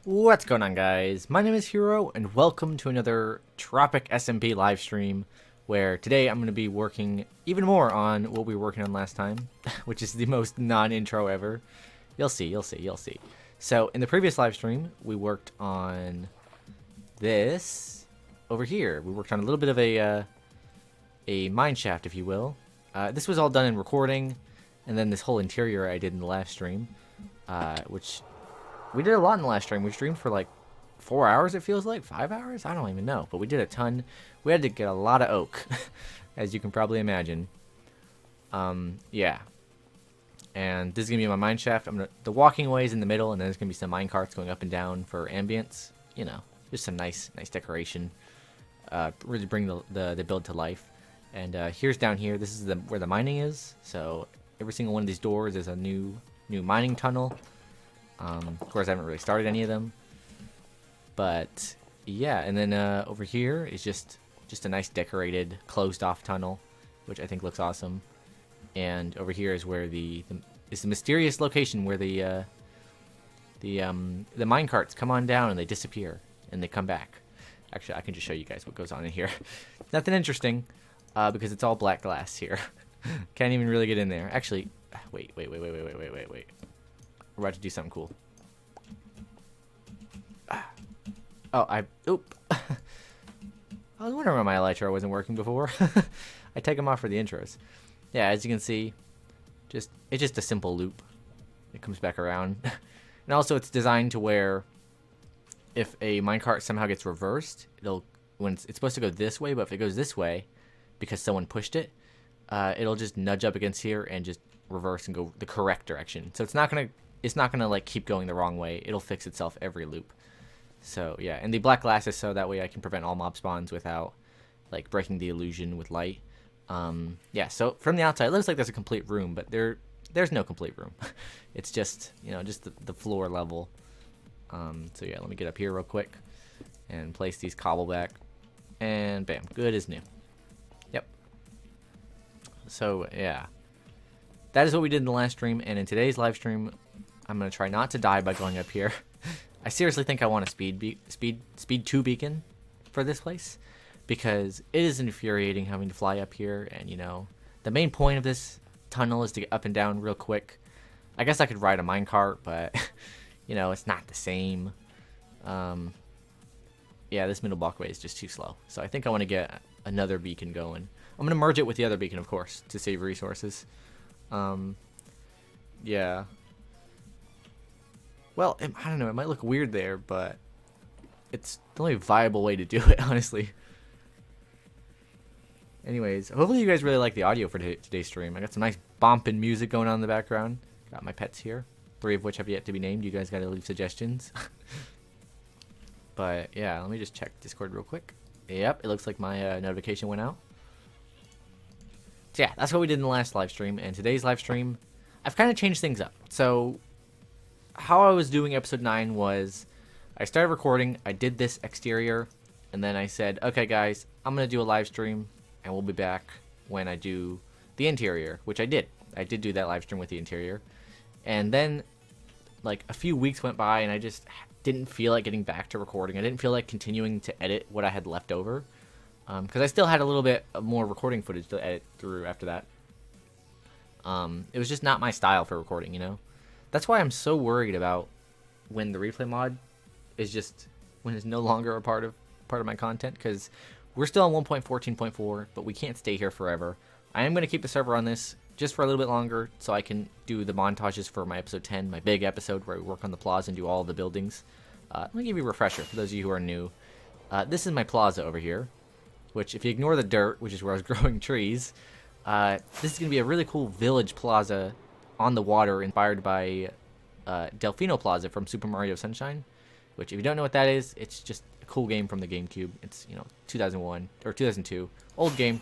What's going on, guys? My name is Hero, and welcome to another Tropic SMP live stream, where today I'm going to be working even more on what we were working on last time, which is the most non-intro ever. You'll see, you'll see, you'll see. So, in the previous live stream, we worked on this over here. We worked on a little bit of a mineshaft, if you will. This was all done in recording, and then this whole interior I did in the last stream, which... we did a lot in the last stream. We streamed for like 4 hours, it feels like. 5 hours? I don't even know. But we did a ton. We had to get a lot of oak, as you can probably imagine. Yeah. And this is going to be my mine shaft. The walking way is in the middle, and then there's going to be some mine carts going up and down for ambience. You know, just some nice decoration. Really bring the build to life. And here's down here. This is where the mining is. So every single one of these doors is a new mining tunnel. Of course, I haven't really started any of them, but yeah. And then over here is just a nice decorated, closed-off tunnel, which I think looks awesome. And over here is where the mysterious location where the mine carts come on down and they disappear and they come back. Actually, I can just show you guys what goes on in here. Nothing interesting, because it's all black glass here. Can't even really get in there. Actually, wait. We're about to do something cool. Oop. I was wondering why my elytra wasn't working before. I take them off for the intros. Yeah, as you can see, it's just a simple loop. It comes back around. And also it's designed to where if a minecart somehow gets reversed, it's supposed to go this way, but if it goes this way, because someone pushed it, it'll just nudge up against here and just reverse and go the correct direction. So it's not gonna like keep going the wrong way. It'll fix itself every loop. So yeah, and the black glass is so that way I can prevent all mob spawns without like breaking the illusion with light. Yeah, so from the outside it looks like there's a complete room, but there's no complete room. It's just, you know, just the floor level. So yeah, let me get up here real quick and place these cobble back, and bam, good as new. Yep. So yeah, that is what we did in the last stream, and in today's live stream I'm going to try not to die by going up here. I seriously think I want a speed 2 beacon for this place, because it is infuriating having to fly up here, and you know, the main point of this tunnel is to get up and down real quick. I guess I could ride a minecart, but you know, it's not the same. Yeah, this middle walkway is just too slow. So I think I want to get another beacon going. I'm going to merge it with the other beacon, of course, to save resources. Yeah. Well, I don't know, it might look weird there, but it's the only viable way to do it, honestly. Anyways, hopefully you guys really like the audio for today's stream. I got some nice bomping music going on in the background. Got my pets here, 3 of which have yet to be named. You guys gotta leave suggestions. But yeah, let me just check Discord real quick. Yep, it looks like my notification went out. So yeah, that's what we did in the last live stream, and today's live stream, I've kind of changed things up. So how I was doing episode 9 was I started recording, I did this exterior, and then I said, okay guys, I'm going to do a live stream, and we'll be back when I do the interior, which I did. I did do that live stream with the interior. And then like a few weeks went by and I just didn't feel like getting back to recording. I didn't feel like continuing to edit what I had left over, because I still had a little bit of more recording footage to edit through after that. It was just not my style for recording, you know? That's why I'm so worried about when the replay mod is when it's no longer a part of my content, because we're still on 1.14.4, but we can't stay here forever. I am going to keep the server on this just for a little bit longer so I can do the montages for my episode 10, my big episode where we work on the plaza and do all the buildings. Let me give you a refresher for those of you who are new. This is my plaza over here, which if you ignore the dirt, which is where I was growing trees, this is going to be a really cool village plaza on the water, inspired by Delfino Plaza from Super Mario Sunshine, which if you don't know what that is, it's just a cool game from the GameCube. It's, you know, 2001 or 2002, old game.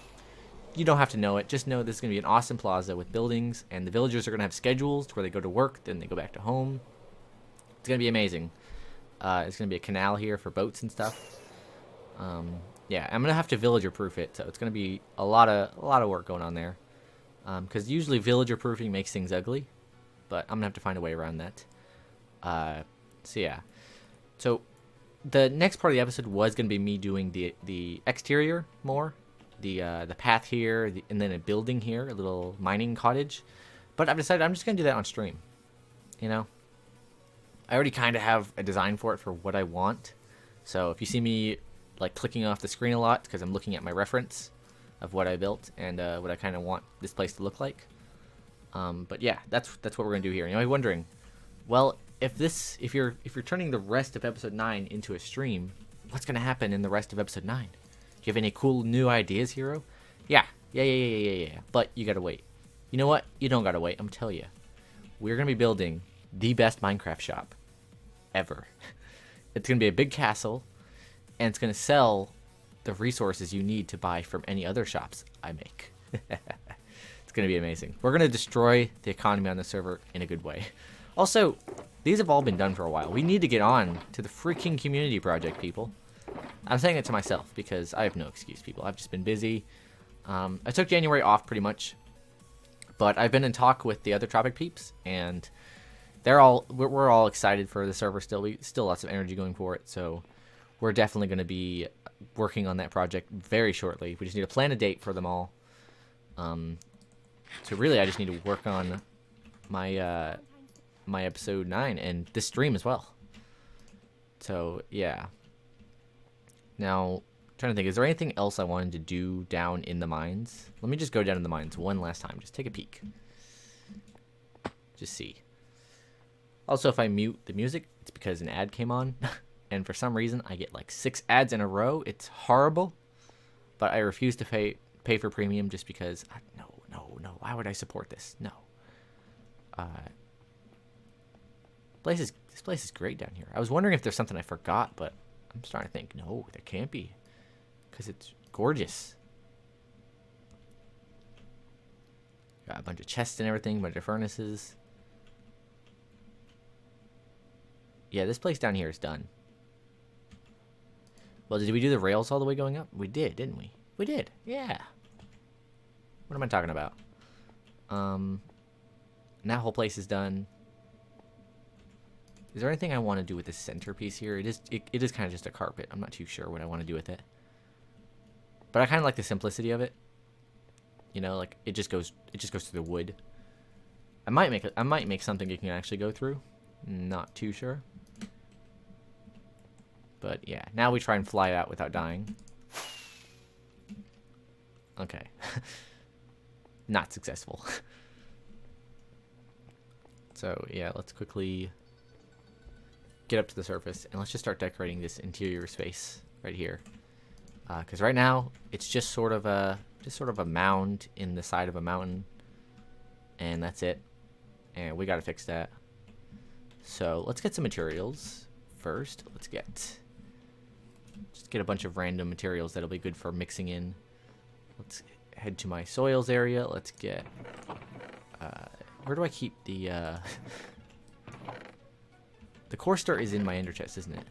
You don't have to know it, just know this is going to be an awesome plaza with buildings, and the villagers are going to have schedules where they go to work, then they go back to home. It's going to be amazing. It's going to be a canal here for boats and stuff. Yeah, I'm going to have to villager proof it, so it's going to be a lot of work going on there. Because usually villager proofing makes things ugly, but I'm gonna have to find a way around that. So yeah, So the next part of the episode was going to be me doing the exterior more, the path here, and then a building here, a little mining cottage. But I've decided I'm just going to do that on stream. You know, I already kind of have a design for it for what I want. So if you see me like clicking off the screen a lot, because I'm looking at my reference of what I built and what I kind of want this place to look like. But yeah, that's what we're gonna do here. You might be wondering, well, if you're turning the rest of episode 9 into a stream, what's gonna happen in the rest of episode 9? Do you have any cool new ideas, Hero? Yeah. But you gotta wait. You know what? You don't gotta wait. I'm gonna tell you. We're gonna be building the best Minecraft shop ever. It's gonna be a big castle, and it's gonna sell the resources you need to buy from any other shops I make. It's gonna be amazing. We're gonna destroy the economy on the server in a good way. Also, these have all been done for a while. We need to get on to the freaking community project, people. I'm saying it to myself because I have no excuse, people. I've just been busy. I took January off pretty much, but I've been in talk with the other Tropic peeps, and we're all excited for the server still. We still lots of energy going for it, so we're definitely going to be working on that project very shortly. We just need to plan a date for them all. So really, I just need to work on my my episode 9 and this stream as well. So yeah. Now, trying to think, is there anything else I wanted to do down in the mines? Let me just go down in the mines one last time. Just take a peek. Just see. Also, if I mute the music, it's because an ad came on. And for some reason, I get like 6 ads in a row. It's horrible. But I refuse to pay for premium just because... No. Why would I support this? No. This place is great down here. I was wondering if there's something I forgot, but I'm starting to think, no, there can't be. Because it's gorgeous. Got a bunch of chests and everything, a bunch of furnaces. Yeah, this place down here is done. Well, did we do the rails all the way going up? We did, didn't we? We did, yeah. What am I talking about? That whole place is done. Is there anything I want to do with this centerpiece here? It is kind of just a carpet. I'm not too sure what I want to do with it. But I kind of like the simplicity of it. You know, like it just goes through the wood. I might make something it can actually go through. Not too sure. But yeah, now we try and fly it out without dying. Okay. Not successful. So yeah, let's quickly get up to the surface and let's just start decorating this interior space right here. Because right now it's just sort of a mound in the side of a mountain, and that's it. And we gotta fix that. So let's get some materials first. Let's just get a bunch of random materials that'll be good for mixing in. Let's head to my soils area. Let's get where do I keep the the core star is in my ender chest, isn't it?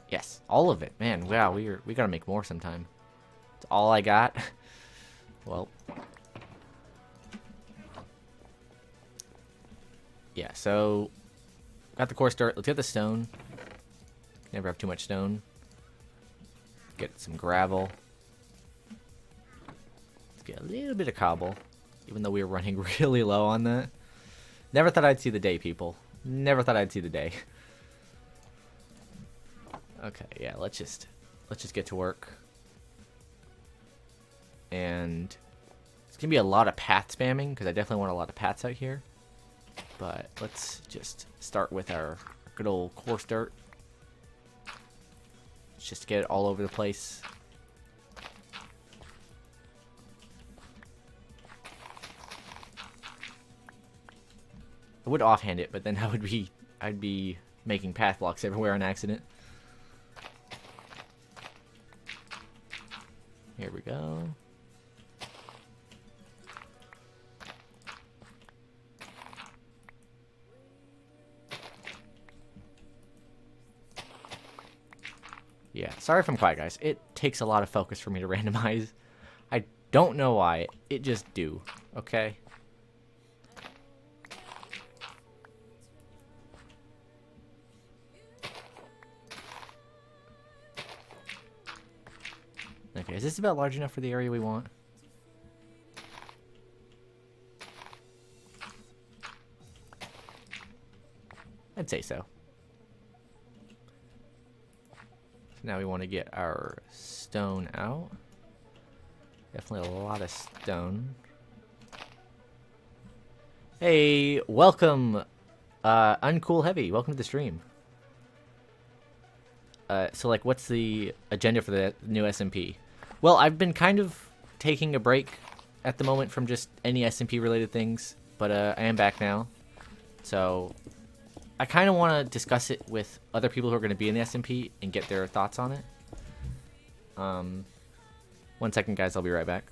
Yes, all of it. Man, wow, we gotta make more sometime. It's all I got. Well, yeah, so got the core star. Let's get the stone. Never have too much stone. Get some gravel. Let's get a little bit of cobble, even though we were running really low on that. Never thought I'd see the day, people. Never thought I'd see the day. Okay, yeah, let's just get to work. And it's gonna be a lot of path spamming because I definitely want a lot of paths out here. But let's just start with our good old coarse dirt. Let's just get it all over the place. I would offhand it, but then I'd be making path blocks everywhere on accident. Here we go. Yeah, sorry if I'm quiet, guys. It takes a lot of focus for me to randomize. I don't know why. It just do. Okay? Okay, is this about large enough for the area we want? I'd say so. So now we want to get our stone out. Definitely a lot of stone. Hey, welcome, Uncool Heavy. Welcome to the stream. So, like, what's the agenda for the new SMP? Well, I've been kind of taking a break at the moment from just any SMP related things, but I am back now. So, I kind of want to discuss it with other people who are going to be in the SMP and get their thoughts on it. 1 second, guys. I'll be right back.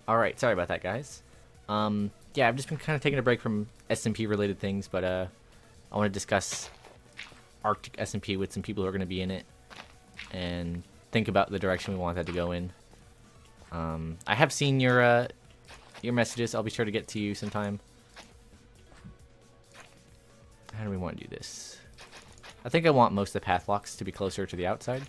Alright, sorry about that, guys. Yeah, I've just been kind of taking a break from SMP related things, but I want to discuss Arctic SMP with some people who are going to be in it and think about the direction we want that to go in. I have seen your messages. I'll be sure to get to you sometime. How do we want to do this? I think I want most of the path blocks to be closer to the outside.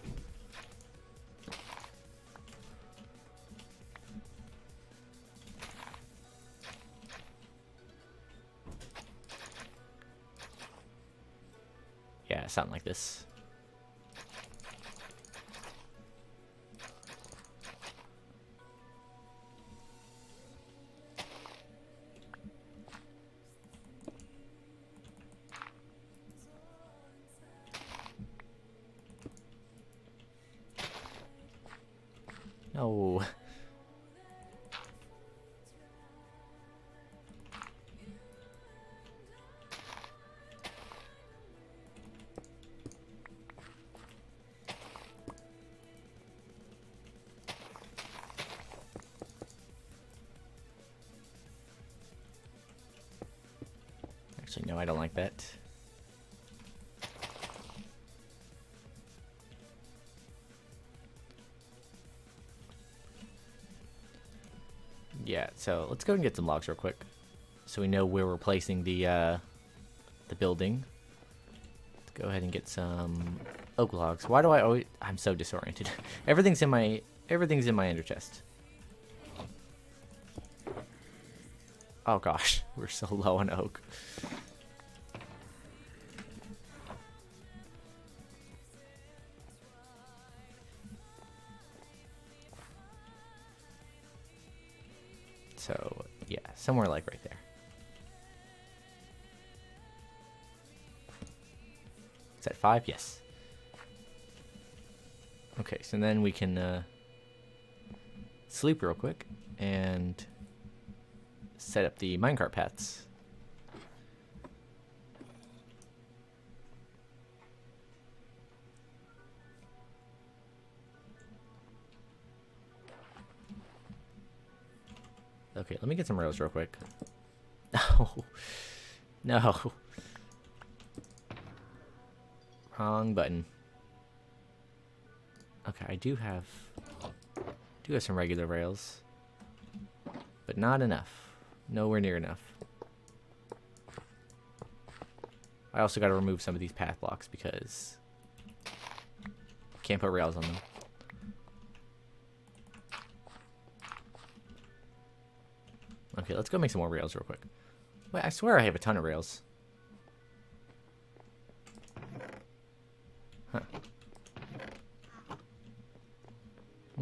Yeah, something like this. No. Actually, no, I don't like that. Yeah, so let's go and get some logs real quick, so we know where we're placing the building. Let's go ahead and get some oak logs. Why do I always? I'm so disoriented. Everything's in my ender chest. Oh gosh, we're so low on oak. So, yeah, somewhere like right there. Is that 5? Yes. Okay, so then we can sleep real quick and set up the minecart paths. Okay, let me get some rails real quick. No. No. Wrong button. Okay, I do have some regular rails, but not enough. Nowhere near enough. I also got to remove some of these path blocks because can't put rails on them. Okay, let's go make some more rails real quick. Wait, I swear I have a ton of rails. Huh.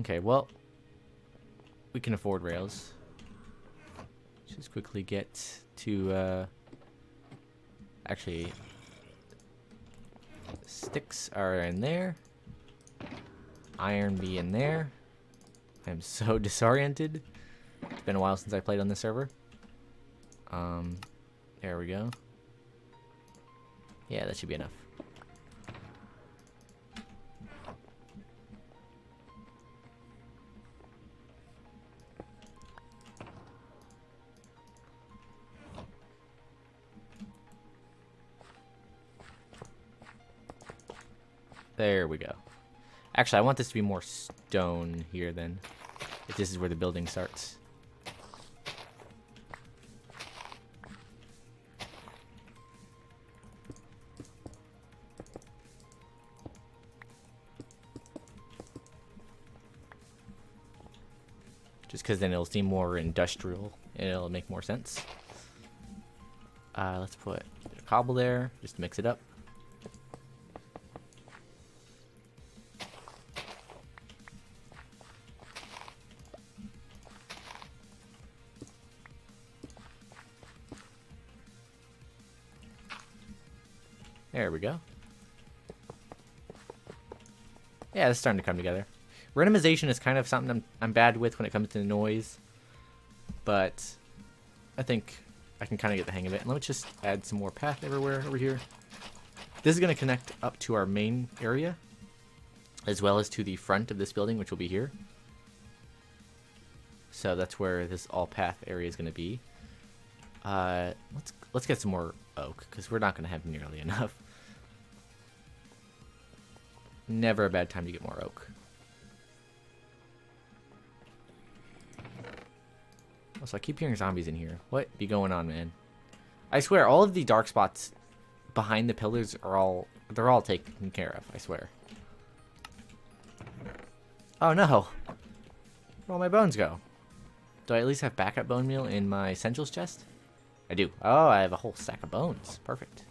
Okay, well, we can afford rails. Just quickly get to, actually, sticks are in there. Iron be in there. I'm so disoriented. It's been a while since I played on this server. There we go. Yeah, that should be enough. There we go. Actually, I want this to be more stone here then, if this is where the building starts. Just because then it'll seem more industrial and it'll make more sense. Let's put a cobble there just to mix it up. There we go. Yeah, it's starting to come together. Randomization is kind of something I'm bad with when it comes to noise, but I think I can kind of get the hang of it. And let me just add some more path everywhere over here. This is going to connect up to our main area, as well as to the front of this building, which will be here. So that's where this all path area is going to be. Let's get some more oak, because we're not going to have nearly enough. Never a bad time to get more oak. Also, I keep hearing zombies in here. What be going on, man? I swear, all of the dark spots behind the pillars are they're all taken care of, I swear. Oh no! Where'd all my bones go? Do I at least have backup bone meal in my essentials chest? I do. Oh, I have a whole sack of bones. Perfect.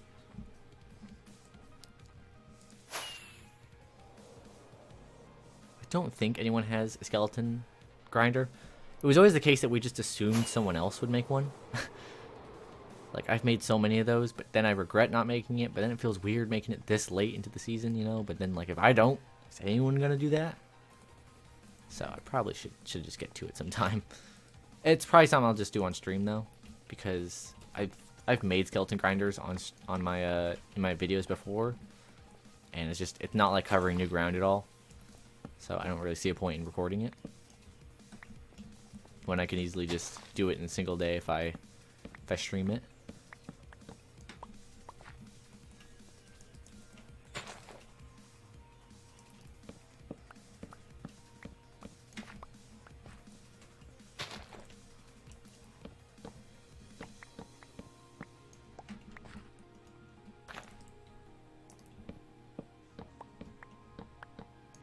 I don't think anyone has a skeleton grinder. It was always the case that we just assumed someone else would make one. Like, I've made so many of those, but then I regret not making it, but then it feels weird making it this late into the season, you know? But then, like, if I don't, is anyone gonna do that? So I probably should just get to it sometime. It's probably something I'll just do on stream, though, because I've made skeleton grinders on my in my videos before, and it's not like covering new ground at all. So I don't really see a point in recording it, when I can easily just do it in a single day if I stream it.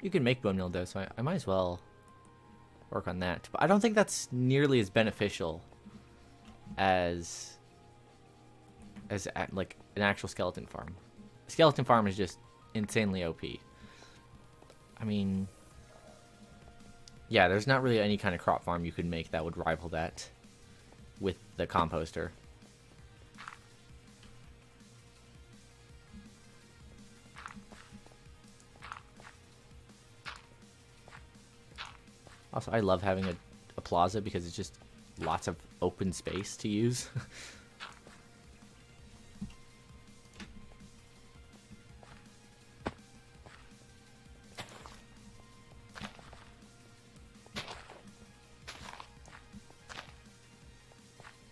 You can make bone meal though, so I might as well work on that. But I don't think that's nearly as beneficial as like an actual skeleton farm. A skeleton farm is just insanely OP. I mean, yeah, there's not really any kind of crop farm you could make that would rival that with the composter. Also, I love having a plaza because it's just lots of open space to use.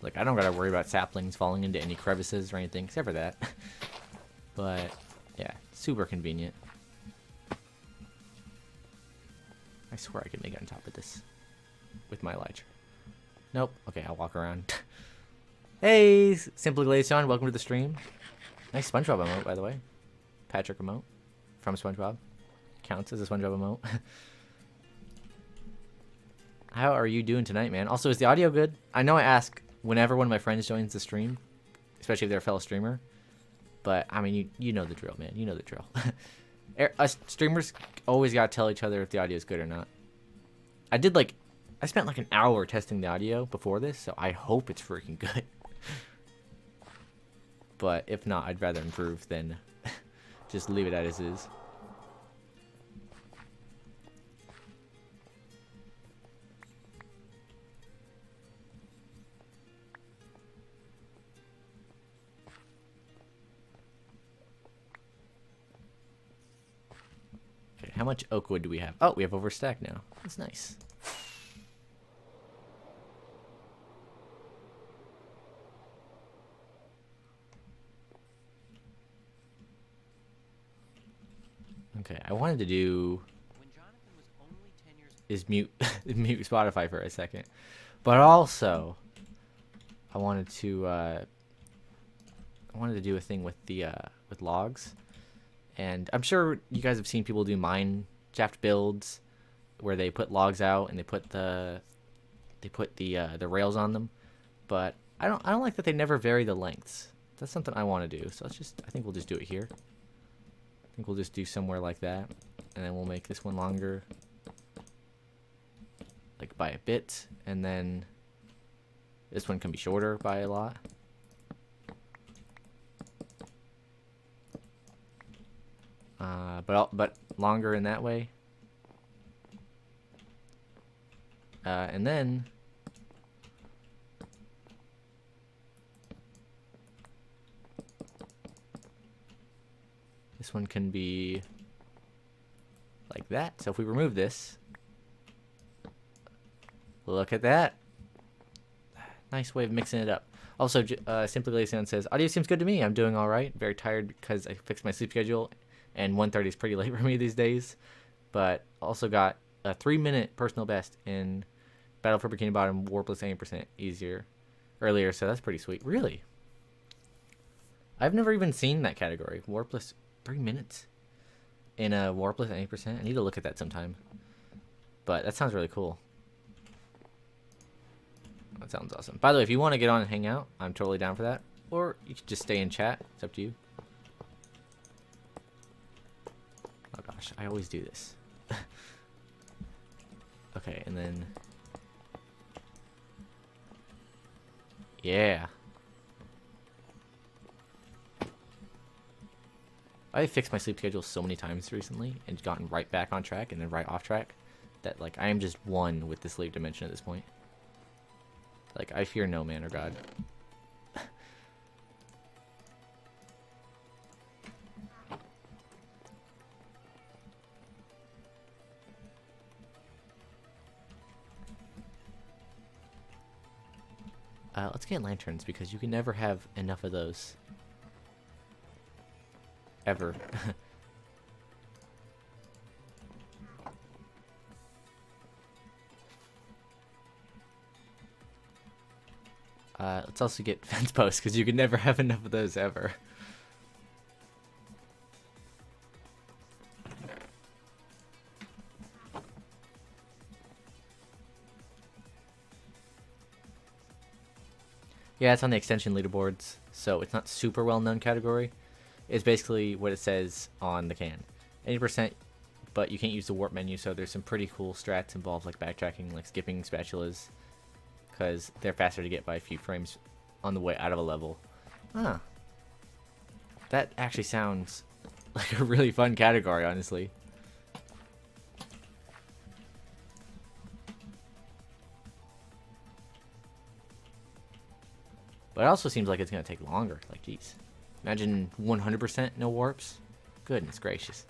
Like, I don't gotta worry about saplings falling into any crevices or anything, except for that. But, yeah, super convenient. I swear I could make it on top of this with my elytra. Nope. Okay, I'll walk around. Hey, SimplyGlaceon, welcome to the stream. Nice SpongeBob emote, by the way. Patrick emote from SpongeBob. Counts as a SpongeBob emote. How are you doing tonight, man? Also, is the audio good? I know I ask whenever one of my friends joins the stream, especially if they're a fellow streamer. But, I mean, you know the drill, man. You know the drill. Us streamers always gotta tell each other if the audio is good or not. I spent like an hour testing the audio before this, so I hope it's freaking good. But if not, I'd rather improve than just leave it as is. Okay, how much oak wood do we have? Oh, we have overstack now. That's nice. Okay, I wanted to do is mute mute Spotify for a second, but also I wanted to do a thing with the with logs, and I'm sure you guys have seen people do mine shaft builds where they put logs out and they put the rails on them, but I don't like that they never vary the lengths. That's something I want to do, so I think we'll just do it here. I think we'll just do somewhere like that, and then we'll make this one longer, like by a bit, and then this one can be shorter by a lot. But longer in that way. And then this one can be like that. So if we remove this, look at that. Nice way of mixing it up. Also, SimplyGlaceon says, audio seems good to me. I'm doing all right. Very tired because I fixed my sleep schedule, and 1:30 is pretty late for me these days. But also got a 3-minute personal best in Battle for Bikini Bottom Warpless 80% earlier, so that's pretty sweet. Really? I've never even seen that category. Warpless 3 minutes in a Warpless 80%. I need to look at that sometime. But that sounds really cool. That sounds awesome. By the way, if you want to get on and hang out, I'm totally down for that. Or you can just stay in chat. It's up to you. Oh gosh, I always do this. Okay, and then... yeah. I fixed my sleep schedule so many times recently and gotten right back on track and then right off track that, like, I am just one with the sleep dimension at this point. Like, I fear no man or God. Let's get lanterns because you can never have enough of those. Ever. Let's also get fence posts because you can never have enough of those ever. Yeah, it's on the extension leaderboards, so it's not super well-known category. It's basically what it says on the can. 80%, but you can't use the warp menu, so there's some pretty cool strats involved, like backtracking, like skipping spatulas, because they're faster to get by a few frames on the way out of a level. Huh. That actually sounds like a really fun category, honestly. But it also seems like it's going to take longer. Like, geez. Imagine 100% no warps. Goodness gracious.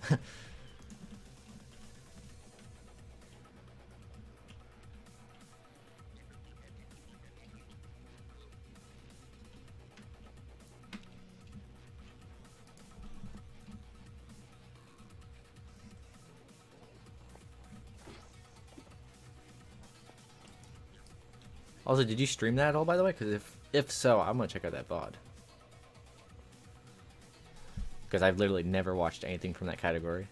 Also, did you stream that at all, by the way? Because if so, I'm going to check out that VOD. Because I've literally never watched anything from that category.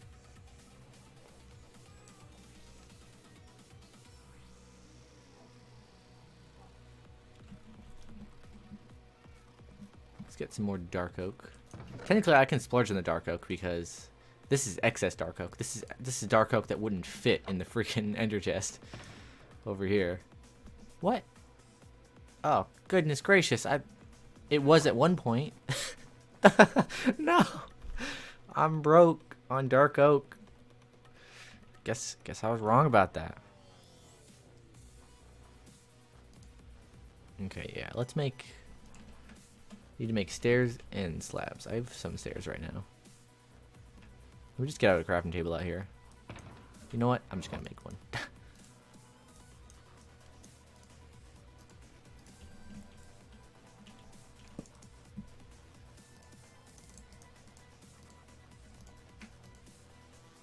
Let's get some more dark oak. Technically, I can splurge in the dark oak because this is excess dark oak. This is dark oak that wouldn't fit in the freaking ender chest over here. What? Oh, goodness gracious. It was at one point. No. I'm broke on dark oak. Guess I was wrong about that. Okay, yeah, let's make... need to make stairs and slabs. I have some stairs right now. Let me just get out a crafting table out here. You know what? I'm just gonna make one.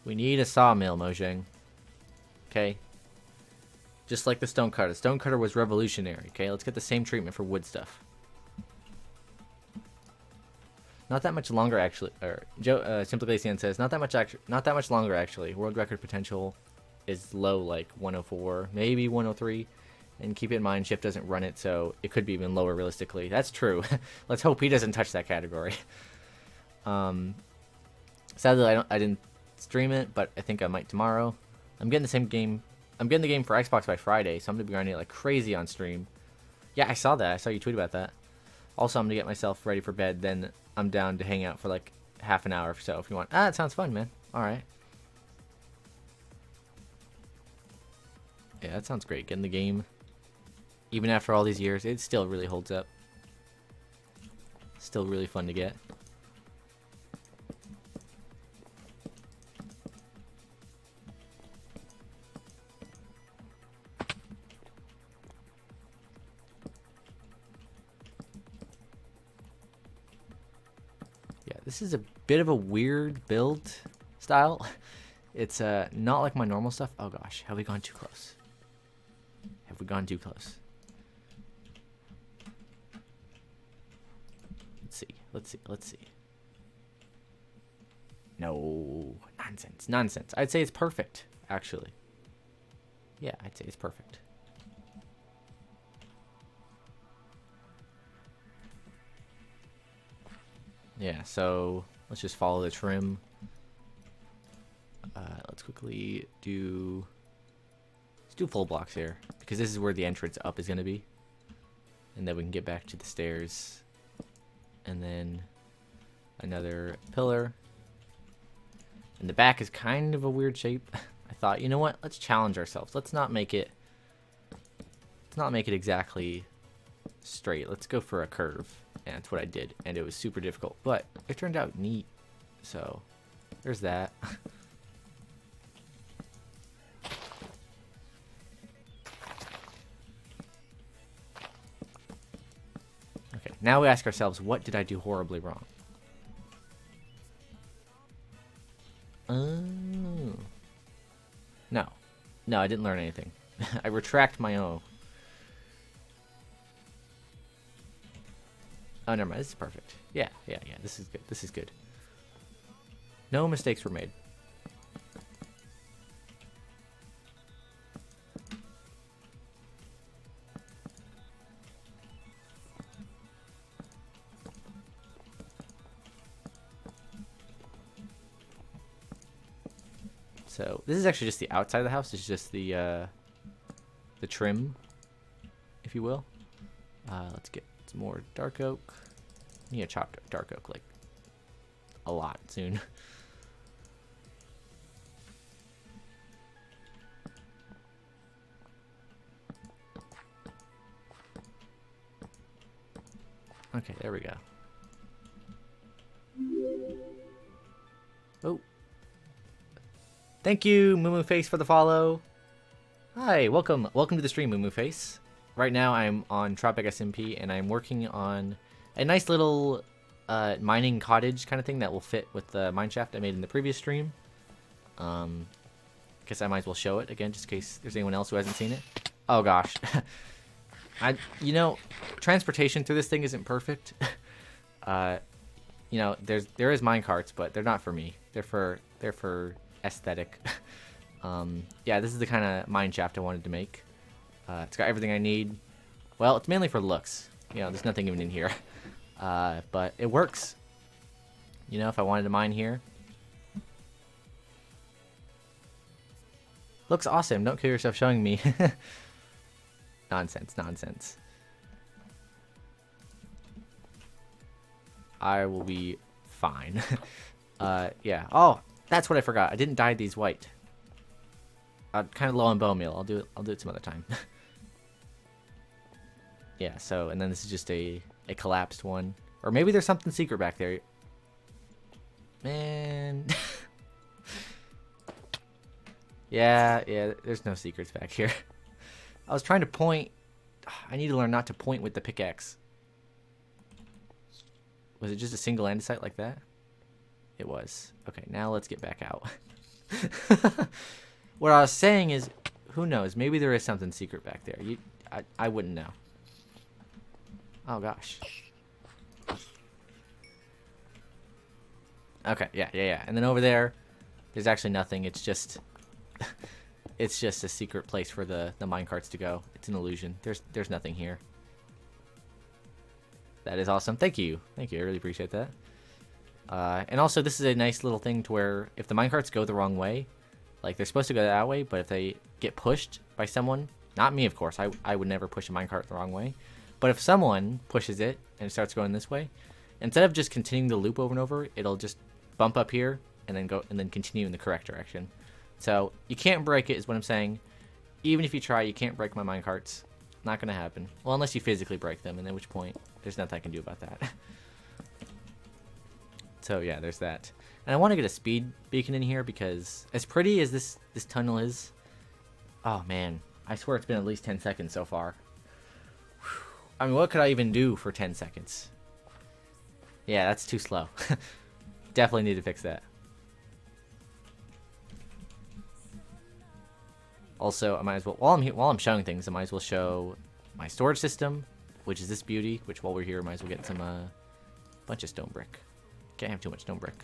We need a sawmill, Mojang. Okay? Just like the stonecutter. The stonecutter was revolutionary, okay? Let's get the same treatment for wood stuff. Not that much longer, actually. Or SimplyGlaceon says, not that much longer, actually. World record potential is low, like 104, maybe 103. And keep in mind, Shift doesn't run it, so it could be even lower realistically. That's true. Let's hope he doesn't touch that category. Sadly, I didn't stream it, but I think I might tomorrow. I'm getting the game for Xbox by Friday, so I'm gonna be grinding it like crazy on stream. Yeah, I saw that. I saw you tweet about that. Also, I'm gonna get myself ready for bed. Then I'm down to hang out for like half an hour or so if you want. Ah, that sounds fun, man. All right. Yeah, that sounds great. Getting the game. Even after all these years, it still really holds up. Still really fun to get. Yeah, this is a bit of a weird build style. It's not like my normal stuff. Oh gosh, have we gone too close? Have we gone too close? Let's see. No, nonsense. I'd say it's perfect, actually. Yeah, I'd say it's perfect. Yeah, so let's just follow the trim. Let's quickly do full blocks here, because this is where the entrance up is going to be. And then we can get back to the stairs. And then another pillar. And the back is kind of a weird shape. I thought, you know what? Let's challenge ourselves. Let's not make it exactly straight. Let's go for a curve. And that's what I did. And it was super difficult. But it turned out neat. So there's that. Now we ask ourselves, what did I do horribly wrong? Oh. No, I didn't learn anything. I retract my own. Oh, never mind. This is perfect. Yeah. This is good. No mistakes were made. So this is actually just the outside of the house. It's just the trim, if you will. Let's get some more dark oak. I need to chop dark oak like a lot soon. Okay, there we go. Oh. Thank you, Moo Face, for the follow. Hi, welcome to the stream, Moo Face. Right now, I'm on Tropic SMP, and I'm working on a nice little mining cottage kind of thing that will fit with the mineshaft I made in the previous stream. Guess I might as well show it again, just in case there's anyone else who hasn't seen it. Oh gosh, you know, transportation through this thing isn't perfect. You know, there is mine carts, but they're not for me. They're for aesthetic. Yeah, this is the kind of mine shaft I wanted to make. It's got everything I need. Well, it's mainly for looks. You know, there's nothing even in here. But it works. You know, if I wanted to mine here. Looks awesome. Don't kill yourself showing me. Nonsense. I will be fine. Yeah. Oh, that's what I forgot. I didn't dye these white. I'm kind of low on bone meal. I'll do it some other time. Yeah, so, and then this is just a collapsed one. Or maybe there's something secret back there. Man. Yeah, there's no secrets back here. I was trying to point. I need to learn not to point with the pickaxe. Was it just a single andesite like that? It was. Okay, now let's get back out. What I was saying is, who knows? Maybe there is something secret back there. I wouldn't know. Oh gosh. Okay, yeah. And then over there, there's actually nothing. It's just, it's just a secret place for the minecarts to go. It's an illusion. There's nothing here. That is awesome. Thank you. I really appreciate that. And also, this is a nice little thing to where if the minecarts go the wrong way, like they're supposed to go that way, but if they get pushed by someone, not me, of course, I would never push a minecart the wrong way, but if someone pushes it and it starts going this way, instead of just continuing the loop over and over, it'll just bump up here and then continue in the correct direction. So you can't break it, is what I'm saying. Even if you try, you can't break my minecarts. Not gonna happen. Well, unless you physically break them, and at which point there's nothing I can do about that. So yeah, there's that. And I want to get a speed beacon in here because as pretty as this tunnel is, oh man, I swear it's been at least 10 seconds so far. I mean, what could I even do for 10 seconds? Yeah, that's too slow. Definitely need to fix that. Also, I might as well, while I'm showing things, I might as well show my storage system, which is this beauty. Which, while we're here, I might as well get some bunch of stone brick. Can't have too much stone brick.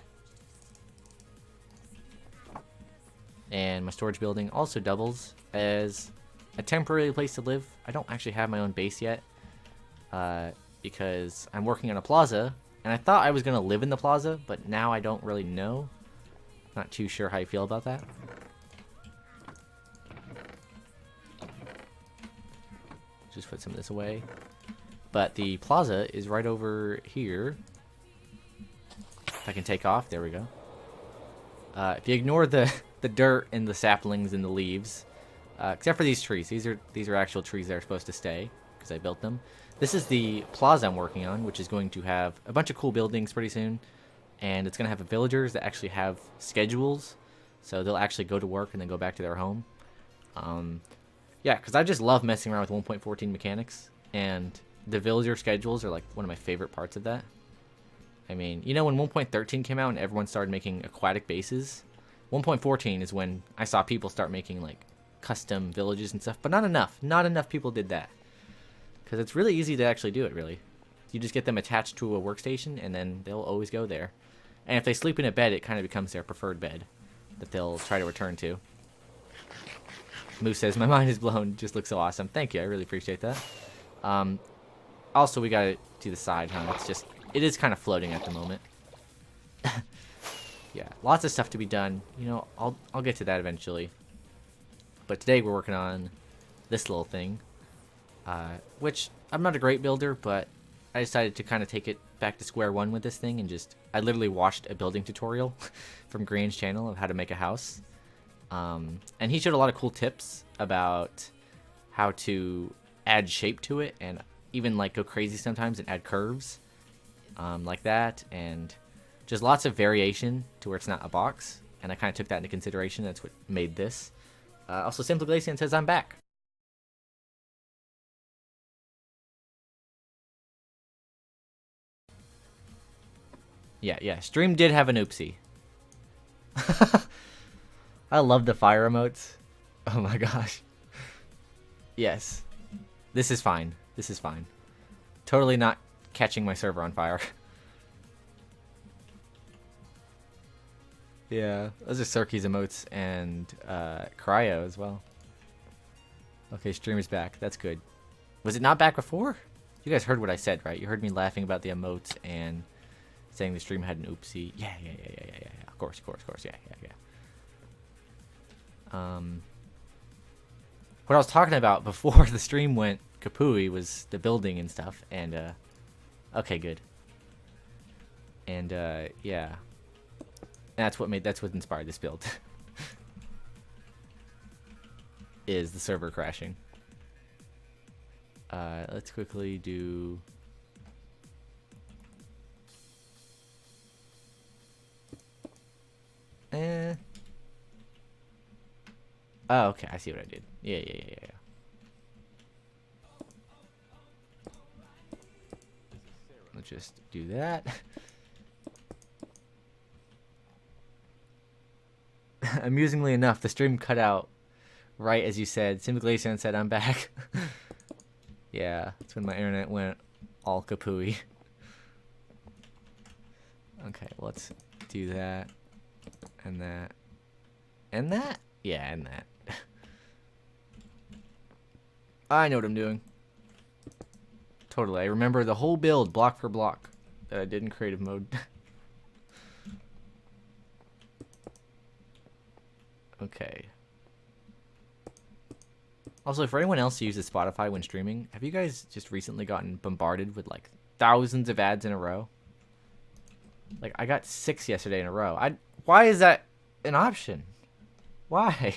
And my storage building also doubles as a temporary place to live. I don't actually have my own base yet because I'm working on a plaza, and I thought I was gonna live in the plaza, but now I don't really know. Not too sure how I feel about that. Just put some of this away. But the plaza is right over here. If I can take off, there we go. If you ignore the dirt and the saplings and the leaves, except for these trees, these are actual trees that are supposed to stay because I built them. This is the plaza I'm working on, which is going to have a bunch of cool buildings pretty soon, and it's going to have villagers that actually have schedules, so they'll actually go to work and then go back to their home. Yeah, because I just love messing around with 1.14 mechanics, and the villager schedules are like one of my favorite parts of that. I mean, you know, when 1.13 came out and everyone started making aquatic bases, 1.14 is when I saw people start making like custom villages and stuff, but not enough people did that, because it's really easy to actually do it. Really, you just get them attached to a workstation and then they'll always go there, and if they sleep in a bed, it kind of becomes their preferred bed that they'll try to return to. Moose says, my mind is blown. Just looks so awesome. Thank you. I really appreciate that. Also, we got it to the side, huh? It is kind of floating at the moment. Yeah, lots of stuff to be done. You know, I'll get to that eventually. But today we're working on this little thing, which I'm not a great builder, but I decided to kind of take it back to square one with this thing and I literally watched a building tutorial from Green's channel of how to make a house. And he showed a lot of cool tips about how to add shape to it and even like go crazy sometimes and add curves like that, and just lots of variation to where it's not a box. And I kind of took that into consideration. That's what made this. Also, SimplyGlaceon says I'm back. Yeah. Stream did have an oopsie. I love the fire emotes. Oh my gosh. Yes. This is fine. Totally not catching my server on fire. Yeah. Those are Cirky's emotes and Cryo as well. Okay, stream is back. That's good. Was it not back before? You guys heard what I said, right? You heard me laughing about the emotes and saying the stream had an oopsie. Yeah. Of course. Yeah. What I was talking about before the stream went kapooey was the building and stuff, and okay, good. And yeah, and that's what inspired this build. Is the server crashing. Let's quickly do oh, okay, I see what I did. Yeah. Let's just do that. Amusingly enough, the stream cut out right as you said. SimplyGlaceon said, "I'm back." Yeah, that's when my internet went all kapooey. Okay, let's do that. And that. And that? Yeah, and that. I know what I'm doing. Totally. I remember the whole build, block for block, that I did in creative mode. Okay. Also, for anyone else who uses Spotify when streaming, have you guys just recently gotten bombarded with like thousands of ads in a row? Like, I got 6 yesterday in a row. Why is that an option? Why?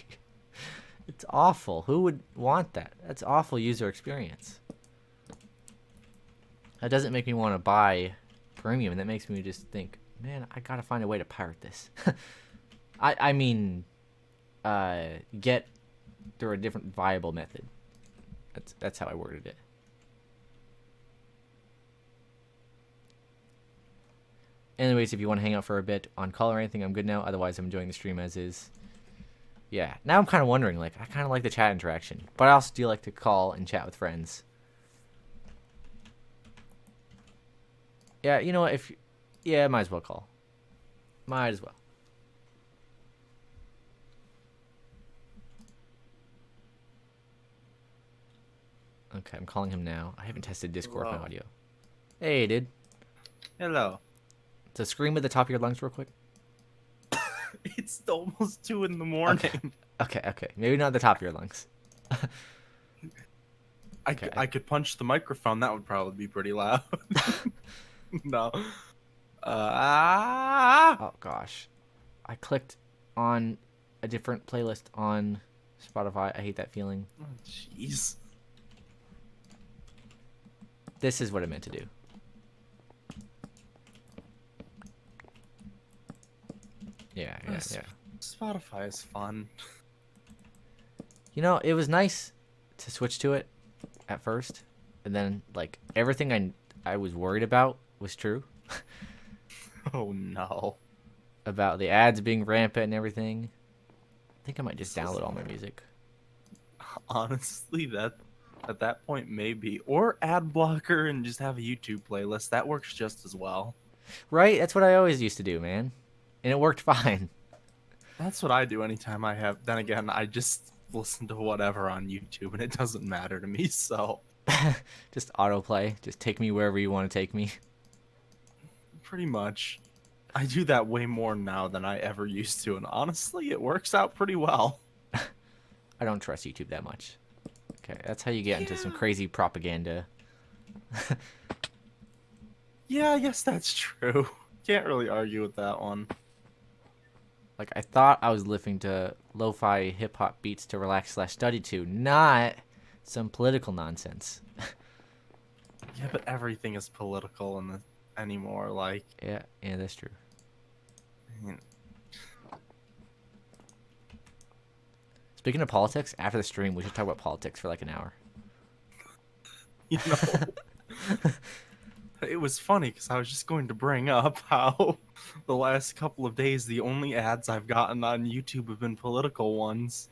It's awful. Who would want that? That's awful user experience. That doesn't make me want to buy premium, and that makes me just think, man, I gotta find a way to pirate this. I mean, get through a different viable method. That's how I worded it. Anyways, if you want to hang out for a bit on call or anything, I'm good now. Otherwise, I'm enjoying the stream as is. Yeah, now I'm kind of wondering, like, I kind of like the chat interaction, but I also do like to call and chat with friends. Yeah, you know what, yeah, might as well call. Might as well. Okay, I'm calling him now. I haven't tested Discord with my audio. Hey, dude. Hello. So scream at the top of your lungs real quick. It's almost 2 in the morning. Okay. Maybe not the top of your lungs. Okay. I could punch the microphone. That would probably be pretty loud. No. Oh, gosh. I clicked on a different playlist on Spotify. I hate that feeling. Oh, jeez. This is what I meant to do. Yeah. Spotify is fun. You know, it was nice to switch to it at first, and then like everything I was worried about was true. Oh no. About the ads being rampant and everything. I think I might just download all my music. Honestly, at that point maybe, or ad blocker and just have a YouTube playlist. That works just as well. Right? That's what I always used to do, man. And it worked fine. That's what I do anytime I have. Then again, I just listen to whatever on YouTube, and it doesn't matter to me, so. Just autoplay. Just take me wherever you want to take me. Pretty much. I do that way more now than I ever used to, and honestly, it works out pretty well. I don't trust YouTube that much. Okay, that's how you get into some crazy propaganda. Yeah, I guess that's true. Can't really argue with that one. Like, I thought I was listening to lo-fi hip-hop beats to relax/study to, not some political nonsense. Yeah, but everything is political anymore, like... Yeah, that's true. I mean... Speaking of politics, after the stream, we should talk about politics for like an hour. You know... It was funny because I was just going to bring up how the last couple of days the only ads I've gotten on YouTube have been political ones.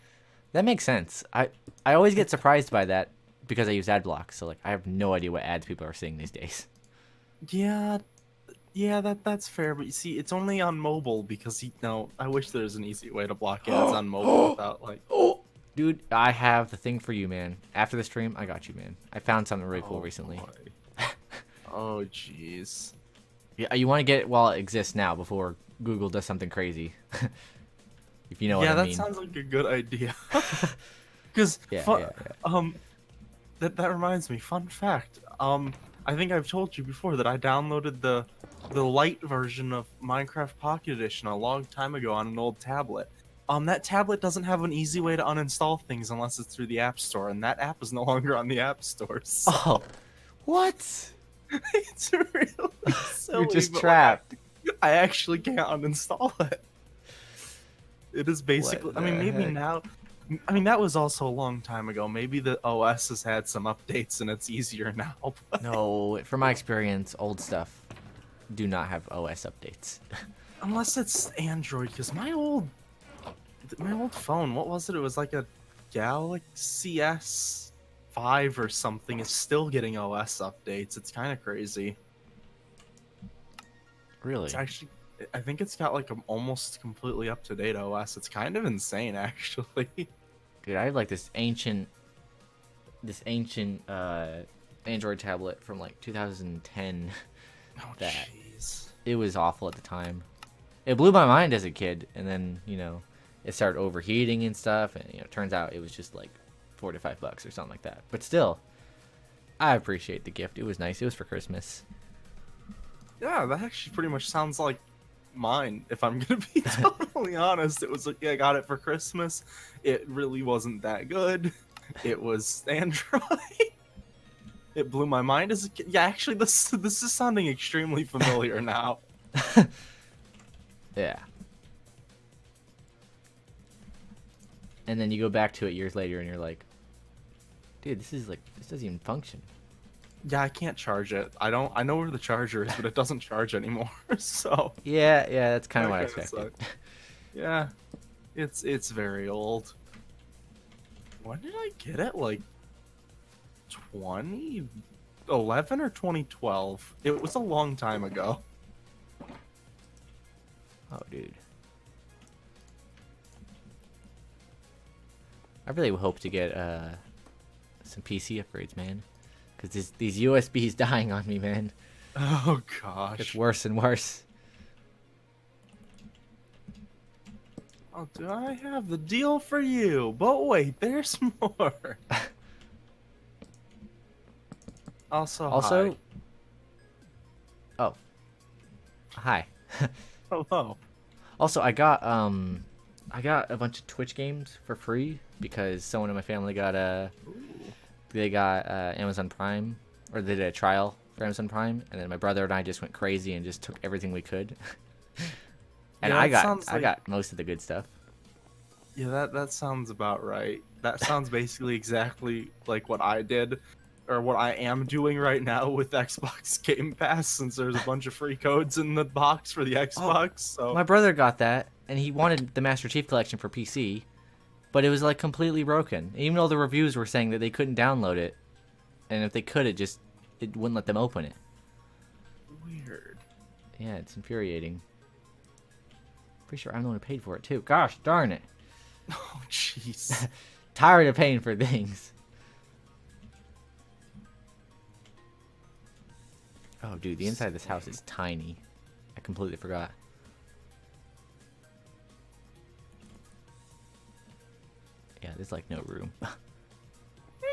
That makes sense. I always get surprised by that because I use ad block, so like I have no idea what ads people are seeing these days. Yeah, that's fair, but you see, it's only on mobile because I wish there was an easy way to block ads on mobile without like. Dude, I have the thing for you, man. After the stream, I got you, man. I found something really cool recently. Boy. Oh, jeez. Yeah, you want to get it while it exists now before Google does something crazy. If you know what I mean. Yeah, that sounds like a good idea. Because that reminds me. Fun fact. I think I've told you before that I downloaded the light version of Minecraft Pocket Edition a long time ago on an old tablet. That tablet doesn't have an easy way to uninstall things unless it's through the App Store, and that app is no longer on the App Store. So. Oh, what? It's really silly. You're just trapped. I actually can't uninstall it. It is basically. I mean, maybe now. I mean, that was also a long time ago. Maybe the OS has had some updates and it's easier now. But... No, from my experience, old stuff do not have OS updates. Unless it's Android, because my old My old phone, what was it? It was like a Galaxy S5 or something. It's still getting OS updates. It's kind of crazy. Really? It's actually, I think it's got like an almost completely up-to-date OS. It's kind of insane, actually. Dude, I have like this ancient Android tablet from like 2010 Oh, that jeez. it was awful at the time. It blew my mind as a kid, and then, you know, it started overheating and stuff, and, you know, it turns out it was just like $4 to $5 or something like that. But still, I appreciate the gift. It was nice. It was for Christmas. Yeah, that actually pretty much sounds like mine, if I'm gonna be totally honest. It was like, yeah, I got it for Christmas. It really wasn't that good. It was Android. It blew my mind as a kid. Yeah, actually, this is sounding extremely familiar now. Yeah. And then you go back to it years later, and you're like, dude, this doesn't even function. Yeah, I can't charge it. I know where the charger is, but it doesn't charge anymore. So Yeah, that's kind of that what I kinda expected. sucks. Yeah, it's very old. When did I get it? Like 2011 or 2012? It was a long time ago. Oh, dude. I really hope to get some PC upgrades, man. Because these USBs dying on me, man. Oh It's gosh. worse and worse. Oh, do I have the deal for you? But wait, there's more. Also, Also, oh, hi. hello. Also, I got a bunch of Twitch games for free because someone in my family got Amazon Prime, or they did a trial for Amazon Prime, and then my brother and I just went crazy and just took everything we could. And Yeah, I got most of the good stuff. Yeah, that sounds about right. That sounds basically exactly like what I did, or what I am doing right now with Xbox Game Pass, since there's a bunch of free codes in the box for the Xbox. So My brother got that, and he wanted the Master Chief Collection for PC, but it was like completely broken. Even though the reviews were saying that they couldn't download it, and if they could, it wouldn't let them open it. weird. Yeah, it's infuriating. Pretty sure I'm the one who paid for it too. Gosh darn it. Oh jeez. Tired of paying for things. Oh, dude, the inside of this house is tiny. I completely forgot. Yeah, there's like no room.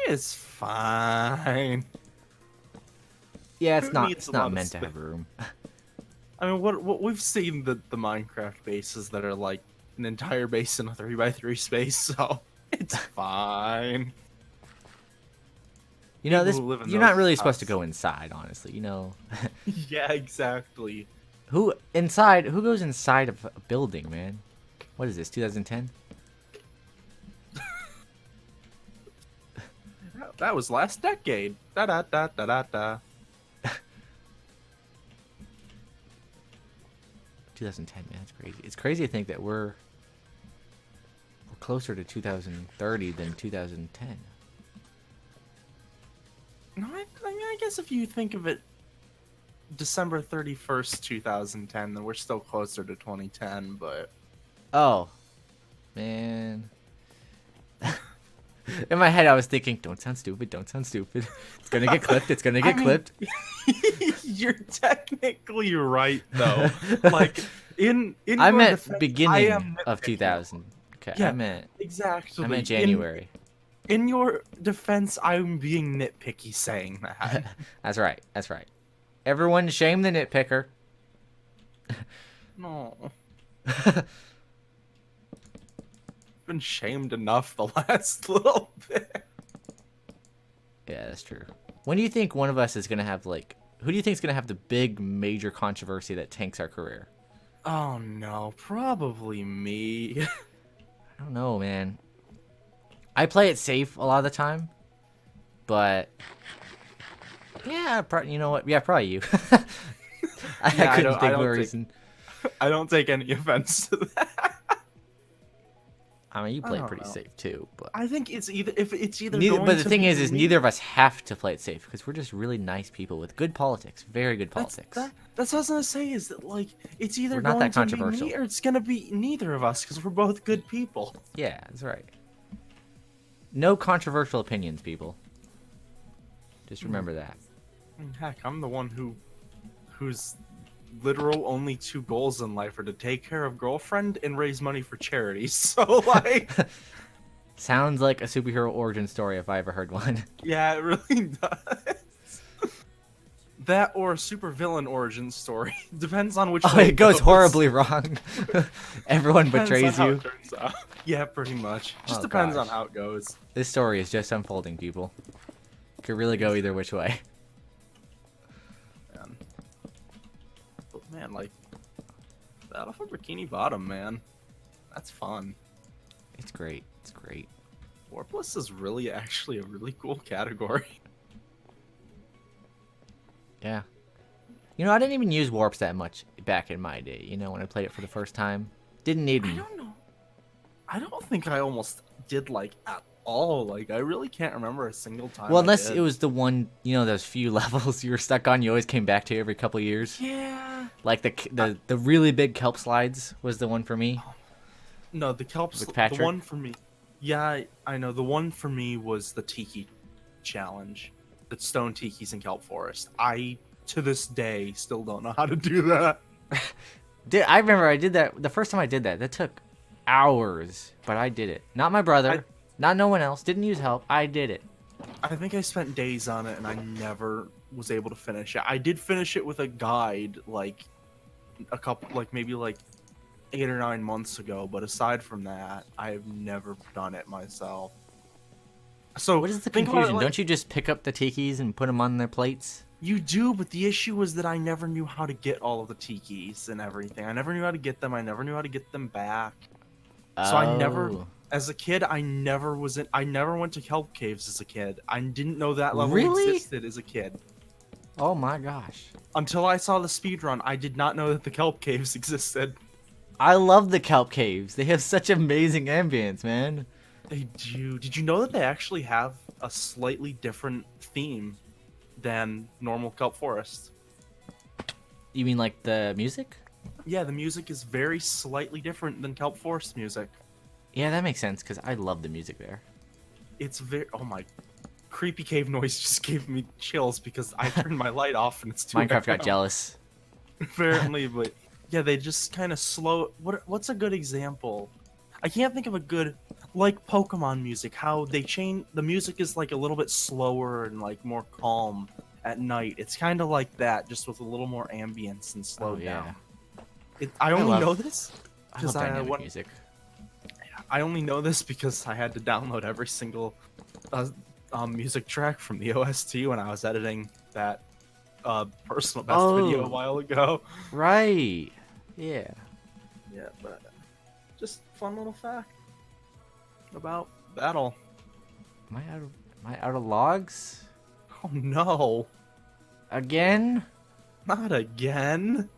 It's fine. Yeah, it's Who not. needs It's a not lot of meant to space? have room. I mean, what we've seen the Minecraft bases that are like an entire base in a 3x3 space, so it's fine. You know, People who live in you're not those really supposed to houses. go inside, honestly. You know, Yeah, exactly. who goes inside of a building, man? What is this? 2010? That was last decade. Da da da da da da. 2010, man, it's crazy. It's crazy to think that we're closer to 2030 than 2010. No, I guess if you think of it, December 31st, 2010, then we're still closer to 2010. But Oh, man. In my head, I was thinking, "Don't sound stupid. Don't sound stupid. It's gonna get clipped. It's gonna get clipped." you're technically right, though. Like in I your meant defense, I beginning am of nitpicking. 2000. Okay, Yeah, I meant exactly. January. In your defense, I'm being nitpicky saying that. That's right. That's right. Everyone, shame the nitpicker. No. Been shamed enough the last little bit. Yeah, that's true. When do you think one of us is gonna have like? Who do you think is gonna have the big major controversy that tanks our career? Oh no, probably me. I don't know, man. I play it safe a lot of the time, but yeah, you know what? Yeah, probably you. I Yeah, couldn't think of a take- reason. I don't take any offense to that. I mean, you I play it don't pretty know. safe too, but I think it's either if it's either neither. going But the to thing be is me- neither of us have to play it safe because we're just really nice people with good politics, very good politics. That's what I was gonna say. Is that like it's either We're not going that to be controversial. me or it's gonna be neither of us because we're both good people. Yeah, that's right. No controversial opinions, people. Just remember that. Heck, I'm the one whose literal only two goals in life are to take care of girlfriend and raise money for charities. So like, Sounds like a superhero origin story if I ever heard one. yeah, it really does. That or a supervillain origin story depends on which Oh, way it goes horribly wrong. Everyone Depends on betrays how you. it turns out. Yeah, pretty much. Just Oh, depends on gosh. how it goes. This story is just unfolding, people. Could really go either which way. Man. But man, like Battle for Bikini Bottom, man. That's fun. It's great. It's great. Warpless is really actually a really cool category. Yeah. You know, I didn't even use warps that much back in my day. You know, when I played it for the first time. Didn't need I them. don't know. I don't think I almost did like at all. Like I really can't remember a single time. Well, I unless did. it was the one, you know, those few levels you were stuck on, you always came back to every couple years. Yeah. Like the really big kelp slides was the one for me. No, the kelp. With The Patrick? one for me. Yeah, I know. The one for me was the Tiki challenge. The stone tikis in Kelp Forest. I to this day still don't know how to do that. I remember I did that the first time I did that. That took hours, but I did it. Not my brother, not no one else. Didn't use help. I did it. I think I spent days on it and I never was able to finish it. I did finish it with a guide like a couple, like maybe like 8 or 9 months ago. But aside from that, I have never done it myself. So What is the think about it confusion? like- Don't you just pick up the tikis and put them on their plates? You do, but the issue was that I never knew how to get all of the tikis and everything. I never knew how to get them. I never knew how to get them back. So I never, Oh. as a kid, I never went to kelp caves as a kid. I didn't know that level Really? existed as a kid. Oh my gosh. Until I saw the speedrun, I did not know that the kelp caves existed. I love the kelp caves. They have such amazing ambience, man. They do. Did you know that they actually have a slightly different theme than normal kelp forest? You mean like the music? Yeah, the music is very slightly different than kelp forest music. Yeah, that makes sense because I love the music there. It's very. Oh my. Creepy cave noise just gave me chills because I turned my light off and it's too Minecraft got loud. jealous. Apparently, but yeah, they just kind of slow. What's a good example? I can't think of a good, like Pokemon music. How they change the music is like a little bit slower and like more calm at night. It's kind of like that, just with a little more ambience and slowed down. I only love- know this I love because dynamic music. I only know this because I had to download every single music track from the OST when I was editing that personal best video a Oh. while ago. Right. Yeah. Yeah, but just fun little fact about battle. Am I out of logs? Oh no, Again? not again.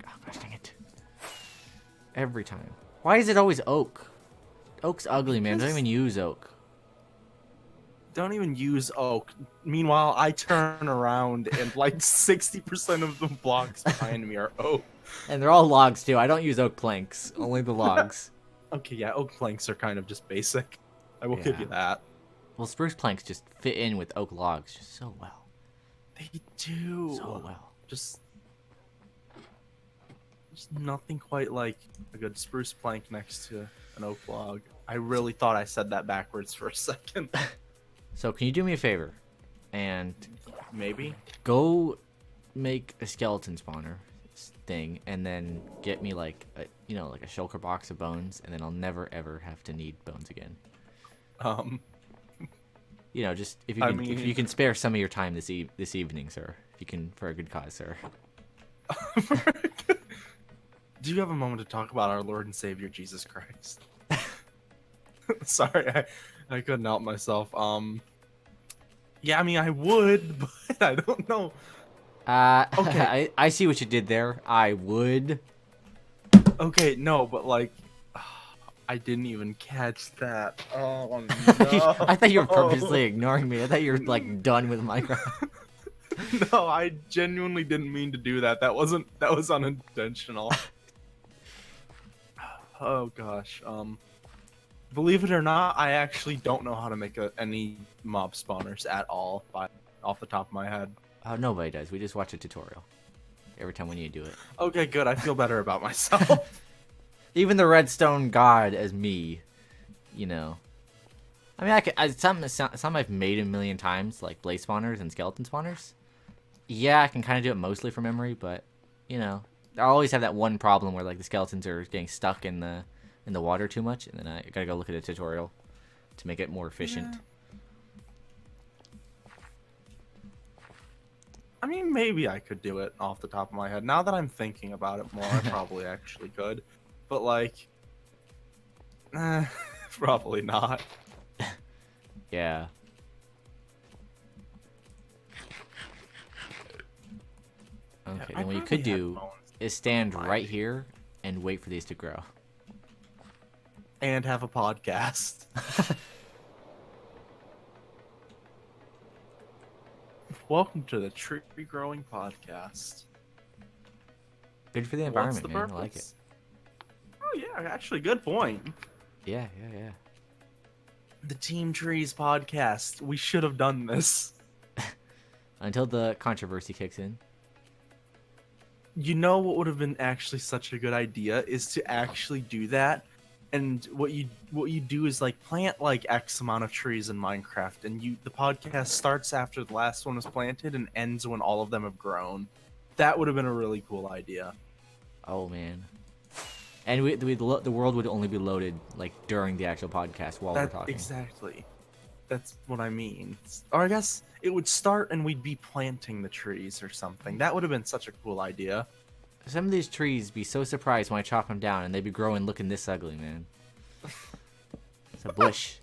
Oh gosh dang it. Every time. Why is it always oak? Oak's ugly, man. Don't Because- even use oak. Don't even use oak. Meanwhile, I turn around and like 60% of the blocks behind me are oak. And they're all logs too. I don't use oak planks. Only the logs. Okay, yeah, oak planks are kind of just basic. I will give you that. Well, spruce planks just fit in with oak logs just so well. They do. So well. Just nothing quite like a good spruce plank next to an oak log. I really thought I said that backwards for a second. So can you do me a favor? And Maybe. go make a skeleton spawner thing and then get me like a, you know, like a shulker box of bones, and then I'll never ever have to need bones again. You know, just if you I can, if mean- you can spare some of your time this evening, sir. If you can, for a good cause, sir. Do you have a moment to talk about our Lord and Savior Jesus Christ? Sorry, I couldn't help myself. Yeah, I mean I would, but I don't know. Okay. I see what you did there. I would. Okay, no, but like, I didn't even catch that. Oh I thought you were no. purposely ignoring me. I thought you were like done with Minecraft. No, I genuinely didn't mean to do that. That was unintentional. Oh gosh. Believe it or not, I actually don't know how to make any mob spawners at all off the top of my head. Oh, nobody does. We just watch a tutorial every time we need to do it. Okay, good. I feel better about myself. Even the redstone god as me, you know. I mean, some I've made a million times, like blaze spawners and skeleton spawners. Yeah, I can kind of do it mostly from memory, but you know, I always have that one problem where like the skeletons are getting stuck in the water too much, and then I gotta go look at a tutorial to make it more efficient. Yeah. I mean, maybe I could do it off the top of my head. Now that I'm thinking about it more, I probably actually could. But like, probably not. Yeah. Okay, I then what you probably could had do bones is stand on my right here and wait for these to grow. and have a podcast. Welcome to the Tree Growing Podcast. Good for the What's environment, the man. purpose? I like it. Oh yeah, actually, good point. Yeah, yeah, yeah. The Team Trees Podcast. We should have done this. Until the controversy kicks in. You know what would have been actually such a good idea is to actually do that, and what you do is like plant like X amount of trees in Minecraft, and the podcast starts after the last one is planted and ends when all of them have grown. That would have been a really cool idea. Oh man. And the world would only be loaded like during the actual podcast while we're talking. Exactly. That's what I mean. Or I guess it would start and we'd be planting the trees or something. That would have been such a cool idea. Some of these trees be so surprised when I chop them down, and they'd be growing looking this ugly, man. It's a bush.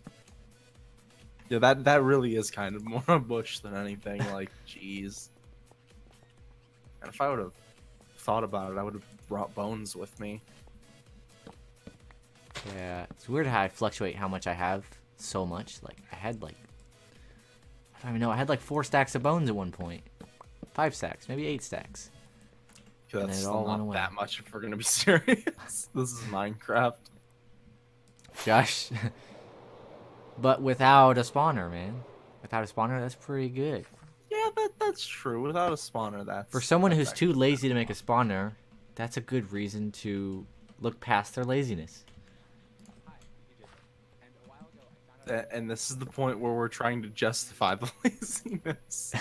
Yeah, that really is kind of more a bush than anything. Like, jeez. And if I would have thought about it, I would have brought bones with me. Yeah, it's weird how I fluctuate how much I have so much. Like, I had like, I don't even know, I had like 4 stacks of bones at one point. 5 stacks, maybe 8 stacks. That's And it still all went not away. that much if we're gonna be serious. This is Minecraft. Gosh. But without a spawner, man. Without a spawner, that's pretty good. Yeah, that's true. Without a spawner, that's... For someone that's who's actually too lazy to make a spawner, that's a good reason to look past their laziness. And this is the point where we're trying to justify the laziness.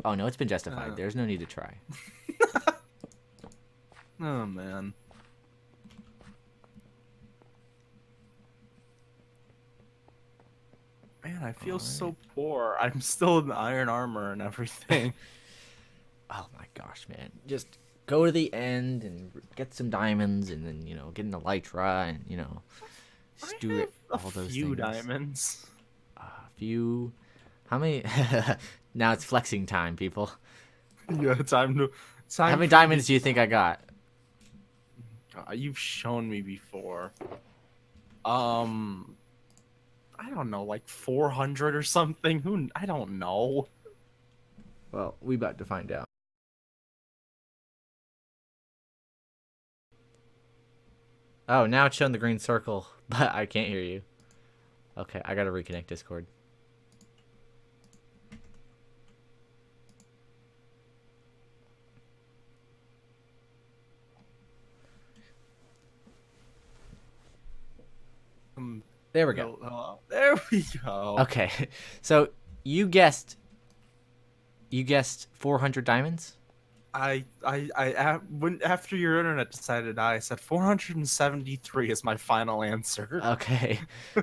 Oh no, it's been justified. There's no need to try. Oh, man. Man, I feel so poor. I'm still in iron armor and everything. Oh my gosh, man. Just go to the end and get some diamonds, and then, you know, get an elytra, and, you know, just do it. All those A few things. diamonds. A few. How many? Now it's flexing time, people. Yeah, time How many diamonds do you think I got? You've shown me before. I don't know, like 400 or something. I don't know. Well, we about to find out. Oh, now it's showing the green circle, but I can't hear you. Okay, I gotta reconnect Discord. There we go. There we go. Okay, so you guessed 400 diamonds? After your internet decided to die, I said 473 is my final answer. Okay,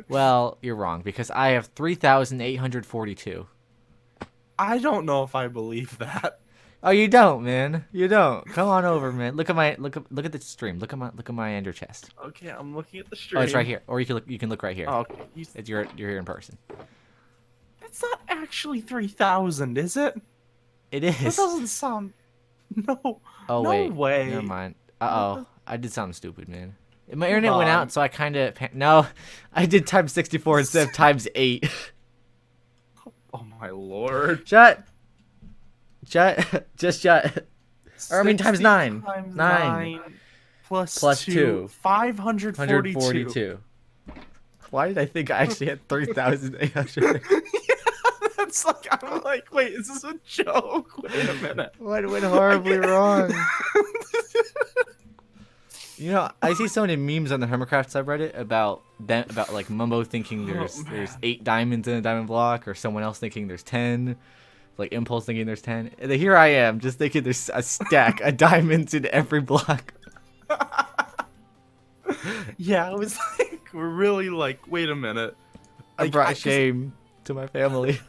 well, you're wrong, because I have 3,842. I don't know if I believe that. Oh, you don't, man. You don't. Come on over, man. Look at the stream. Look at my ender chest. Okay, I'm looking at the stream. Oh, it's right here. Or you can look right here. Oh, okay. You're here in person. It's not actually 3,000, is it? It is. That doesn't sound. No. Oh no wait. way. Never mind. Uh oh. I did something stupid, man. My internet went out, so I kind of... No, I did times 64 instead of times 8. Oh my lord. Shut. Just shut. Or I mean times 9. Times 9. Plus 2. 542. 142. Why did I think I actually had 3,800? That's like, I'm like, wait, is this a joke? Wait a minute. What went horribly wrong? You know, I see so many memes on the Hermitcraft subreddit about like Mumbo thinking there's 8 diamonds in a diamond block, or someone else thinking there's 10, like Impulse thinking there's 10. And then here I am, just thinking there's a stack of diamonds in every block. Yeah, I was like, we're really like, wait a minute. I brought shame to my family.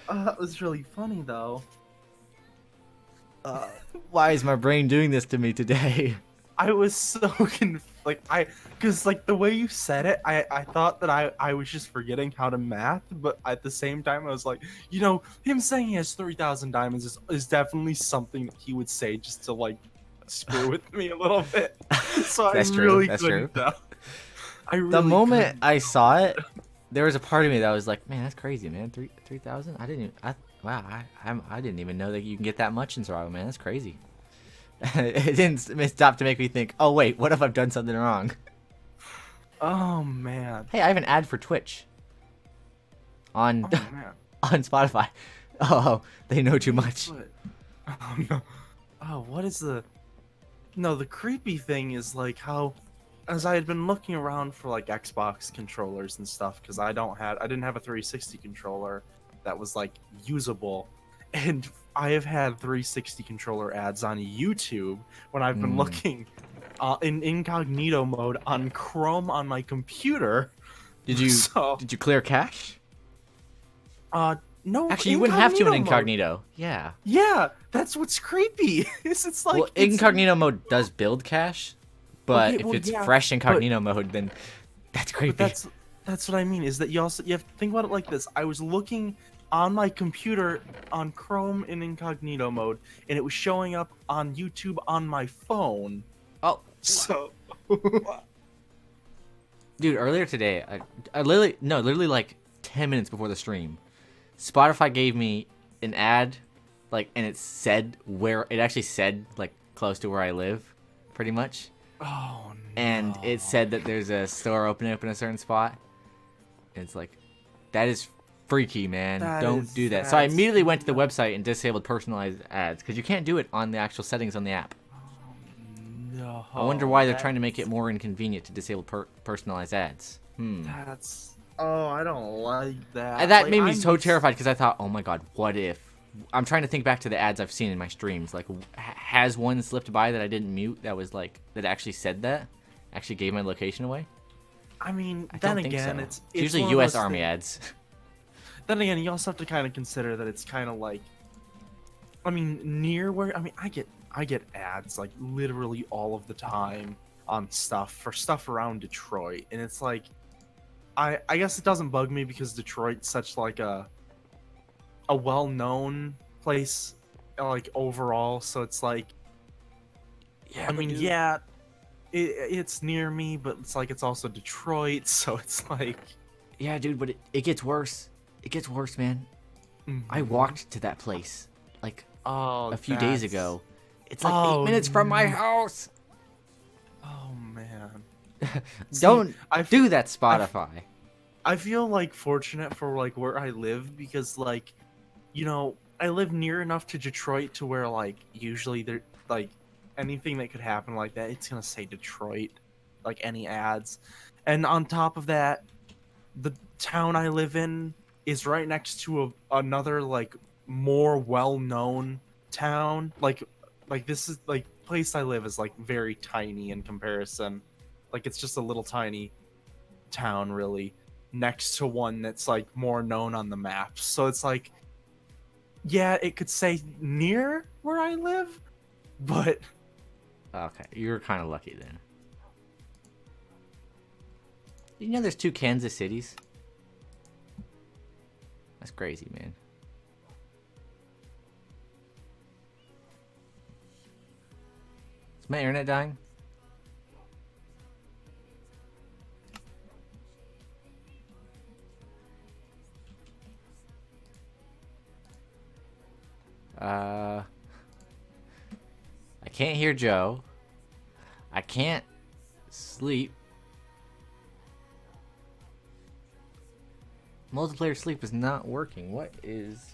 That was really funny though. Why is my brain doing this to me today? I was so because like the way you said it, I thought that I was just forgetting how to math, but at the same time I was like, you know, him saying he has 3,000 diamonds is definitely something that he would say just to like screw with me a little bit. So That's I true. really That's couldn't. true. I really The moment couldn't. I saw it, there was a part of me that was like, man, that's crazy, man. 3,000? I didn't even, I didn't even know that you can get that much in survival, man. That's crazy. It didn't stop to make me think, oh wait, what if I've done something wrong? Oh man. Hey, I have an ad for Twitch on Oh man. on Spotify. Oh, they know too much. What? Oh no. Oh, what is the? No, the creepy thing is like how, as I had been looking around for like Xbox controllers and stuff, because I didn't have a 360 controller that was like usable, and I have had 360 controller ads on YouTube when I've been looking in incognito mode on Chrome on my computer. Did you clear cache? No. Actually, you wouldn't have to in mode. incognito. Yeah. Yeah, that's what's creepy. It's like Well, incognito mode does build cache, but Okay, well, if it's yeah, fresh incognito mode, then that's creepy. But that's what I mean, is that you have to think about it like this. I was looking on my computer on Chrome in incognito mode, and it was showing up on YouTube on my phone. Oh, So dude, earlier today, I literally like 10 minutes before the stream, Spotify gave me an ad, like, and it actually said like close to where I live, pretty much. oh no. And it said that there's a store opening up in a certain spot. And it's like, that is freaky, man. Don't do that. So I immediately went to the website and disabled personalized ads, because you can't do it on the actual settings on the app. No, I wonder why they're trying to make it more inconvenient to disable personalized ads. I don't like that. That Like, made me so terrified, because I thought, oh my god, what if? I'm trying to think back to the ads I've seen in my streams. Like, has one slipped by that I didn't mute that was like, that actually said that? Actually gave my location away? I mean, I then don't think again, so. it's usually one of U.S. those Army things- ads. Then again, you also have to kind of consider that it's kind of like, I mean, near where, I mean, I get ads like literally all of the time on stuff around Detroit, and it's like, I guess it doesn't bug me because Detroit's such like a well-known place, like overall, so it's like, Yeah, I mean, yeah, it's near me, but it's like it's also Detroit, so it's like, Yeah, dude, but it gets worse. It gets worse, man. I walked to that place like a few days ago. It's like 8 minutes from my house. Oh man. Don't I do that, Spotify. I feel like fortunate for like where I live, because like, you know, I live near enough to Detroit to where like usually there like anything that could happen like that, it's gonna say Detroit, like any ads. And on top of that, the town I live in is right next to another like more well-known town. Like this is like place I live is like very tiny in comparison. Like it's just a little tiny town really next to one that's like more known on the maps. So it's like, yeah, it could say near where I live, but Okay, you're kind of lucky then. You know there's 2 Kansas cities? That's crazy, man. Is my internet dying? I can't hear Joe. I can't sleep. Multiplayer sleep is not working. What is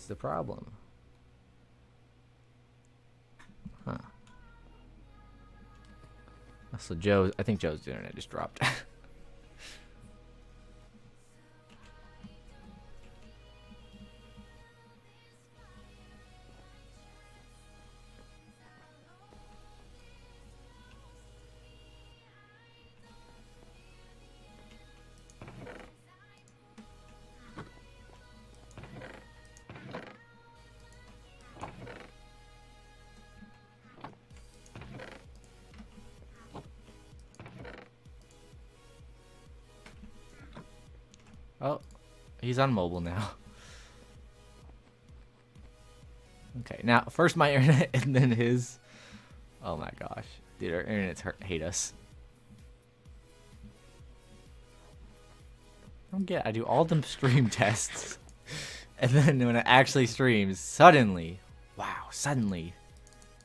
the problem? Huh. So I think Joe's internet just dropped. Oh, he's on mobile now. Okay, now first my internet and then his. Oh my gosh, dude, our internet's hate us. I don't get. I do all them stream tests, and then when it actually streams, suddenly, wow, suddenly,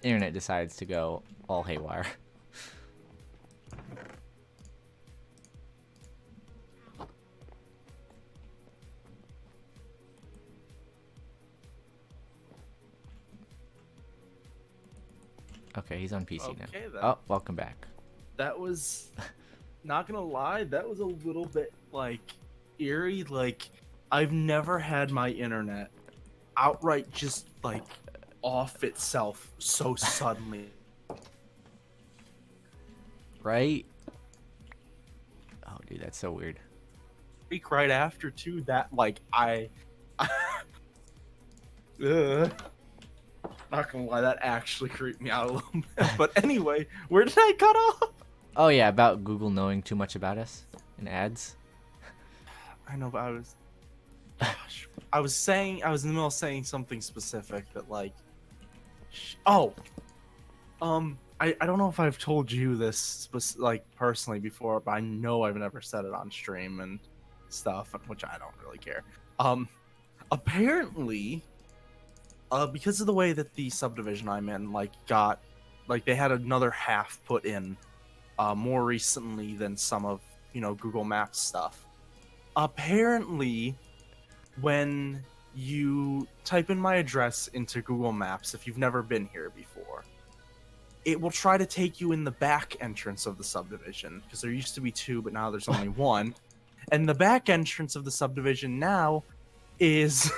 internet decides to go all haywire. Okay, he's on PC now. Then. Oh, welcome back. That was, not gonna lie, that was a little bit, like, eerie. Like, I've never had my internet outright just, like, off itself so suddenly. Right? Oh, dude, that's so weird. Week right after, too, that, like, not gonna lie, that actually creeped me out a little bit. But anyway, where did I cut off? Oh yeah, about Google knowing too much about us and ads. I know, but I was in the middle of saying something specific that, like, I don't know if I've told you this like personally before, but I know I've never said it on stream and stuff, which I don't really care. Apparently, because of the way that the subdivision I'm in, they had another half put in, more recently than some of, Google Maps stuff. Apparently, when you type in my address into Google Maps, if you've never been here before, it will try to take you in the back entrance of the subdivision, because there used to be two, but now there's only one. And the back entrance of the subdivision now is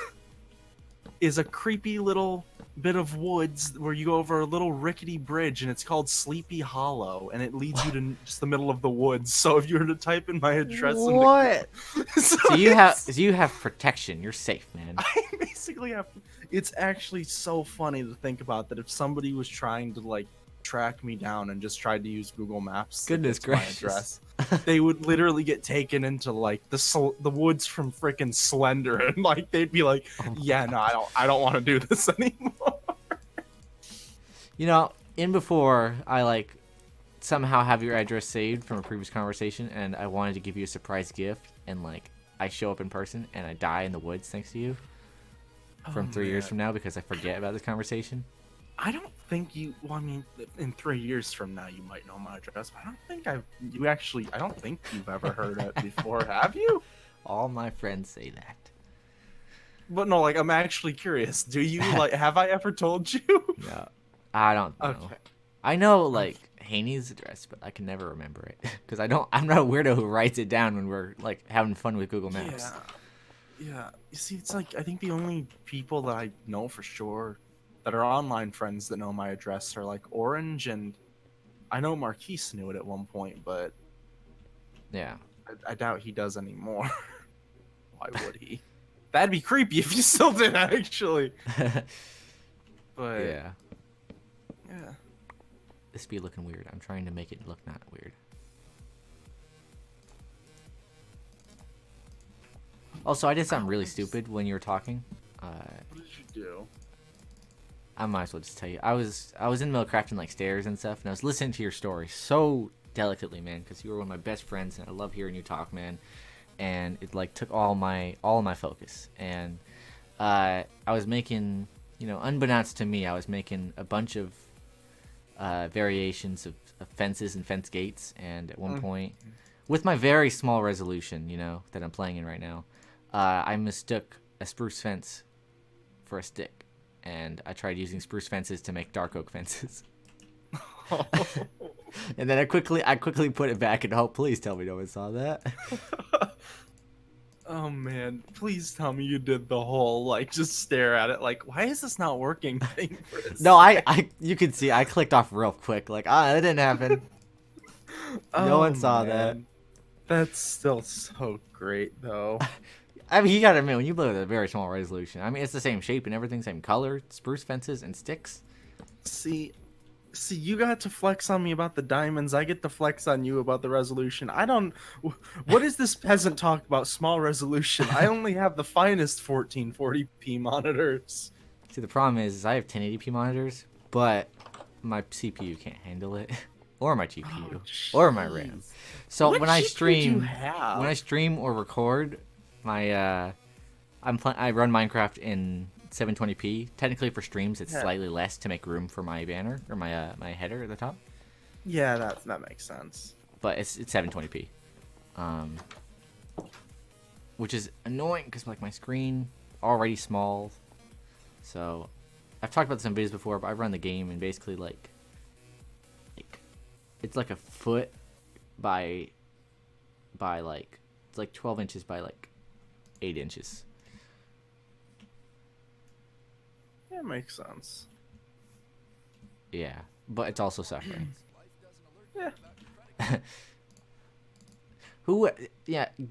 a creepy little bit of woods where you go over a little rickety bridge, and it's called Sleepy Hollow, and it leads you to just the middle of the woods. So if you were to type in my address, what? So you have protection. You're safe, man. I basically have. It's actually so funny to think about that if somebody was trying to, like, track me down and just tried to use Google Maps. Goodness gracious. My address, they would literally get taken into, like, the woods from frickin' Slender, and, like, they'd be like, yeah, no, I don't want to do this anymore. In before I, like, somehow have your address saved from a previous conversation, and I wanted to give you a surprise gift, and, like, I show up in person and I die in the woods thanks to you from 3 years from now because I forget about this conversation. I don't think you. Well, I mean, in 3 years from now, you might know my address, but I don't think you've ever heard it before, have you? All my friends say that. But no, like, I'm actually curious. Do you, like, have I ever told you? No, I don't know. Okay. I know, like, Haney's address, but I can never remember it because I'm not a weirdo who writes it down when we're, like, having fun with Google Maps. Yeah. You see, it's like, I think the only people that I know for sure that are online friends that know my address are, like, Orange, and I know Marquise knew it at one point, but yeah, I doubt he does anymore. Why would he? That'd be creepy if you still did, actually. But yeah. Yeah. This be looking weird. I'm trying to make it look not weird. Also, I did something really stupid when you were talking. What did you do? I might as well just tell you. I was in the middle of crafting, like, stairs and stuff, and I was listening to your story so delicately, man, because you were one of my best friends, and I love hearing you talk, man. And it, like, took all my focus. And I I was making, unbeknownst to me, I was making a bunch of variations of fences and fence gates, and at one point, with my very small resolution, that I'm playing in right now, I mistook a spruce fence for a stick, and I tried using spruce fences to make dark oak fences. And then I quickly put it back, and please tell me no one saw that. Oh man, please tell me you did the whole like just stare at it like, why is this not working thing for this? No, you can see I clicked off real quick, like that didn't happen. No one saw that. That's still so great though. I mean, you gotta admit, when you play with a very small resolution, I mean, it's the same shape and everything, same color, spruce fences and sticks. See, you got to flex on me about the diamonds. I get to flex on you about the resolution. What is this peasant talk about small resolution? I only have the finest 1440p monitors. See, the problem is I have 1080p monitors, but my CPU can't handle it, or my GPU, or my RAM. So What when I GPU do you stream, have? or record, I run Minecraft in 720p. Technically for streams, it's slightly less to make room for my banner or my header at the top. Yeah, that makes sense. But it's 720p, which is annoying because like my screen already small. So I've talked about this in videos before, but I run the game and basically like it's like a foot by like it's like 12 inches by like 8 inches. That makes sense. Yeah, but it's also suffering. Yeah.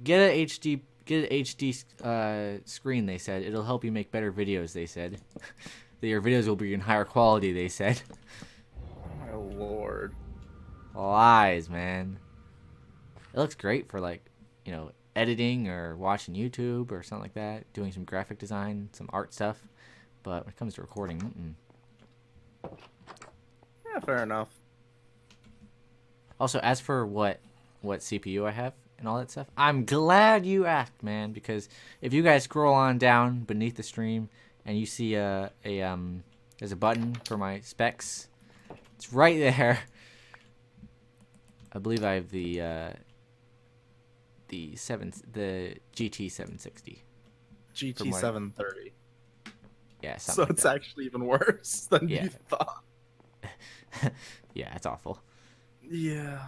Get an HD screen, they said. It'll help you make better videos, they said. That your videos will be in higher quality, they said. Oh my lord. Lies, man. It looks great for like, editing or watching YouTube or something like that, doing some graphic design, some art stuff. But when it comes to recording, Yeah, fair enough. Also, as for what CPU I have and all that stuff, I'm glad you asked, man, because if you guys scroll on down beneath the stream and you see there's a button for my specs, it's right there. I believe I have the GT 760. GT 730. Yeah, so it's actually even worse than you thought. Yeah, it's awful. Yeah.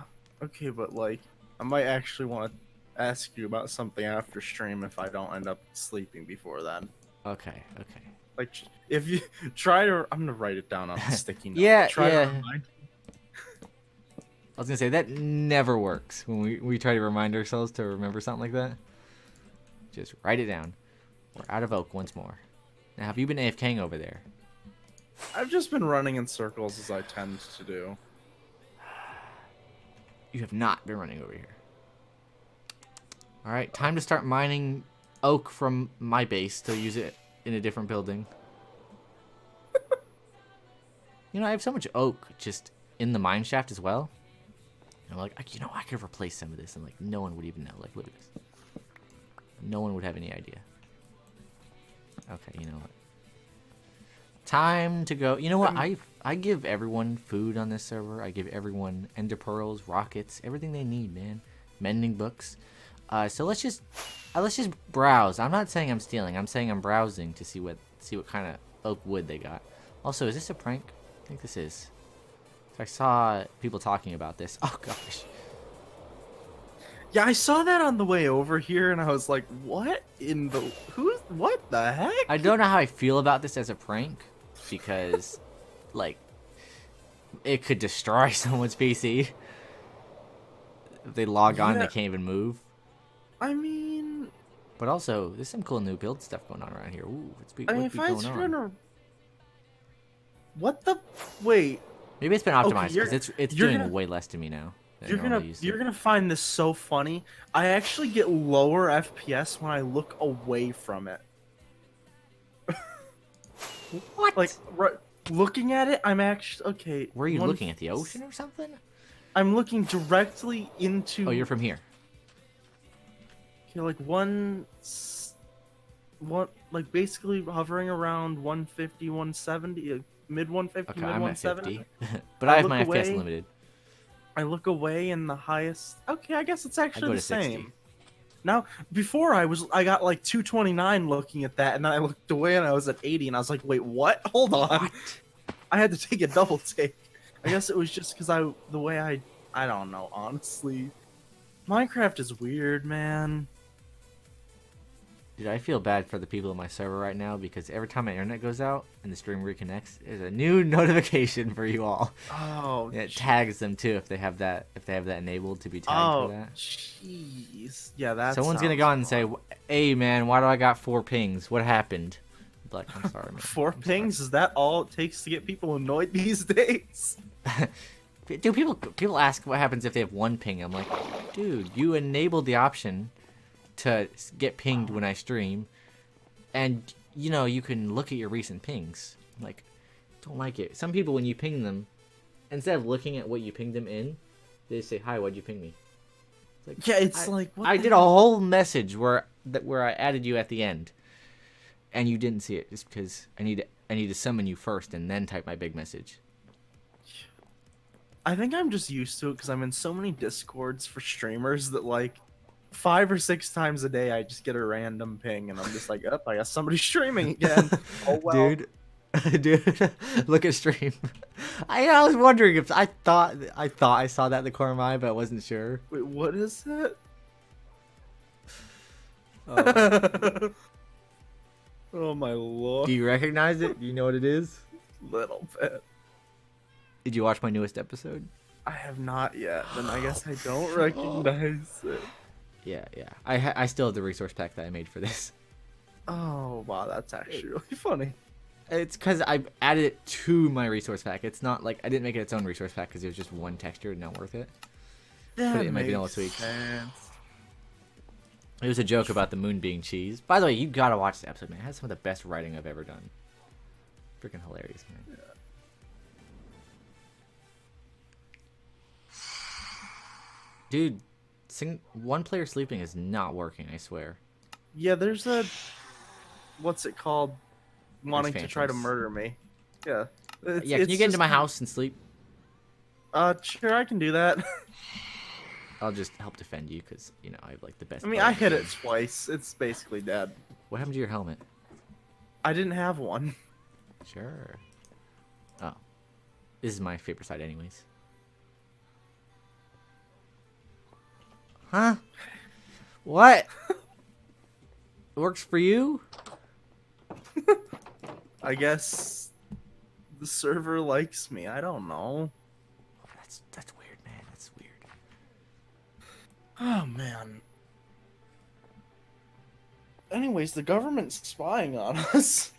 Okay, but like, I might actually want to ask you about something after stream if I don't end up sleeping before then. Okay. Like, if you try to, I'm gonna write it down on a sticky note. Yeah. To remind I was gonna say that never works when we try to remind ourselves to remember something like that. Just write it down. We're out of oak once more. Now, have you been AFKing over there? I've just been running in circles as I tend to do. You have not been running over here. Alright, time to start mining oak from my base to use it in a different building. I have so much oak just in the mineshaft as well. And I'm like, I could replace some of this and like no one would even know. Like, look at this. No one would have any idea. Okay, you know what? Time to go. You know what? I give everyone food on this server. I give everyone ender pearls, rockets, everything they need, man. Mending books. So let's just browse. I'm not saying I'm stealing. I'm saying I'm browsing to see what kind of oak wood they got. Also, is this a prank? I think this is. I saw people talking about this. Oh gosh. Yeah, I saw that on the way over here, and I was like, "What what the heck?" I don't know how I feel about this as a prank, because, like, it could destroy someone's PC. If they log on, they can't even move. I mean... But also, there's some cool new build stuff going on around here. Ooh, what's going on? What the... Wait. Maybe it's been optimized, because it's doing way less to me now. You're gonna find this so funny. I actually get lower FPS when I look away from it. What? Like, looking at it, I'm actually... Okay. Where are you looking? At the ocean or something? I'm looking directly into... Oh, you're from here. Okay, like what, like basically hovering around 150, 170, mid 150, Okay, mid I'm at 170. 50, but I I have look my FPS away. limited. I look away and the highest. Okay, I guess it's I actually go the to 60. same. Now, before I got like 229 looking at that, and then I looked away and I was at 80, and I was like, wait, what? Hold on. What? I had to take a double take. I guess it was just because the way I don't know, honestly. Minecraft is weird, man. Dude, I feel bad for the people on my server right now because every time my internet goes out and the stream reconnects, there's a new notification for you all. Oh, And it tags them too if they have that enabled to be tagged for oh, that. jeez. Yeah, that Someone's gonna sounds go on and fun. say, "Hey man, why do I got 4 pings? What happened?" Like, I'm sorry, man. Four I'm sorry. pings, is that all it takes to get people annoyed these days? Dude, people ask what happens if they have 1 ping. I'm like, dude, you enabled the option to get pinged when I stream, and you know you can look at your recent pings. Like, don't like it. Some people, when you ping them, instead of looking at what you pinged them in, they just say, "Hi, why'd you ping me?" It's like, Yeah, it's like, what I the did a hell? whole message where I added you at the end, and you didn't see it just because I need to summon you first and then type my big message. I think I'm just used to it because I'm in so many discords for streamers that like 5 or 6 times a day I just get a random ping and I'm just like, oh, I guess somebody's streaming again. Oh well. Dude, dude, look at stream. I was wondering if I thought I saw that in the corner of my eye, but I wasn't sure. Wait, what is it? Oh. Oh my lord. Do you recognize it? Do you know what it is? Little bit. Did you watch my newest episode? I have not yet, and I guess I don't recognize it. Yeah. I still have the resource pack that I made for this. Oh wow, that's actually really funny. It's because I added it to my resource pack. It's not like I didn't make it its own resource pack because it was just one texture, not worth it. That it in my vanilla makes tweak. sense. It was a joke about the moon being cheese. By the way, you gotta watch the episode, man. It has some of the best writing I've ever done. Freaking hilarious, man. Yeah. Dude, one player sleeping is not working, I swear. Yeah, there's a what's it called? Wanting to try to phantoms. murder me. Yeah. Yeah, can you get into my house and sleep? Sure, I can do that. I'll just help defend you because, you know, I have like the best. I mean, bow I in the hit it game. twice. It's basically dead. What happened to your helmet? I didn't have one. Sure. Oh. This is my favorite side anyways. Huh? What? Works for you? I guess the server likes me. I don't know. That's weird, man. That's weird. Oh man. Anyways, the government's spying on us.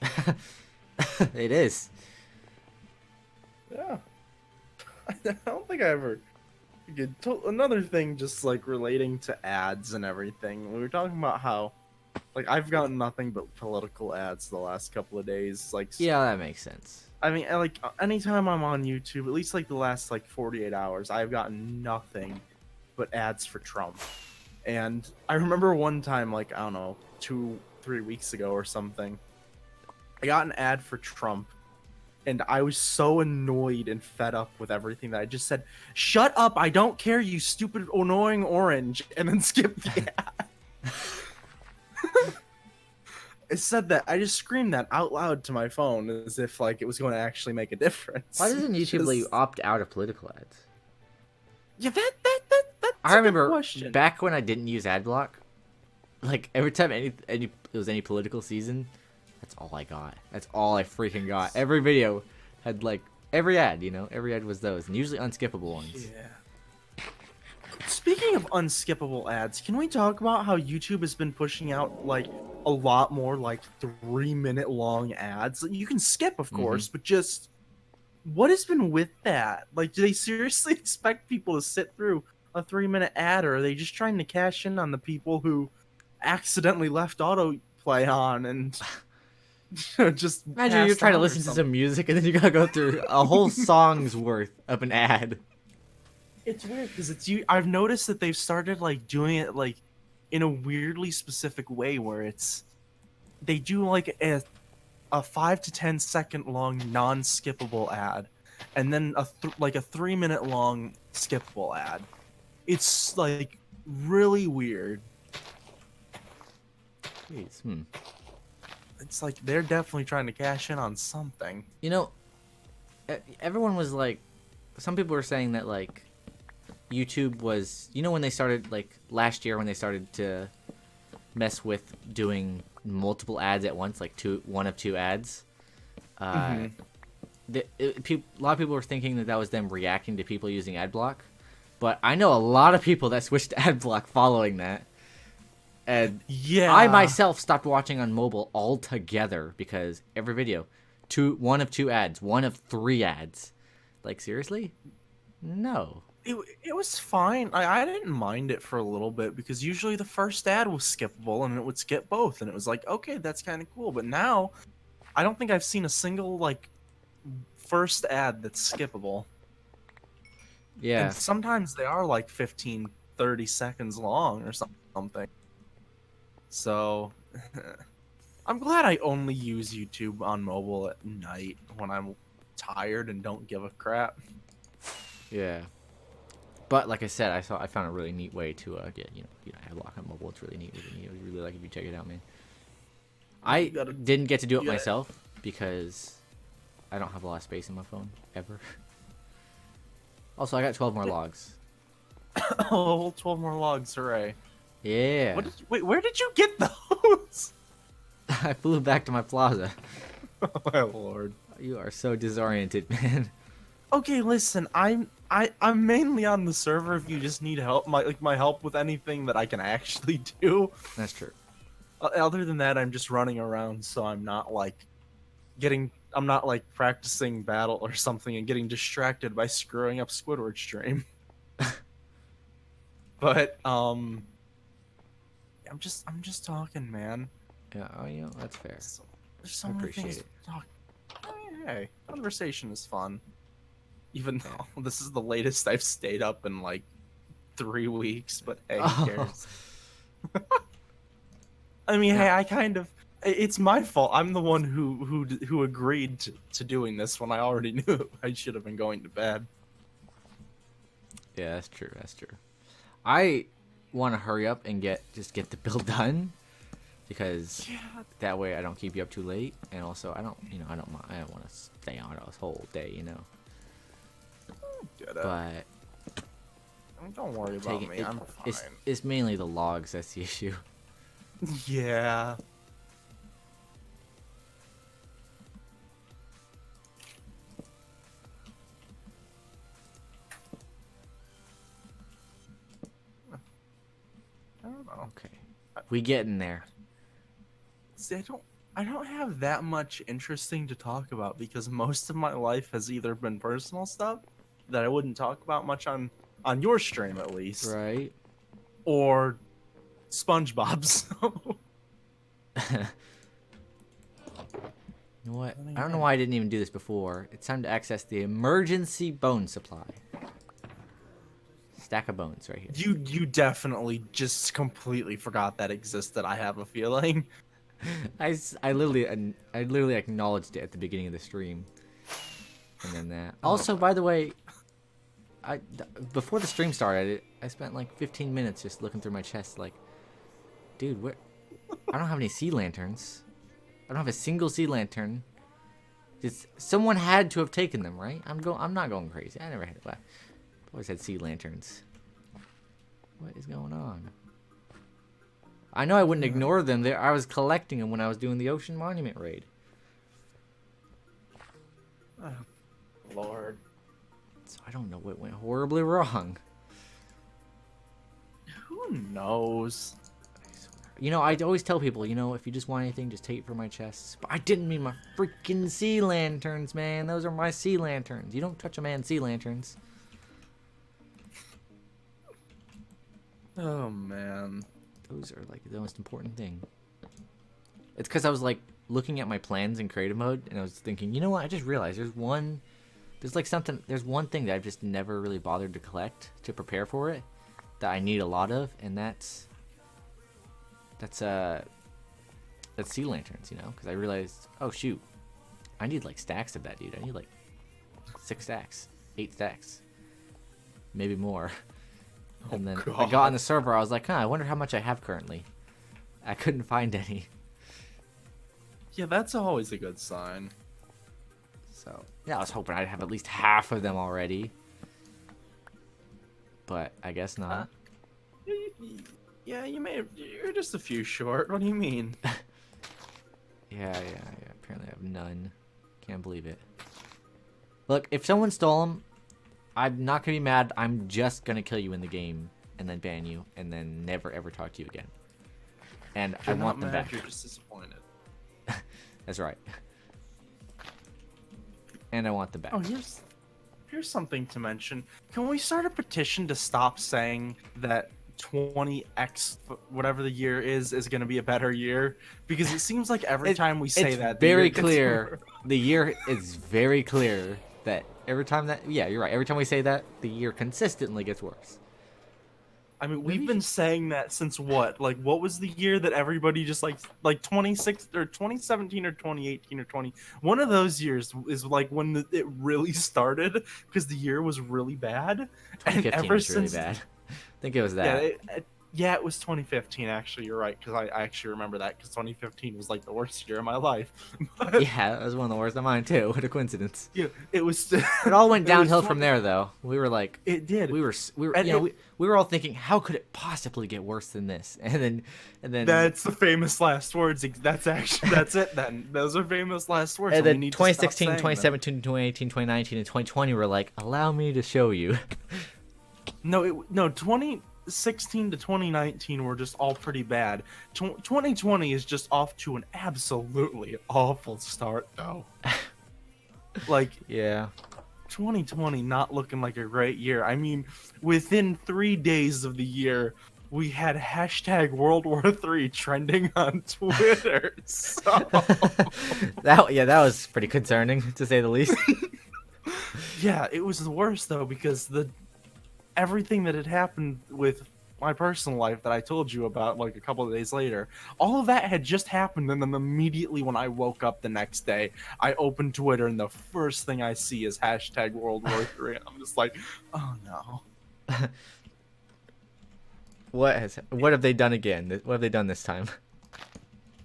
It is. Yeah. I don't think I ever. Another thing, just like relating to ads and everything. We were talking about how, like, I've gotten nothing but political ads the last couple of days. Like, Yeah, that makes sense. I mean, like, anytime I'm on YouTube, at least like the last like 48 hours, I've gotten nothing but ads for Trump. And I remember one time, like, I don't know, 2-3 weeks ago or something, I got an ad for Trump. And I was so annoyed and fed up with everything that I just said, "Shut up! I don't care, you stupid, annoying orange," and then skipped the ad. I said that. I just screamed that out loud to my phone as if like it was going to actually make a difference. Why doesn't YouTube let you Just- opt out of political ads? Yeah, that's I a good remember question. back when I didn't use AdBlock, like every time it was any political season, that's all I got. That's all I freaking got. Every video had like every ad, you know, every ad was those, and usually unskippable ones. Yeah. Speaking of unskippable ads, can we talk about how YouTube has been pushing out like a lot more like 3-minute long ads that you can skip, of course, but just what has been with that? Like, do they seriously expect people to sit through a 3-minute ad, or are they just trying to cash in on the people who accidentally left autoplay on and just Imagine you're passed trying to out or listen to something? some music and then you gotta go through a whole song's worth of an ad. It's weird because I've noticed that they've started like doing it like in a weirdly specific way where it's they do like a 5 to 10 second long non-skippable ad, and then like a 3 minute long skippable ad. It's like really weird. Jeez. It's like they're definitely trying to cash in on something. You know, everyone was like, some people were saying that like YouTube was, you know, when they started like last year when they started to mess with doing multiple ads at once, like one of two ads. A lot of people were thinking that was them reacting to people using AdBlock, but I know a lot of people that switched to AdBlock following that. And yeah, I myself stopped watching on mobile altogether because every video, one of two ads, one of three ads. Like, seriously? No. It was fine. I didn't mind it for a little bit because usually the first ad was skippable and it would skip both, and it was like, okay, that's kind of cool. But now, I don't think I've seen a single like first ad that's skippable. Yeah. And sometimes they are like 15, 30 seconds long or something. So, I'm glad I only use YouTube on mobile at night when I'm tired and don't give a crap. Yeah. But like I said, I found a really neat way to get AdBlock on mobile. It's really neat, really neat. I would really like if you check it out, man. I didn't get to do it myself because I don't have a lot of space in my phone ever. Also, I got 12 more logs. Oh, 12 more logs, hooray! Yeah. Wait, where did you get those? I flew back to my plaza. Oh my lord! You are so disoriented, man. Okay, listen, I'm mainly on the server if you just need help, my help with anything that I can actually do. That's true. Other than that, I'm just running around, so I'm not like practicing battle or something and getting distracted by screwing up Squidward's stream. But I'm just talking, man. Yeah, that's fair. There's so many things to talk. Hey, conversation is fun. Even though this is the latest I've stayed up in like 3 weeks, but hey, who cares? I mean, hey, it's my fault. I'm the one who agreed to doing this when I already knew I should have been going to bed. Yeah, that's true. That's true. I want to hurry up and get the build done because that way I don't keep you up too late, and also I don't want to stay on this whole day, you know. But don't worry about me. I'm fine. It's mainly the logs that's the issue. Yeah. I don't know. Okay, we getting there. See, I don't have that much interesting to talk about because most of my life has either been personal stuff that I wouldn't talk about much on your stream, at least, Right. or SpongeBob's. You know what? I don't know why I didn't even do this before. It's time to access the emergency bone supply. Stack of bones right here. You definitely just completely forgot that existed. I have a feeling. I literally acknowledged it at the beginning of the stream, and then that. Also, by the way, before the stream started, I spent like 15 minutes just looking through my chest, like, dude, I don't have any sea lanterns. I don't have a single sea lantern. Someone had to have taken them, right? I'm not going crazy. I never had it. Always had sea lanterns. What is going on? I know I wouldn't ignore them. I was collecting them when I was doing the Ocean Monument raid. Oh, Lord. So I don't know what went horribly wrong. Who knows? You know, I always tell people, you know, if you just want anything, just take it from my chests. But I didn't mean my freaking sea lanterns, man. Those are my sea lanterns. You don't touch a man's sea lanterns. Oh, man. Those are like the most important thing. It's because I was like looking at my plans in creative mode, and I was thinking, you know what? I just realized there's one thing that I've just never really bothered to collect to prepare for it that I need a lot of, and that's sea lanterns, you know, because I realized, oh shoot, I need like stacks of that, dude. I need like 6 stacks, 8 stacks, maybe more. And then I got on the server. I was like, I wonder how much I have currently. I couldn't find any. Yeah, that's always a good sign. So yeah, I was hoping I'd have at least half of them already, but I guess not. Yeah, you may have, you're just a few short. What do you mean? Yeah. Apparently I have none. Can't believe it. Look, if someone stole them, I'm not gonna be mad. I'm just gonna kill you in the game and then ban you and then never ever talk to you again. And I want them back. You're just disappointed. That's right. And I want them back. Oh, here's something to mention. Can we start a petition to stop saying that 20x whatever the year is going to be a better year? Because it seems like every time we say that, very clear. The year is very clear that every time that, yeah, you're right. Every time we say that, the year consistently gets worse. I mean, we've been saying that since what? Like, what was the year that everybody just like 26 or 2017 or 2018 or 20? One of those years is like when it really started because the year was really bad. 2015 was really bad. I think it was that. Yeah, it was 2015. Actually, you're right because I actually remember that because 2015 was like the worst year of my life. But, yeah, it was one of the worst of mine too. What a coincidence. Yeah, it was. It all went downhill from there, though. We were like, it did. We were all thinking, how could it possibly get worse than this? And then that's the famous last words. That's it. Then those are famous last words. And then 2016, 2017, 2018, 2019, and 2020 were like, allow me to show you. No, 2016 to 2019 were just all pretty bad. 2020 is just off to an absolutely awful start, though. Like, yeah, 2020 not looking like a great year. I mean, within 3 days of the year, we had hashtag World War III trending on Twitter. So that was pretty concerning to say the least. Yeah, it was the worst though because everything that had happened with my personal life that I told you about like a couple of days later, all of that had just happened, and then immediately when I woke up the next day, I opened Twitter and the first thing I see is hashtag World War III, and I'm just like, oh no. What have they done again? What have they done this time?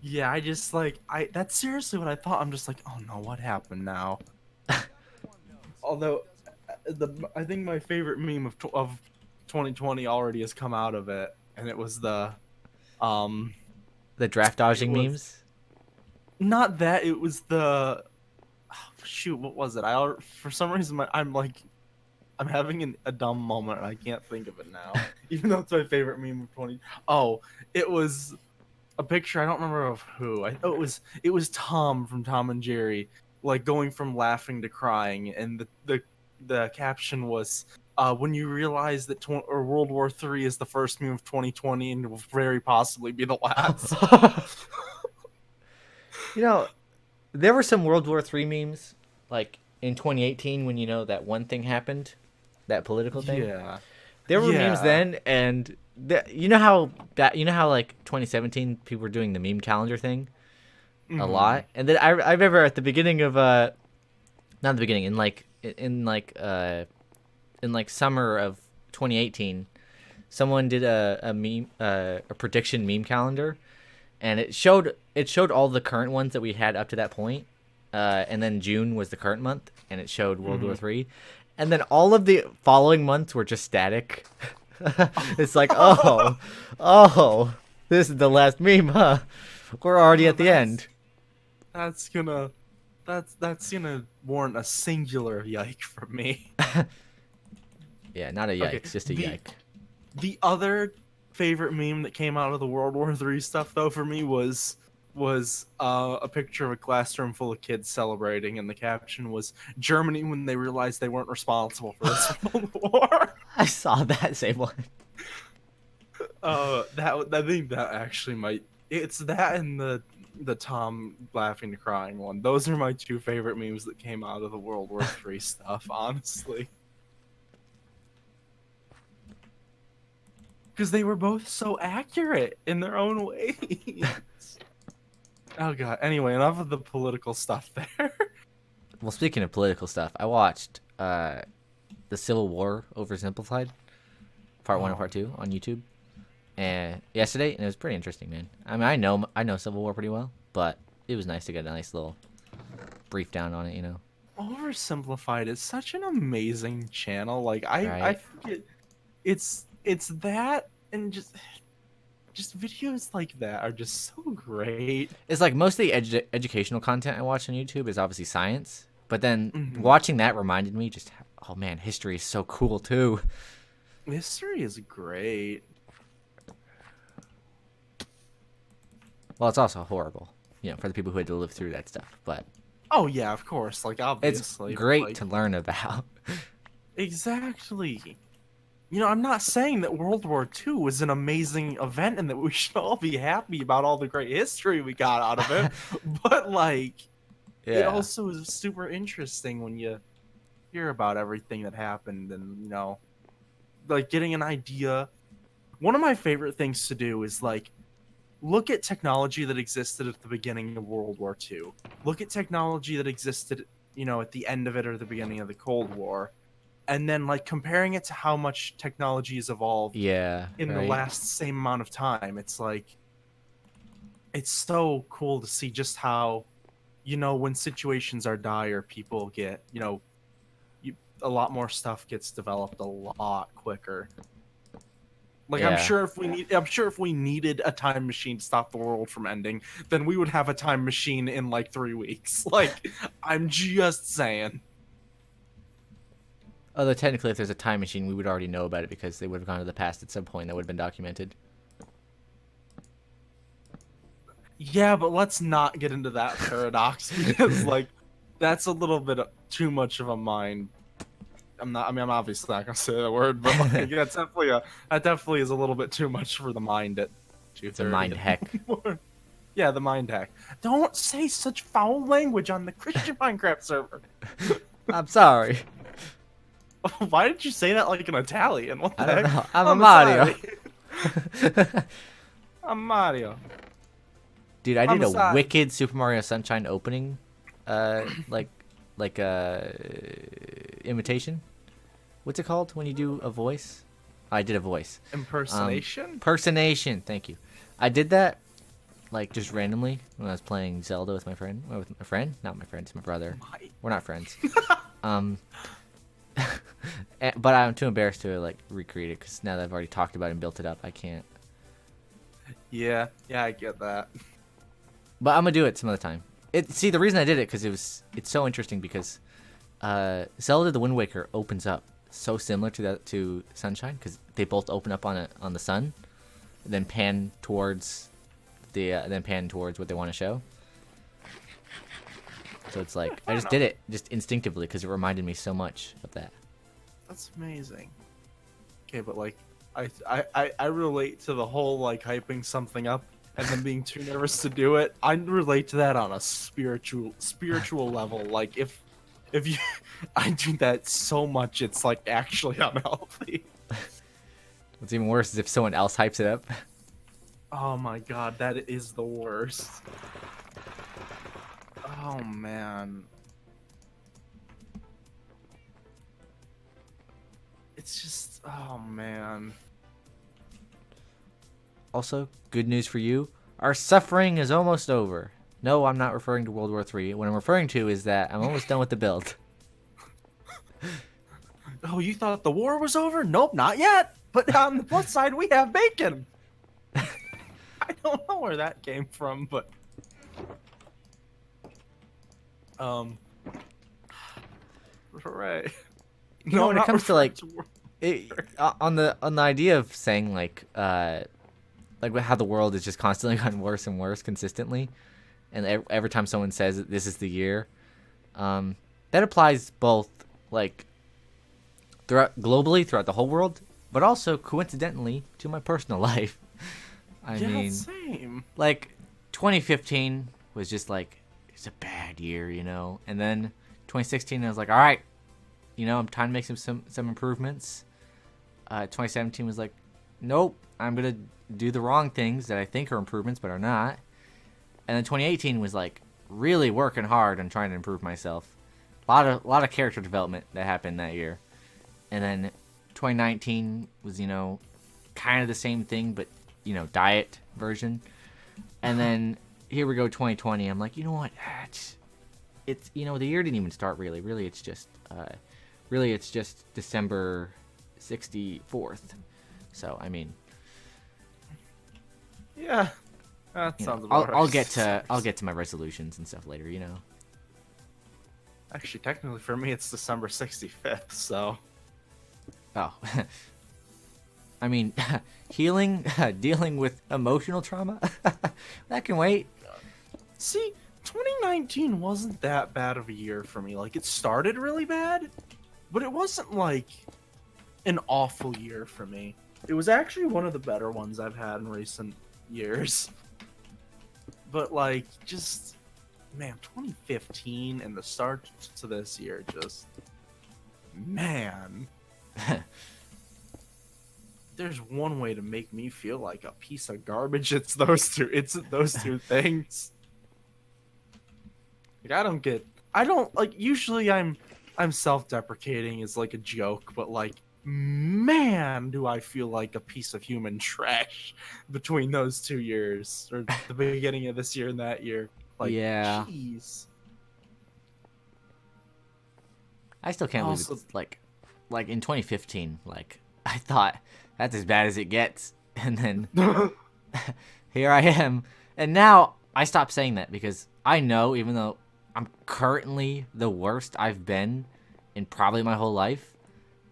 Yeah, I just like that's seriously what I thought. I'm just like, oh no, what happened now? Although I think my favorite meme of 2020 already has come out of it, and it was the draft dodging memes. Not that, it was the shoot, what was it? For some reason I'm having a dumb moment and I can't think of it now. Even though it's my favorite meme of 20. Oh, it was a picture, I don't remember of who. It was Tom from Tom and Jerry, like going from laughing to crying, and the caption was when you realize that World War III is the first meme of 2020 and will very possibly be the last. You know, there were some World War III memes like in 2018 when that one thing happened, that political thing. Yeah. There were memes then, and you know how like 2017 people were doing the meme calendar thing a lot, and then I remember at the beginning of not the beginning, in summer of 2018, someone did a meme a prediction meme calendar, and it showed all the current ones that we had up to that point, and then June was the current month, and it showed World War III. And then all of the following months were just static. It's like, oh, this is the last meme, huh? We're already at the end. That's gonna warrant a singular yike from me. Yeah, not a yikes, just a yike. The other favorite meme that came out of the World War III stuff, though, for me was a picture of a classroom full of kids celebrating, and the caption was Germany when they realized they weren't responsible for this World War. I saw that same one. I think that actually might. It's that and the Tom laughing to crying one. Those are my two favorite memes that came out of the World War III stuff, honestly. Because they were both so accurate in their own ways. Oh god. Anyway, enough of the political stuff there. Well, speaking of political stuff, I watched the Civil War Oversimplified, part 1 and part 2 on YouTube, and yesterday, and it was pretty interesting, man. I mean, I know Civil War pretty well, but it was nice to get a nice little brief down on it, you know. Oversimplified is such an amazing channel. Like I Right. forget it's that and just videos like that are just so great. It's like most of the educational content I watch on YouTube is obviously science, but then Mhm. watching that reminded me just, oh man, history is so cool too. History is great. Well, it's also horrible, you know, for the people who had to live through that stuff, but Oh yeah, of course. Like it's obviously. but, great like, to learn about. exactly. You know, I'm not saying that World War II was an amazing event and that we should all be happy about all the great history we got out of it, but like it Yeah. also is super interesting when you hear about everything that happened and, you know, like getting an idea. One of my favorite things to do is like look at technology that existed at the beginning of World War II. Look at technology that existed, you know, at the end of it or the beginning of the Cold War. And then like comparing it to how much technology has evolved Yeah, in the right. last same amount of time. It's like it's so cool to see just how, you know, when situations are dire, people get, you know, a lot more stuff gets developed a lot quicker. Like Yeah. I'm sure if we needed a time machine to stop the world from ending, then we would have a time machine in like 3 weeks. Like I'm just saying. Although technically, if there's a time machine, we would already know about it because they would have gone to the past at some point. That would have been documented. Yeah, but let's not get into that paradox because like that's a little bit too much of a mind. I'm obviously not gonna say that word, but like, yeah, that definitely is a little bit too much for the mind at 2:30. It's a mind heck. Yeah, the mind hack. Don't say such foul language on the Christian Minecraft server. I'm sorry. Why did you say that like an Italian? What the I don't heck? know. I'm a Mario. sorry. I'm Mario. Dude, I did a Homicide. wicked Super Mario Sunshine opening, like imitation. What's it called when you do a voice? I did a voice. Impersonation? Impersonation. Thank you. I did that, like, just randomly when I was playing Zelda with my friend. Well, with my friend? Not my friend. It's my brother. We're not friends. But I'm too embarrassed to, like, recreate it because now that I've already talked about it and built it up, I can't. Yeah, I get that. But I'm gonna do it some other time. See, the reason I did it because it's so interesting because Zelda: The Wind Waker opens up so similar to Sunshine because they both open up on the sun, and then pan towards what they want to show. So it's like I just did it just instinctively because it reminded me so much of that. That's amazing. Okay, but like I relate to the whole like hyping something up and then being too nervous to do it. I relate to that on a spiritual level. Like if you I do that so much it's like actually unhealthy. What's even worse is if someone else hypes it up. Oh my god, that is the worst. Oh man. It's just, oh man. Also, good news for you. Our suffering is almost over. No, I'm not referring to World War III. What I'm referring to is that I'm almost done with the build. Oh, you thought the war was over? Nope, not yet. But on the plus side, we have bacon. I don't know where that came from, but right. You know, when it not comes to like referring on the idea of saying like how the world is just constantly gotten worse and worse consistently, and every time someone says that this is the year, that applies both like globally throughout the whole world, but also coincidentally to my personal life. I mean, same. like 2015 was just like it's a bad year, you know, and then 2016 I was like, all right, you know, I'm trying to make some improvements. 2017 was like, nope, I'm gonna do the wrong things that I think are improvements but are not. And then 2018 was like really working hard and trying to improve myself. A lot of character development that happened that year. And then 2019 was, kind of the same thing, but, diet version. And then here we go, 2020. I'm like, you know what? It's the year didn't even start really. Really, it's just December 64th. So, I mean, yeah, that sounds about right. I'll get to my resolutions and stuff later, Actually, technically for me, it's December 65th, so. Oh. I mean, dealing with emotional trauma, that can wait. See, 2019 wasn't that bad of a year for me. Like, it started really bad, but it wasn't, like, an awful year for me. It was actually one of the better ones I've had in recent years. But, like, just... Man, 2015 and the start to this year, just... Man. There's one way to make me feel like a piece of garbage. It's those two. It's those two things. Like, usually I'm self-deprecating is like a joke, but like, man, do I feel like a piece of human trash between those 2 years, or the beginning of this year and that year. Like, yeah. Jeez. I still can't believe it's like in 2015, like I thought that's as bad as it gets, and then here I am, and now I stopped saying that because I know, even though I'm currently the worst I've been in probably my whole life,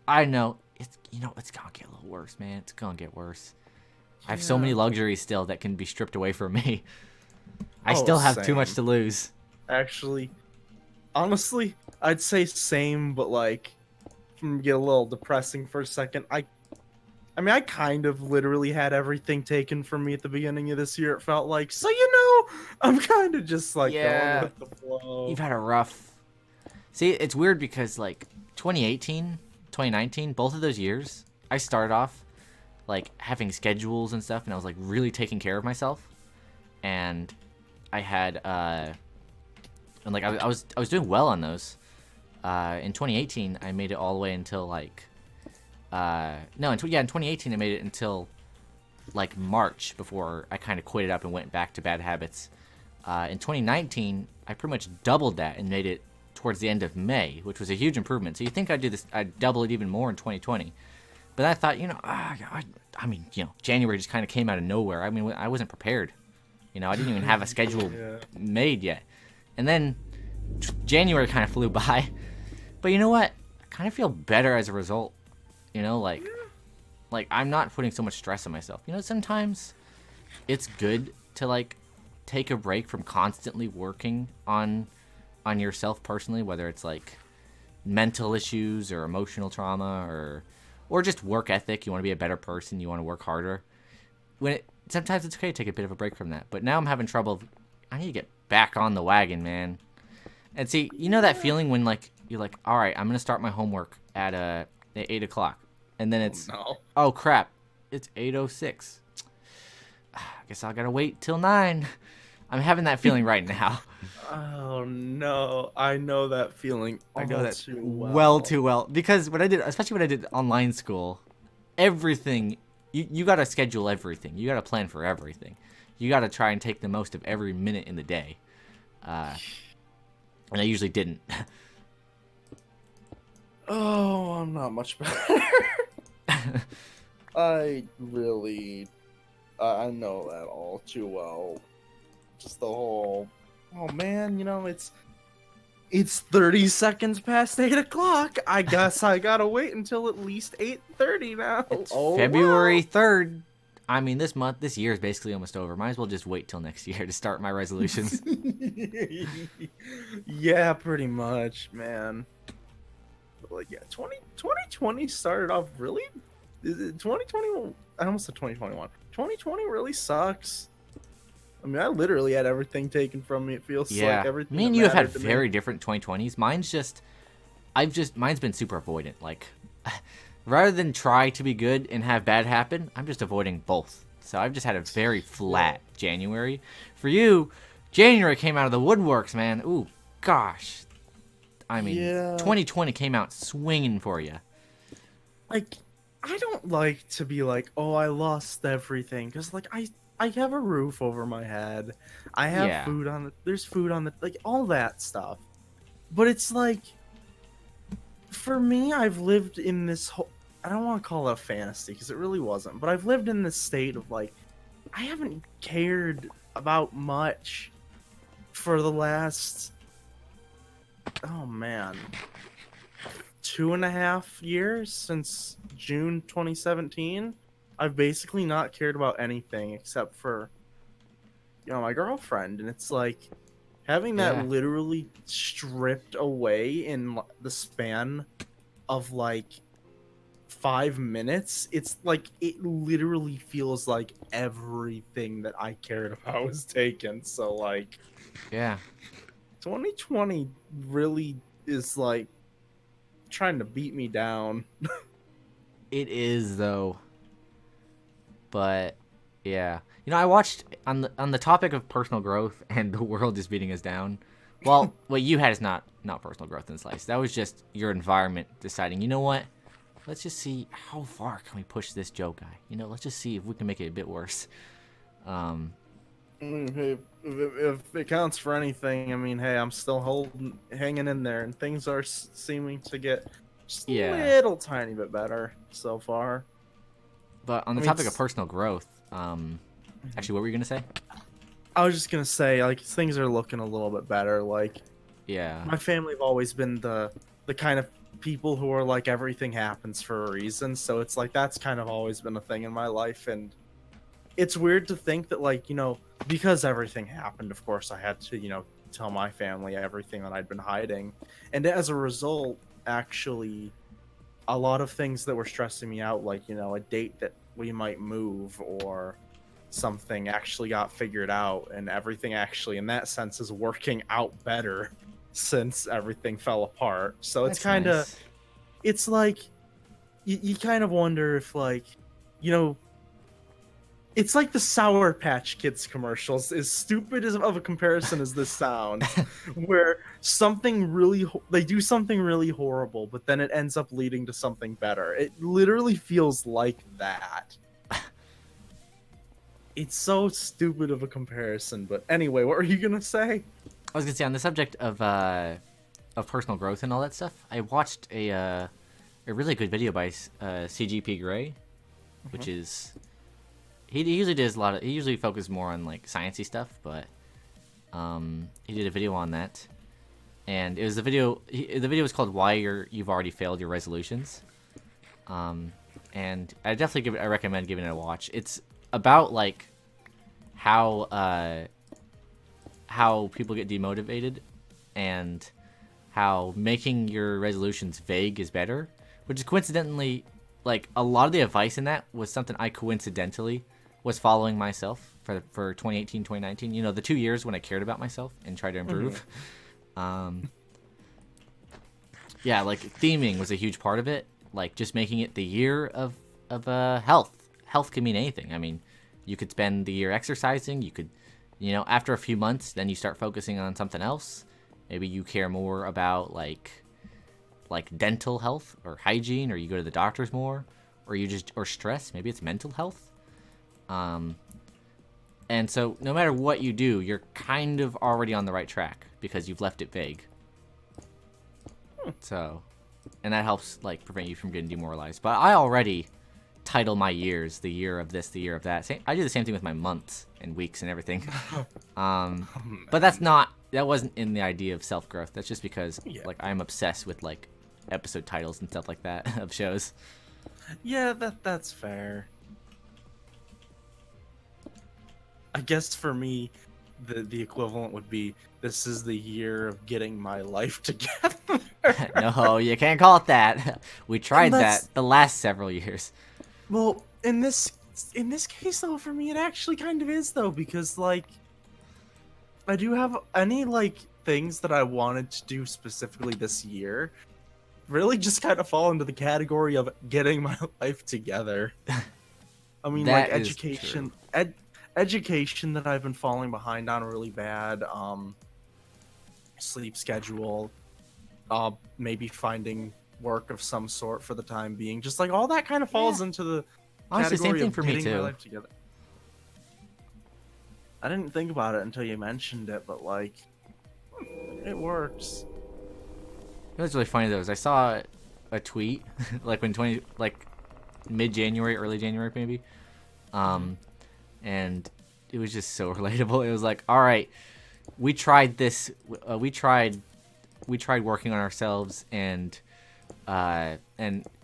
I know it's gonna get a little worse, man. It's gonna get worse. I have so many luxuries still that can be stripped away from me. I still have too much to lose. Actually, honestly, I'd say same, but like, get a little depressing for a second. I mean, I kind of literally had everything taken from me at the beginning of this year. It felt like, so I'm kind of just like going with the flow. You've had a rough. See, it's weird because like 2018, 2019, both of those years, I started off like having schedules and stuff, and I was like really taking care of myself, and I had and like I was doing well on those. In 2018, I made it all the way until like in 2018 I made it until like March before I kind of quit it up and went back to bad habits. In 2019, I pretty much doubled that and made it towards the end of May, which was a huge improvement. So you think I'd double it even more in 2020. But I thought, January just kind of came out of nowhere. I mean, I wasn't prepared. I didn't even have a schedule made yet. And then January kind of flew by. But you know what? I kind of feel better as a result. Like I'm not putting so much stress on myself. Sometimes it's good to like take a break from constantly working on yourself personally, whether it's like mental issues or emotional trauma or just work ethic. You want to be a better person. You want to work harder. Sometimes it's okay to take a bit of a break from that. But now I'm having trouble. I need to get back on the wagon, man. And see, that feeling when like you're like, all right, I'm gonna start my homework at 8 o'clock, and then it's oh crap, it's 8:06. I guess I gotta wait till 9. I'm having that feeling right now. Oh no, I know that feeling. I know that too too well because especially when I did online school, everything you gotta schedule everything. You gotta plan for everything. You gotta try and take the most of every minute in the day. And I usually didn't. Oh, I'm not much better. I really, I know that all too well. Just the whole, oh man, it's 30 seconds past 8 o'clock. I guess I gotta wait until at least 8:30 now. It's February 3rd. I mean, this year is basically almost over. Might as well just wait till next year to start my resolutions. Yeah, pretty much, man. But like, yeah, 2020 started off really... 2021... I almost said 2021. 2020 really sucks. I mean, I literally had everything taken from me. It feels like everything. Me and you have had very different 2020s. Mine's been super avoidant. Like, rather than try to be good and have bad happen, I'm just avoiding both. So I've just had a very flat January. For you, January came out of the woodworks, man. Ooh, gosh. I mean, Yeah. 2020 came out swinging for you. Like, I don't like to be like, oh, I lost everything, because like I have a roof over my head, I have Yeah. food on the, there's food on the, like, all that stuff. But it's like, for me, I've lived in this whole, I don't want to call it a fantasy because it really wasn't, but I've lived in this state of like, I haven't cared about much for the last, oh man, 2.5 years, since June 2017. I've basically not cared about anything except for, my girlfriend, and it's like having that Yeah. literally stripped away in the span of like 5 minutes. It's like it literally feels like everything that I cared about was taken. So like, Yeah. 2020 really is like trying to beat me down. It is though. But yeah. I watched on the topic of personal growth and the world is beating us down. Well, what you had is not personal growth in Slice. That was just your environment deciding, you know what? Let's just see how far can we push this Joe guy. Let's just see if we can make it a bit worse. If it counts for anything, I mean, hey, I'm still hanging in there, and things are seeming to get just a little tiny bit better so far. But on the topic of personal growth, actually, what were you gonna say? I was just gonna say, like, things are looking a little bit better. Like, Yeah. my family have always been the kind of people who are like, everything happens for a reason. So it's like that's kind of always been a thing in my life, and it's weird to think that, like, because everything happened, of course, I had to, tell my family everything that I'd been hiding, and as a result, actually, a lot of things that were stressing me out, like, a date that we might move or something, actually got figured out, and everything actually in that sense is working out better since everything fell apart. So it's kind of nice. It's like you kind of wonder if, like, it's like the Sour Patch Kids commercials, as stupid of a comparison as this sounds, where they do something really horrible, but then it ends up leading to something better. It literally feels like that. It's so stupid of a comparison, but anyway, what were you gonna say? I was gonna say, on the subject of personal growth and all that stuff, I watched a really good video by CGP Grey, which is he usually does he usually focuses more on like sciencey stuff, but he did a video on that, and it was the video was called "Why You've Already Failed Your Resolutions," and I recommend giving it a watch. It's about like how people get demotivated and how making your resolutions vague is better, which is coincidentally, like, a lot of the advice in that was something I coincidentally was following myself for 2018, 2019, the 2 years when I cared about myself and tried to improve. Yeah, like, theming was a huge part of it, like, just making it the year of health can mean anything. I mean, you could spend the year exercising, you could, after a few months, then you start focusing on something else. Maybe you care more about like dental health or hygiene, or you go to the doctors more, or stress. Maybe it's mental health. And so no matter what you do, you're kind of already on the right track because you've left it vague. So, and that helps like prevent you from getting demoralized. But I already title my years the year of this, the year of that. I do the same thing with my months and weeks and everything. But that wasn't in the idea of self-growth. That's just because like I'm obsessed with like episode titles and stuff like that of shows. Yeah, that's fair. I guess for me, the equivalent would be, this is the year of getting my life together. No, you can't call it that. We tried that the last several years. Well, in this case, though, for me, it actually kind of is, though, because, like, I do have any, like, things that I wanted to do specifically this year really just kind of fall into the category of getting my life together. I mean, That like, is education, education that I've been falling behind on really bad. Sleep schedule. Maybe finding work of some sort for the time being. Just like all that kind of falls into the Honestly, same category thing of for me getting my too. life together. I didn't think about it until you mentioned it, but like, it works. It was really funny though. Is I saw a tweet like mid-January, early January maybe, and it was just so relatable. It was like, all right, we tried this. We tried working on ourselves and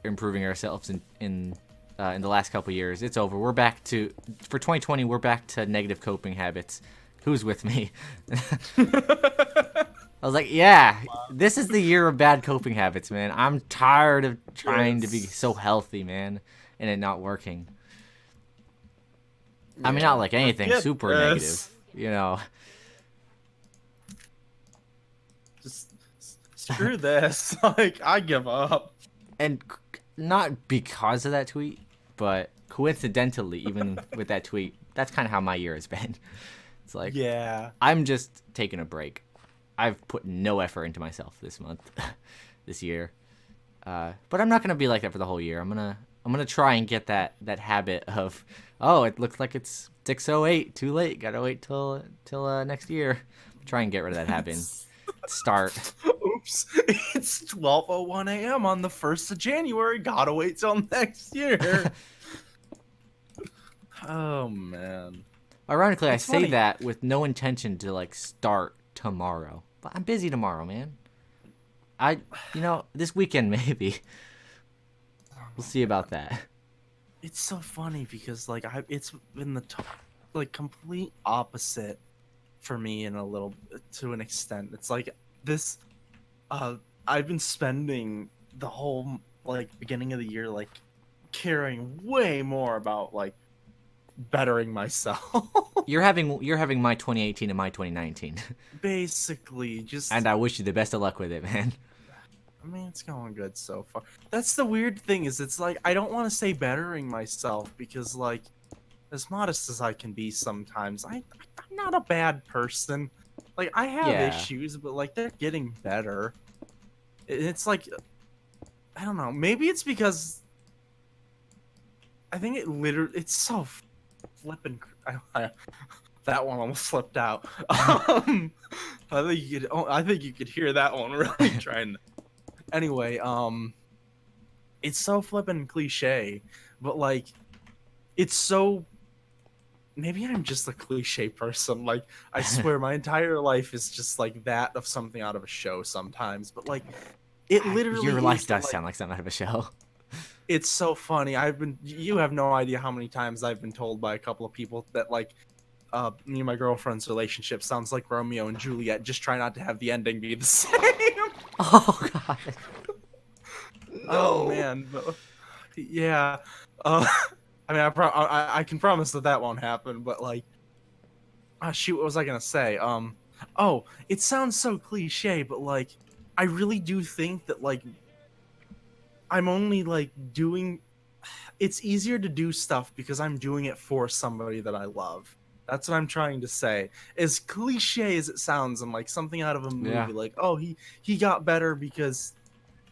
improving ourselves in the last couple years. It's over. We're back to for 2020. We're back to negative coping habits. Who's with me? I was like, yeah, this is the year of bad coping habits, man. I'm tired of trying to be so healthy, man, and it not working. I mean, not like anything super negative, you know. Just screw this. Like, I give up. And not because of that tweet, but coincidentally, even with that tweet, that's kind of how my year has been. It's like, Yeah. I'm just taking a break. I've put no effort into myself this month, this year. But I'm not gonna be like that for the whole year. I'm gonna try and get that habit of, oh, it looks like it's 6:08, too late. Gotta wait till next year. Try and get rid of that habit. Start. Oops. It's 12:01 a.m. on the 1st of January. Gotta wait till next year. Oh man. Ironically, It's I say funny. that with no intention to like start tomorrow. But I'm busy tomorrow, man. This weekend maybe. We'll see about that. It's so funny because like it's been the complete opposite for me in a little to an extent. It's like this I've been spending the whole like beginning of the year like caring way more about like bettering myself. You're having my 2018 and my 2019. Basically, just And I wish you the best of luck with it, man. I mean, it's going good so far. That's the weird thing is it's like I don't want to say bettering myself because like as modest as I can be sometimes, I'm not a bad person. Like I have Yeah. issues, but like they're getting better. It's like I don't know. Maybe it's because I think it's so flipping. That one almost slipped out. I think you could hear that one really trying to. Anyway, it's so flippin' cliche, but like, it's so. Maybe I'm just a cliche person. Like, I swear, my entire life is just like that of something out of a show sometimes. But like, it literally. Your life is, does like, sound like something out of a show. It's so funny. You have no idea how many times I've been told by a couple of people that like, me and my girlfriend's relationship sounds like Romeo and Juliet. Just try not to have the ending be the same. Oh god. Oh man, yeah. I mean, I can promise that won't happen. But like, shoot, what was I gonna say? Oh, it sounds so cliche, but like, I really do think that like, I'm only like doing. It's easier to do stuff because I'm doing it for somebody that I love. That's what I'm trying to say. As cliche as it sounds, and like something out of a movie, Yeah. like, oh, he got better because,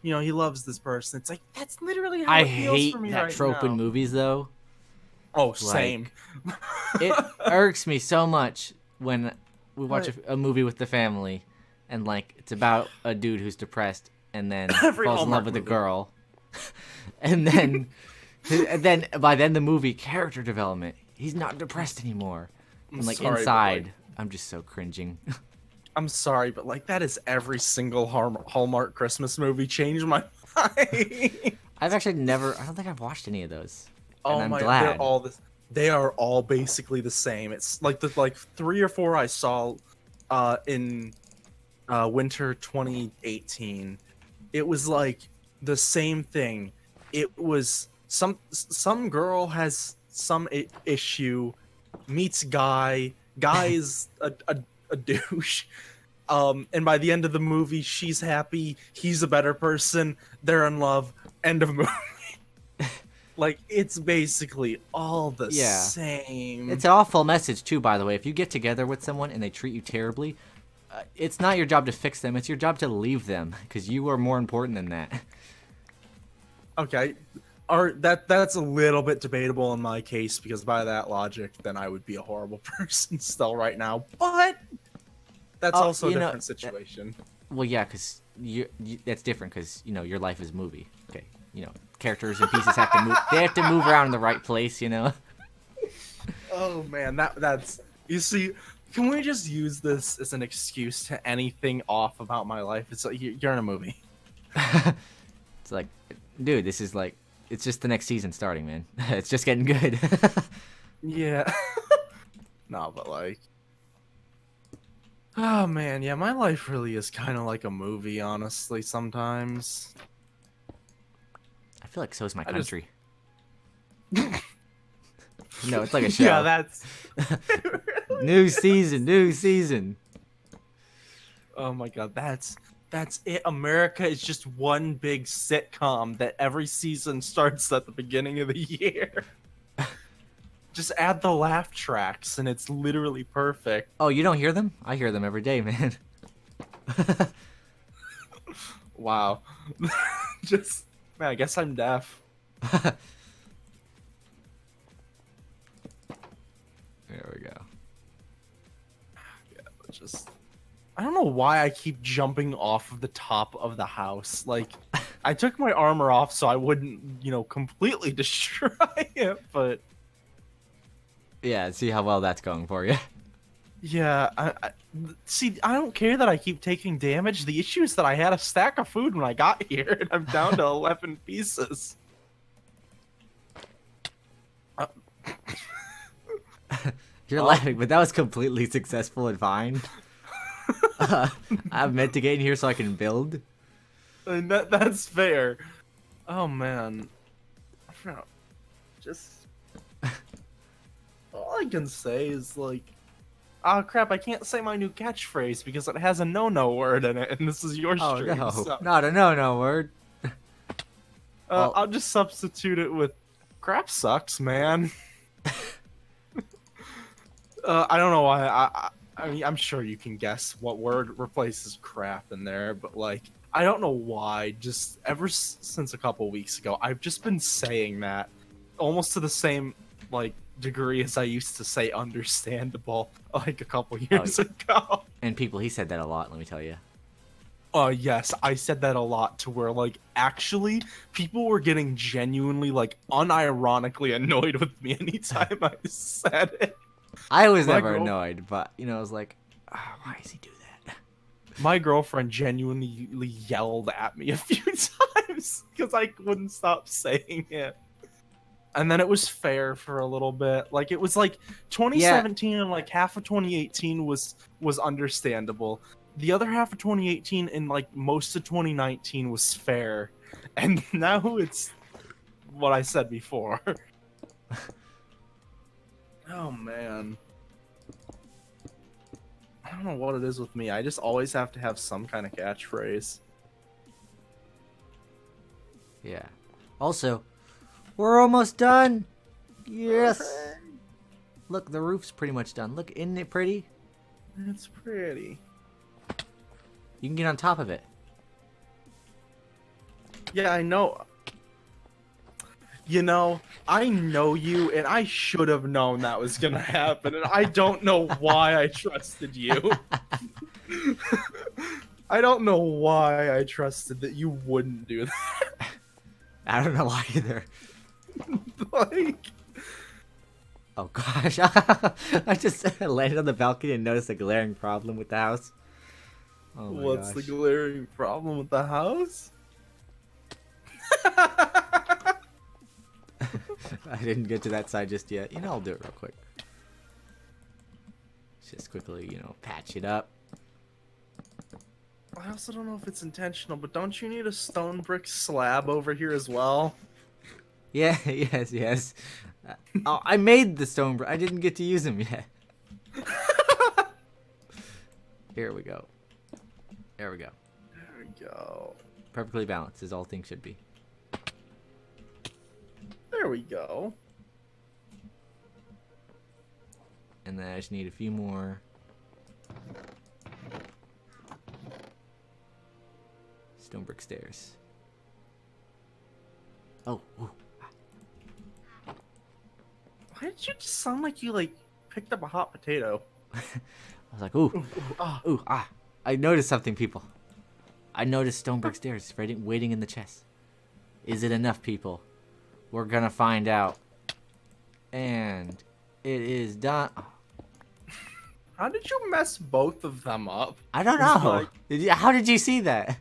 you know, he loves this person. It's like that's literally how I it feels hate for me that right trope now. in movies though. Oh, same. It irks me so much when we watch What? a movie with the family and like it's about a dude who's depressed and then Every falls in love Hallmark with a movie. girl. and then by then the movie character development, he's not depressed anymore. And like sorry, but, inside, like, I'm just so cringing. I'm sorry, but like that is every single Hallmark Christmas movie. Changed my mind. I've actually never. I don't think I've watched any of those. And Oh I'm my! glad. They are all basically the same. It's like the 3 or 4 I saw, in, winter 2018. It was like the same thing. It was some girl has some issue, meets guy. Guy is a douche. And by the end of the movie, she's happy. He's a better person. They're in love. End of movie. Like, it's basically all the Yeah. same. It's an awful message too, by the way. If you get together with someone and they treat you terribly, it's not your job to fix them. It's your job to leave them, because you are more important than that. Okay. That's a little bit debatable in my case, because by that logic, then I would be a horrible person still right now. But that's Oh, also a you know, different situation. Well, yeah, because that's different, because your life is a movie. Okay, characters and pieces have to move. They have to move around in the right place. Oh man, that's you see. Can we just use this as an excuse to anything off about my life? It's like you're in a movie. It's like, dude, this is like, it's just the next season starting, man. It's just getting good. Yeah. No, but like, oh man, yeah, my life really is kind of like a movie, honestly. Sometimes. I feel like so is my I just- country. No, it's like a show. Yeah, that's. New season. Oh my god, that's it. America is just one big sitcom that every season starts at the beginning of the year. Just add the laugh tracks and it's literally perfect. Oh, you don't hear them? I hear them every day, man. Wow. Just man, I guess I'm deaf. There we go. Yeah, but just I don't know why I keep jumping off of the top of the house. Like I took my armor off so I wouldn't, completely destroy it, but Yeah, see how well that's going for you. yeah, see. I don't care that I keep taking damage. The issue is that I had a stack of food when I got here, and I'm down to 11 pieces. You're laughing, but that was completely successful and fine. I'm meant to get in here so I can build. And that's fair. Oh man, just all I can say is like, oh crap! I can't say my new catchphrase because it has a no word in it, and this is your Oh stream. no, So, not a no word. Well- I'll just substitute it with crap sucks, man. I don't know why. I mean, I'm sure you can guess what word replaces crap in there, but like, I don't know why. Just ever since a couple weeks ago, I've just been saying that almost to the same like degree as I used to say understandable like a couple years ago. And people, he said that a lot, let me tell you. Yes, I said that a lot to where like actually people were getting genuinely like unironically annoyed with me anytime I said it. I was My never girl- annoyed, but, I was like, why does he do that? My girlfriend genuinely yelled at me a few times because I wouldn't stop saying it. And then it was fair for a little bit. Like it was like 2017 and like half of 2018 was understandable. The other half of 2018 and like most of 2019 was fair. And now it's what I said before. Oh man. I don't know what it is with me. I just always have to have some kind of catchphrase. Yeah. Also, we're almost done. Yes. Look, the roof's pretty much done. Look, isn't it pretty? It's pretty. You can get on top of it. Yeah, I know. I know you, and I should have known that was gonna happen, and I don't know why I trusted you. I don't know why I trusted that you wouldn't do that. I don't know why either. Like, Oh gosh, I just landed on the balcony and noticed a glaring problem with the house. Oh my what's gosh. the glaring problem with the house? I didn't get to that side just yet. I'll do it real quick. Just quickly, patch it up. I also don't know if it's intentional, but don't you need a stone brick slab over here as well? Yeah, yes. Oh, I made the stone I didn't get to use them yet. Here we go. There we go. There we go. Perfectly balanced, as all things should be. There we go. And then I just need a few more. Stone brick stairs. Oh, ooh. Why did you just sound like you like picked up a hot potato? I was like, ooh, ooh, ah. I noticed something, people. I noticed stone brick stairs waiting in the chest. Is it enough, people? We're gonna find out. And it is done. Oh. How did you mess both of them up? I don't know. How did you see that?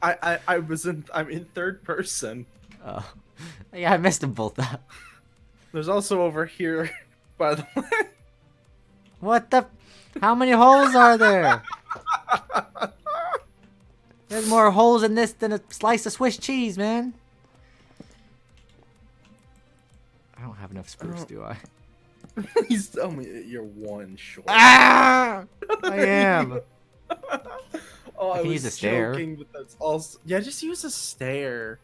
I'm in third person. Oh, yeah, I messed them both up. There's also over here, by the way. What the? How many holes are there? There's more holes in this than a slice of Swiss cheese, man. I don't have enough spruce, do I? Please tell me that you're one short. Ah! I am. Oh, I can was use a stair. joking, but that's also... Yeah, just use a stair.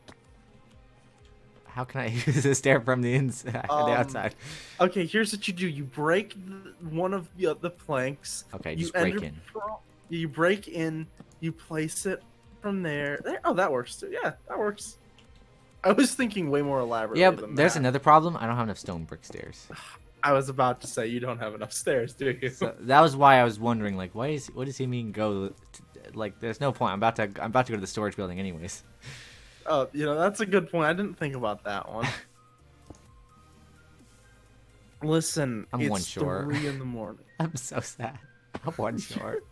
How can I use a stair from the inside, the outside? Okay, here's what you do. You break one of the planks. Okay, just break in. You break in. You place it from there. Oh, that works too. Yeah, that works. I was thinking way more elaborate. Yeah, but there's another problem. I don't have enough stone brick stairs. I was about to say you don't have enough stairs, do you? So that was why I was wondering, like, what does he mean go? Like, there's no point. I'm about to go to the storage building anyways. Oh, that's a good point. I didn't think about that one. Listen, I'm it's one short. 3 in the morning. I'm so sad. I'm one short.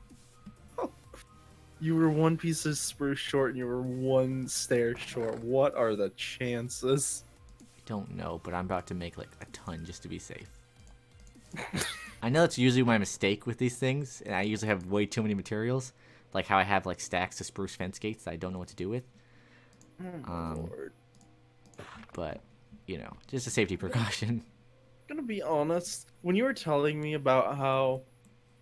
You were one piece of spruce short and you were one stair short. What are the chances? I don't know, but I'm about to make like a ton just to be safe. I know that's usually my mistake with these things, and I usually have way too many materials. Like how I have like stacks of spruce fence gates that I don't know what to do with. Lord. But, just a safety precaution. I'm gonna be honest. When you were telling me about how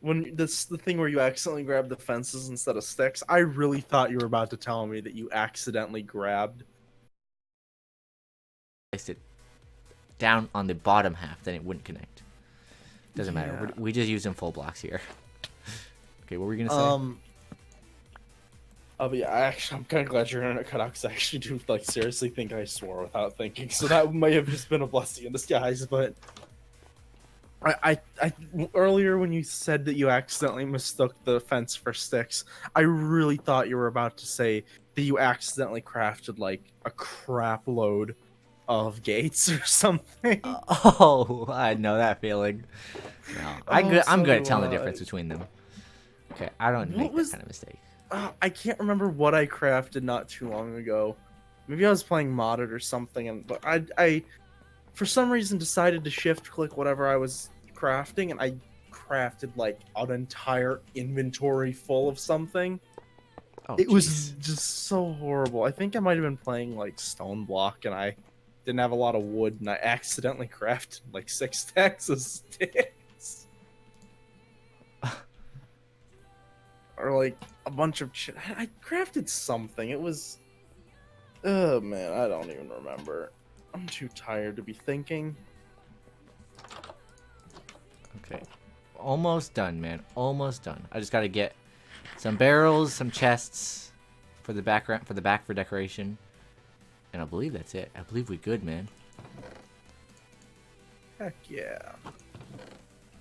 the thing where you accidentally grabbed the fences instead of sticks, I really thought you were about to tell me that you accidentally grabbed. Placed it down on the bottom half, then it wouldn't connect. Doesn't matter. We just use them full blocks here. Okay, what were we gonna say? Oh, but yeah, I'm kind of glad your internet cut out because I actually do seriously think I swore without thinking, so that may have just been a blessing in disguise. But I earlier when you said that you accidentally mistook the fence for sticks, I really thought you were about to say that you accidentally crafted like a crap load of gates or something. Oh, I know that feeling. No, I'm good at telling the difference between them. Okay, I don't make that kind of mistake. I can't remember what I crafted not too long ago. Maybe I was playing modded or something, but I for some reason decided to shift click whatever I was crafting, and I crafted like an entire inventory full of something. Oh, it was just so horrible. I think I might have been playing like stone block, and I didn't have a lot of wood, and I accidentally crafted like 6 stacks of sticks. Or like a bunch of I crafted something. It was, oh man, I don't even remember. I'm too tired to be thinking. Okay, almost done, man. Almost done. I just gotta get some barrels, some chests for the background, for decoration, and I believe that's it. I believe we're good, man. Heck yeah.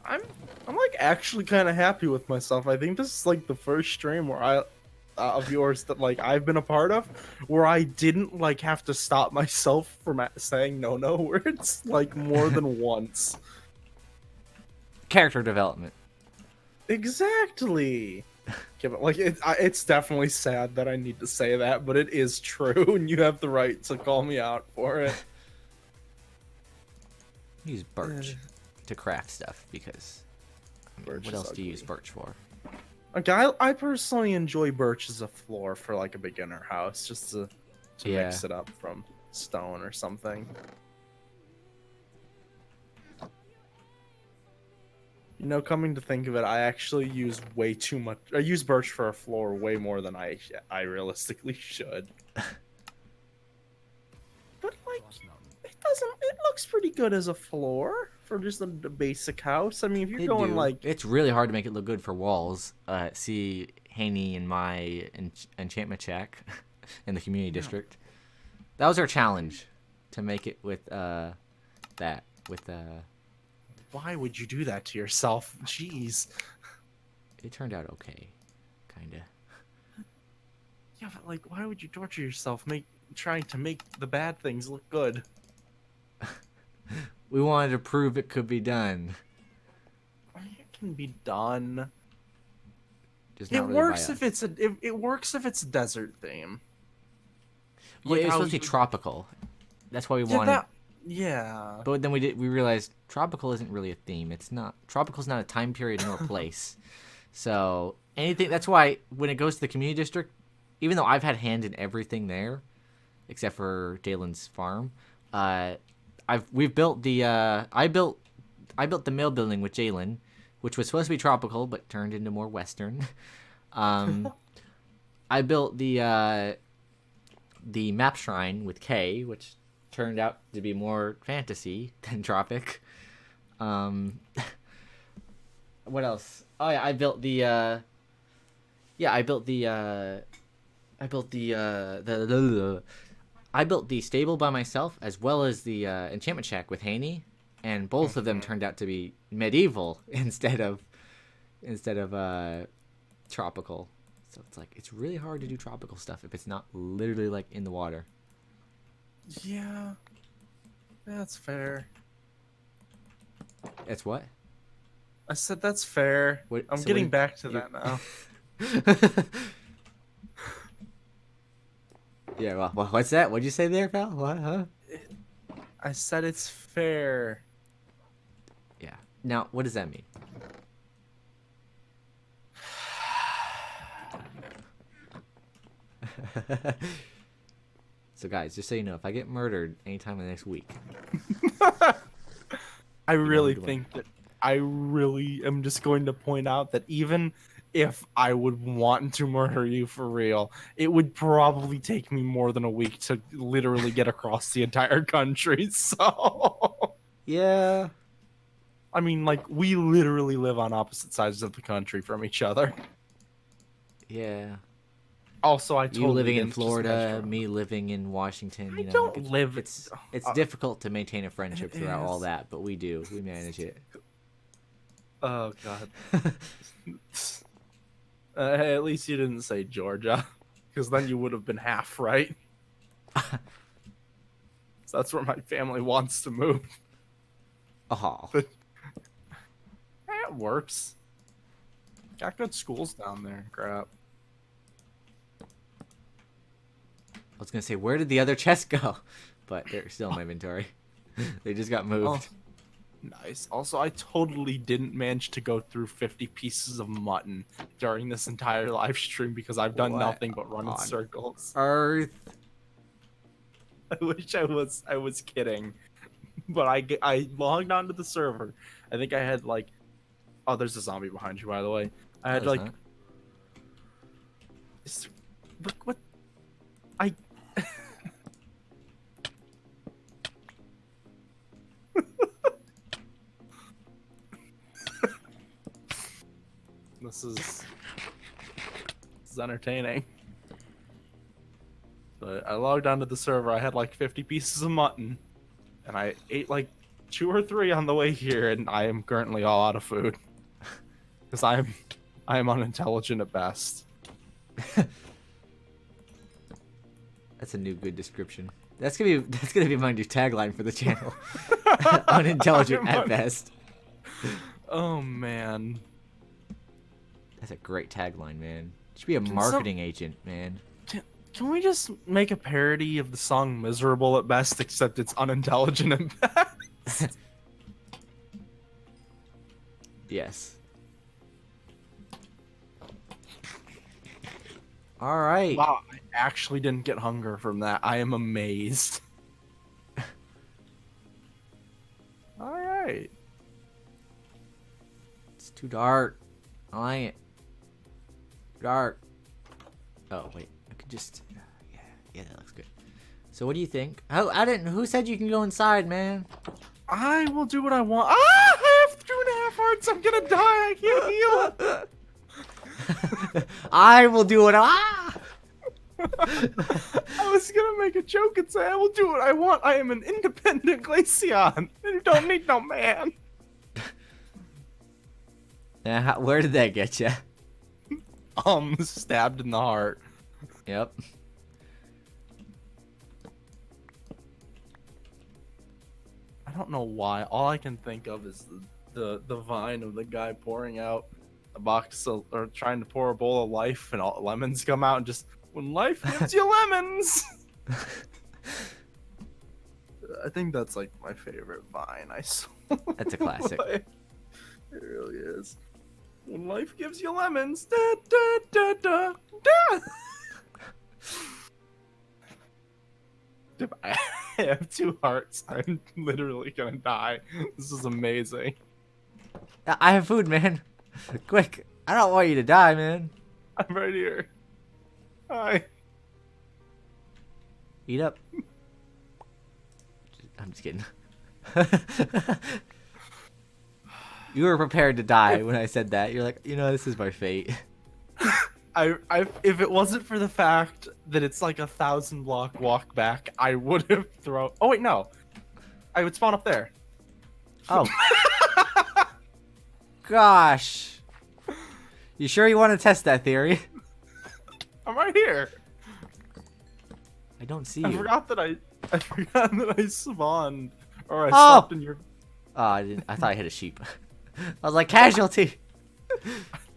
I'm like actually kind of happy with myself. I think this is like the first stream where of yours that like I've been a part of where I didn't like have to stop myself from saying no words like more than once. Character development. Exactly. Yeah, but like it's definitely sad that I need to say that, but it is true, and you have the right to call me out for it. Use birch to craft stuff because what else do you use birch for? Okay, I personally enjoy birch as a floor for like a beginner house, just to mix it up from stone or something. Coming to think of it, I actually use way too much. I use birch for a floor way more than I realistically should. But like, it It looks pretty good as a floor for just a basic house. I mean, if you're going like, It's really hard to make it look good for walls. See Haney in my enchantment shack in the community district. That was our challenge, to make it with that with why would you do that to yourself? Jeez. It turned out okay, kinda. Yeah, but like, why would you torture yourself trying to make the bad things look good? We wanted to prove it could be done. It can be done. Just It not really works by if us. it works if it's desert theme. Well, Like it was how supposed to be you- tropical. That's why we Yeah, wanted. yeah. But then we realized tropical isn't really a theme. It's not. Tropical's not a time period nor a place. So anything. That's why when it goes to the community district, even though I've had hand in everything there, except for Dalen's farm, we've built the I built the mill building with Jalen, which was supposed to be tropical but turned into more western. I built the map shrine with Kay, which turned out to be more fantasy than tropic. What else? Oh yeah, I built the stable by myself, as well as the enchantment shack with Haney, and both of them turned out to be medieval instead of tropical. So it's like it's really hard to do tropical stuff if it's not literally like in the water. Yeah. That's fair. That's what? I said that's fair. What- I'm so getting what- back to you- that now. Yeah, well, what's that? What'd you say there, pal? What, huh? I said it's fair. Yeah. Now, what does that mean? So, guys, just so you know, if I get murdered anytime in the next week, I really doing? think that I really am just going to point out that even if I would want to murder you for real, it would probably take me more than a week to literally get across the entire country. So, yeah, I mean, like, we literally live on opposite sides of the country from each other. yeah. Also, I You totally living in didn't just Florida, mention- me living in Washington. I You know, don't like, live- It's uh, difficult to maintain a friendship it throughout all is. that, but we do. We manage it. Oh god. At least you didn't say Georgia, because then you would have been half right. So that's where my family wants to move. Oh, It works. Got good schools down there. Crap. I was gonna say, where did the other chests go? But they're still in my inventory. They just got moved. Oh, nice. Also, I totally didn't manage to go through 50 pieces of mutton during this entire live stream because I've done What nothing but run in on circles. Earth. I wish I was kidding, but I logged onto the server. I think I had like, oh, there's a zombie behind you, by the way. I had No, like, it's what? I. This is entertaining. But I logged onto the server. I had like 50 pieces of mutton, and I ate like 2 or 3 on the way here, and I am currently all out of food because I am unintelligent at best. That's a new good description. That's gonna be my new tagline for the channel. Unintelligent at best. Oh man. That's a great tagline, man. Should be a marketing agent, man. Can we just make a parody of the song "Miserable at Best," except it's unintelligent at best? Yes. All right. Wow, I actually didn't get hunger from that. I am amazed. All right. It's too dark. I like it. Dark. Oh wait, I could just. Yeah, that looks good. So what do you think? Oh, I didn't. Who said you can go inside, man? I will do what I want. Ah! I have 2.5 hearts. I'm gonna die. I can't heal. I will do it. Ah! I was gonna make a joke and say I will do what I want. I am an independent Glaceon. You don't need no man. Yeah, where did that get you? Stabbed in the heart. Yep. I don't know why. All I can think of is the vine of the guy pouring out a box of, or trying to pour a bowl of life, and all lemons come out, and just when life gives you lemons. I think that's like my favorite vine. I saw. That's a classic. It really is. When life gives you lemons, da da da da da. If I have 2 hearts, I'm literally gonna die. This is amazing. I have food, man. Quick. I don't want you to die, man. I'm right here. Hi. Eat up. I'm just kidding. You were prepared to die when I said that. You're like, this is my fate. If it wasn't for the fact that it's like 1,000 block walk back, I would have thrown. Oh wait, no. I would spawn up there. Oh. Gosh. You sure you want to test that theory? I'm right here. I don't see I you. forgot that I spawned, or I Oh! slept in your. Oh, I didn't. I thought I hit a sheep. I was like, casualty.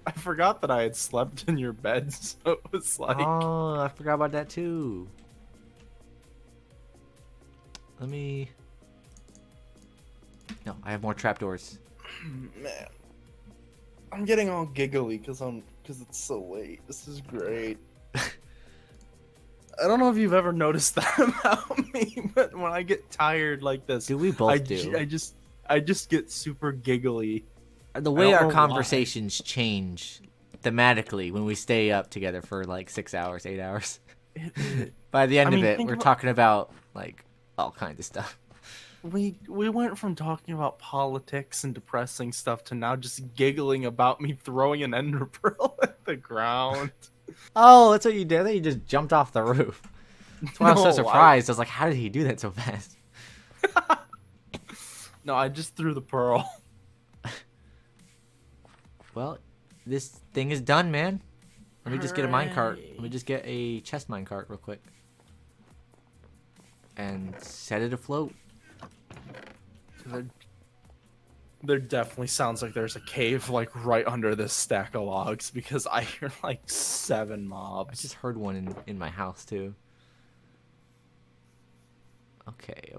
I forgot that I had slept in your bed, so it was like. Oh, I forgot about that too. Let me. No, I have more trapdoors. Man, I'm getting all giggly because it's so late. This is great. I don't know if you've ever noticed that about me, but when I get tired like this, Do we both do? I just get super giggly. The way I don't our know conversations change thematically when we stay up together for like 6 hours, 8 hours. By the end of it, we're talking about like all kinds of stuff. We went from talking about politics and depressing stuff to now just giggling about me throwing an ender pearl at the ground. Oh, that's what you did? You just jumped off the roof. That's why I was so No, surprised. I was like, how did he do that so fast? No, I just threw the pearl. Well, this thing is done, man. Let me just get a minecart. Hooray. Let me just get a chest minecart real quick. And set it afloat. There definitely sounds like there's a cave like right under this stack of logs because I hear like 7 I mobs. just heard one in my house too. Okay.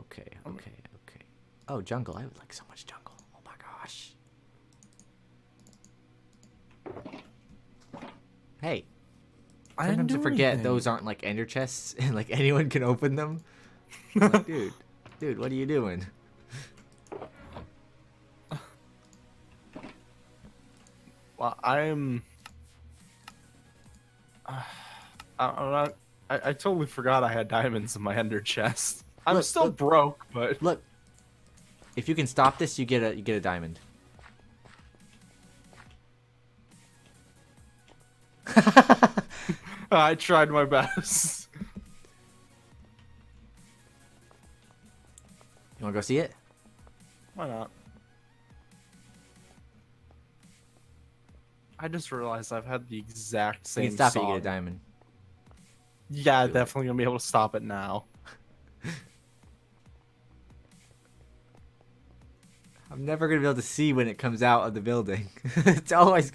Oh, jungle. I would like so much jungle. Oh my gosh. Hey. Sometimes I forget those aren't like ender chests and like anyone can open them. I'm like, dude, what are you doing? Well, I totally forgot I had diamonds in my ender chest. I'm still broke, but Look. If you can stop this, you get a diamond. I tried my best. You wanna go see it? Why not? I just realized I've had the exact You same can stop it, song. you get a diamond. Yeah, definitely gonna be able to stop it now. I'm never gonna be able to see when it comes out of the building. It's always.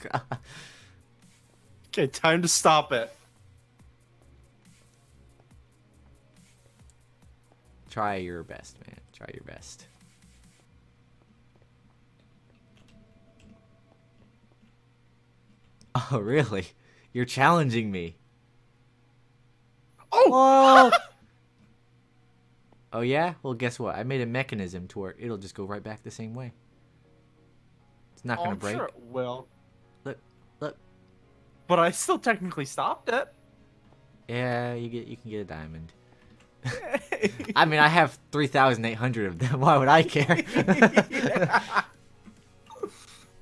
Okay, time to stop it. Try your best, man. Try your best. Oh, really? You're challenging me. Oh! Whoa! Oh, yeah? Well, guess what? I made a mechanism to where it'll just go right back the same way. It's not gonna I'm break. sure it will. Look. But I still technically stopped it. Yeah, you can get a diamond. I mean, I have 3,800 of them. Why would I care?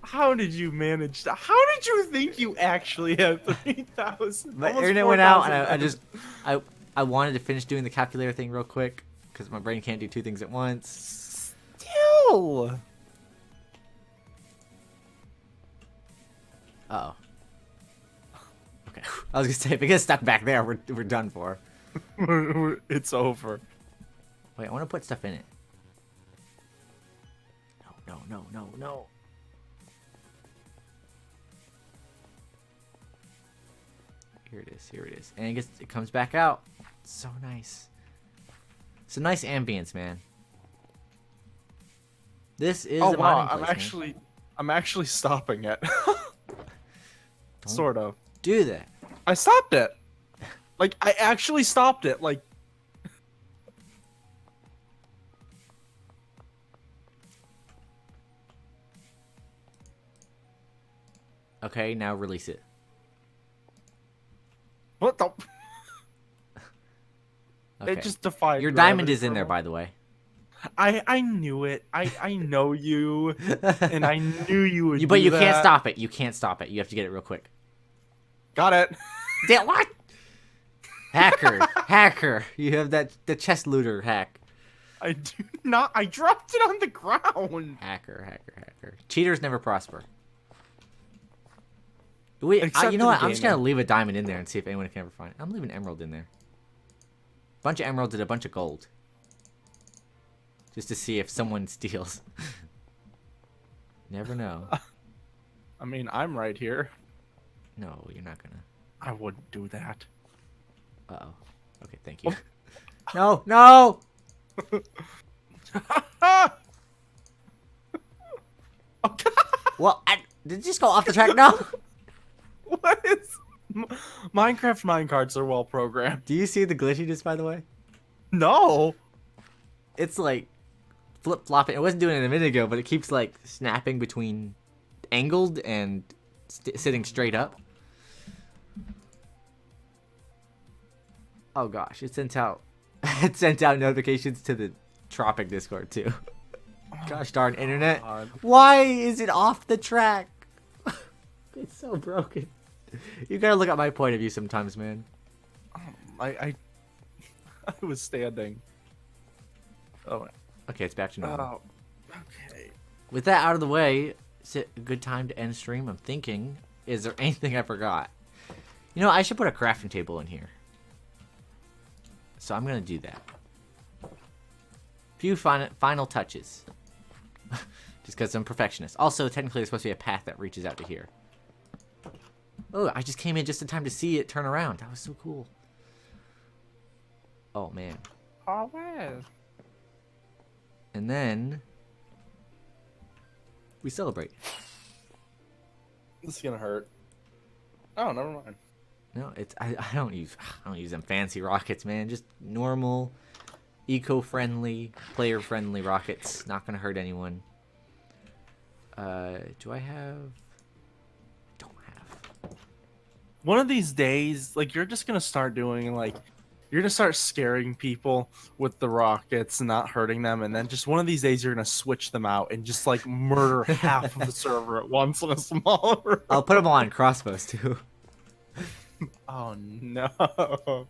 How did you manage that? How did you think you actually had 3,000? My internet went out, and I wanted to finish doing the calculator thing real quick because my brain can't do two things at once. Still. Uh-oh. Okay. I was gonna say, if it gets stuck back there, we're done for. It's over. Wait, I want to put stuff in it. No. Here it is. And it comes back out. It's so nice. It's a nice ambience, man. This is a wow, mining place, I'm actually stopping it. Sort of. Do that. I stopped it. Like, I actually stopped it. Like, okay, now release it. what the? Okay. It just defied Your gravity diamond is in for there, a by the way. I knew it. I know you, and I knew you would. But do you can't that. stop it. You can't stop it. You have to get it real quick. Got it. What? Hacker. You have the chest looter hack. I do not. I dropped it on the ground. Hacker. Cheaters never prosper. Wait, Except you know in what? I'm just gaming. gonna leave a diamond in there and see if anyone can ever find it. I'm leaving emerald in there. Bunch of emeralds and a bunch of gold. Just to see if someone steals. Never know. I mean, I'm right here. No, you're not gonna. I wouldn't do that. Uh-oh. Okay, thank you. No! Well, did it just go off the track? No! What is... Minecraft minecarts are well programmed. Do you see the glitchiness, by the way? No. It's like flip-flopping. It wasn't doing it a minute ago, but it keeps like snapping between angled and sitting straight up. Oh gosh, it sent out notifications to the Tropic Discord too. Gosh darn internet. God. Why is it off the track? It's so broken. You gotta look at my point of view sometimes, man. I was standing. Oh. Okay, it's back to normal. Oh. Okay. With that out of the way, is it a good time to end stream? I'm thinking, is there anything I forgot? You know, I should put a crafting table in here. So I'm gonna do that. Few final touches. Just because I'm a perfectionist. Also, technically, there's supposed to be a path that reaches out to here. Oh, I just came in just in time to see it turn around. That was so cool. Oh, man. Oh, well. And then we celebrate. This is gonna hurt. Oh, never mind. No, it's I don't use them fancy rockets, man. Just normal, eco-friendly, player-friendly rockets. Not gonna hurt anyone. Do I have? I don't have. One of these days, like, you're just gonna start doing, like, you're gonna start scaring people with the rockets and not hurting them, and then just one of these days you're gonna switch them out and just, like, murder half of the server at once in a small room. I'll put them on crossbows too. Oh no.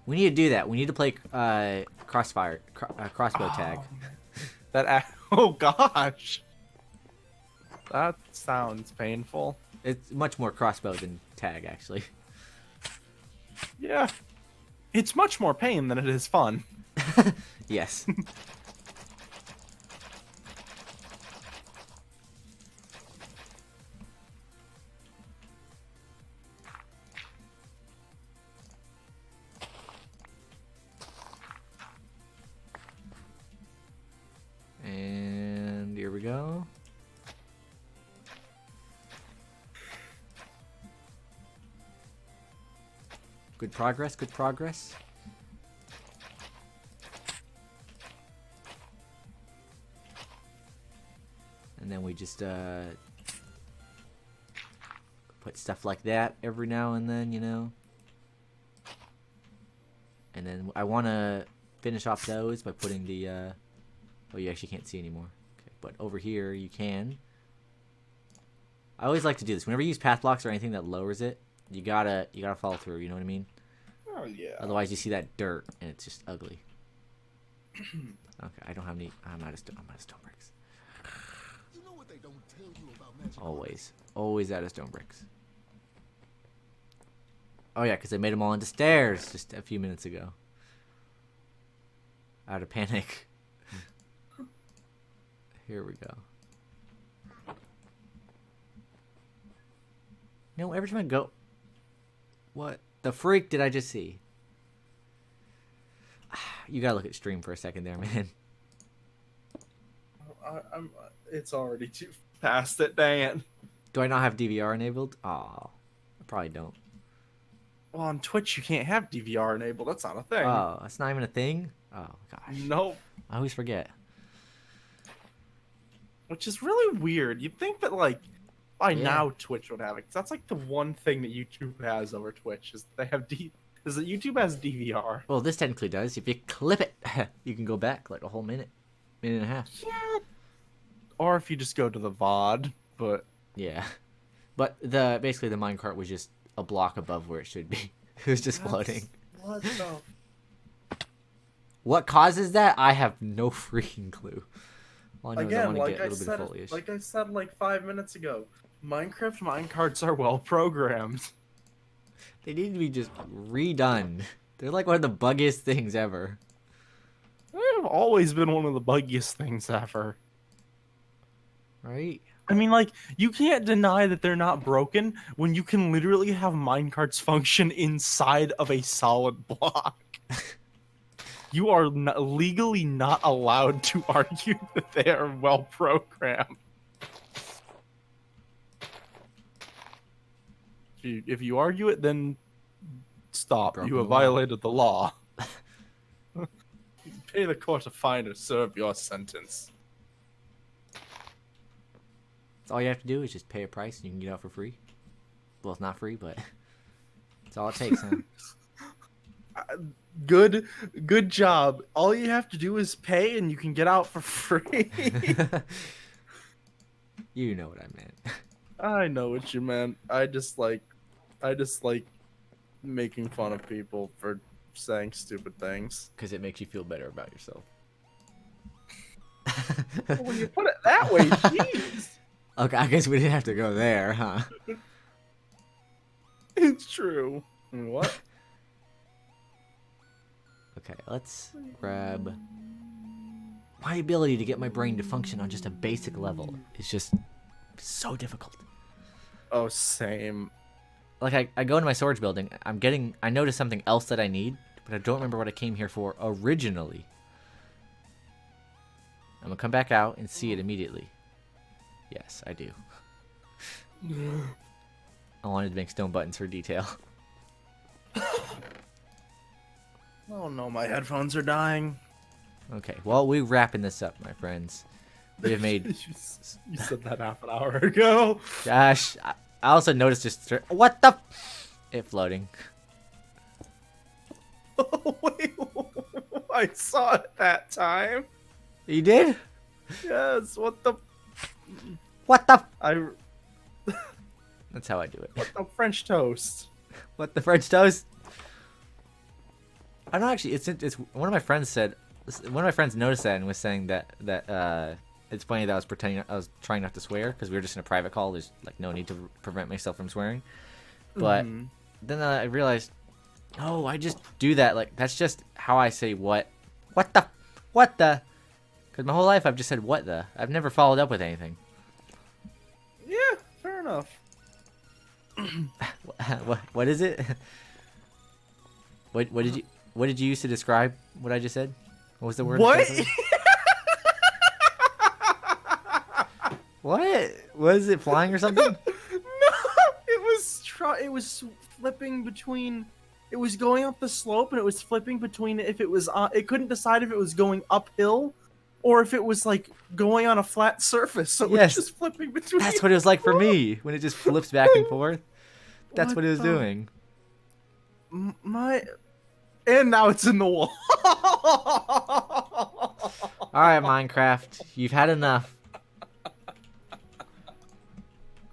We need to do that. We need to play crossfire, crossbow tag. Oh gosh. That sounds painful. It's much more crossbow than tag, actually. Yeah. It's much more pain than it is fun. Yes. And here we go. Good progress, good progress. And then we just put stuff like that every now and then, you know. And then I want to finish off those by putting the. Oh, you actually can't see anymore. Okay, but over here you can. I always like to do this. Whenever you use path blocks or anything that lowers it, you gotta follow through. You know what I mean? Oh yeah. Otherwise, you see that dirt and it's just ugly. Okay, I don't have any. I'm out of stone bricks. You know what they don't tell you about magic? Always out of stone bricks. Oh yeah, because I made them all into stairs just a few minutes ago. Out of panic. Here we go. No, every time I go... What the freak did I just see? You gotta look at stream for a second there, man. It's already too past it, Dan. Do I not have DVR enabled? Aw, I probably don't. Well, on Twitch, you can't have DVR enabled. That's not a thing. Oh, that's not even a thing? Oh, gosh. Nope. I always forget. Which is really weird. You'd think that, like, by now Twitch would have it. 'Cause that's, like, the one thing that YouTube has over Twitch is they have is that YouTube has DVR. Well, this technically does. If you clip it, you can go back like a whole minute and a half. Yeah. Or if you just go to the VOD, but... Yeah. But basically the minecart was just a block above where it should be. It was just floating. What the... What causes that? I have no freaking clue. All I know is I Again, want to like get a I little bit said, of foliage. like I said like 5 minutes ago, Minecraft minecarts are well programmed. They need to be just redone. They're like one of the buggiest things ever. They've always been one of the buggiest things ever. Right? I mean, like, you can't deny that they're not broken when you can literally have minecarts function inside of a solid block. You are legally not allowed to argue that they are well programmed. If you argue it, then stop. Broken You have the law. violated the law. Pay the court a fine or serve your sentence. All you have to do is just pay a price and you can get out for free. Well, it's not free, but it's all it takes, huh? Good job. All you have to do is pay and you can get out for free. You know what I meant. I know what you meant. I just like making fun of people for saying stupid things. Because it makes you feel better about yourself. Well, when you put it that way, jeez. Okay, I guess we didn't have to go there, huh? It's true. What? Okay, let's grab... My ability to get my brain to function on just a basic level is just so difficult. Oh, same. Like, I go into my storage building, I notice something else that I need, but I don't remember what I came here for originally. I'm gonna come back out and see it immediately. Yes, I do. I wanted to make stone buttons for detail. Oh no, my headphones are dying. Okay, well, we're wrapping this up, my friends. We have made... You said that half an hour ago. Gosh, I also noticed just... What the... It floating. Oh, wait. I saw it that time. You did? Yes, what the... What the... That's how I do it. What the French toast? What the French toast? I don't actually... It's one of my friends said... One of my friends noticed that and was saying that it's funny that I was trying not to swear because we were just in a private call. There's like no need to prevent myself from swearing. But then I realized, no, I just do that. Like that's just how I say what the. Because my whole life I've just said what the. I've never followed up with anything. Yeah, fair enough. What is it? What did you use to describe what I just said? What was the word? What? What? Was it flying or something? No, it was flipping between. It was going up the slope and it was flipping between if it was. It couldn't decide if it was going uphill, or if it was like going on a flat surface. So it was just flipping between. That's what it was like for me when it just flips back and forth. That's what it was doing. And now it's in the wall. Alright, Minecraft. You've had enough.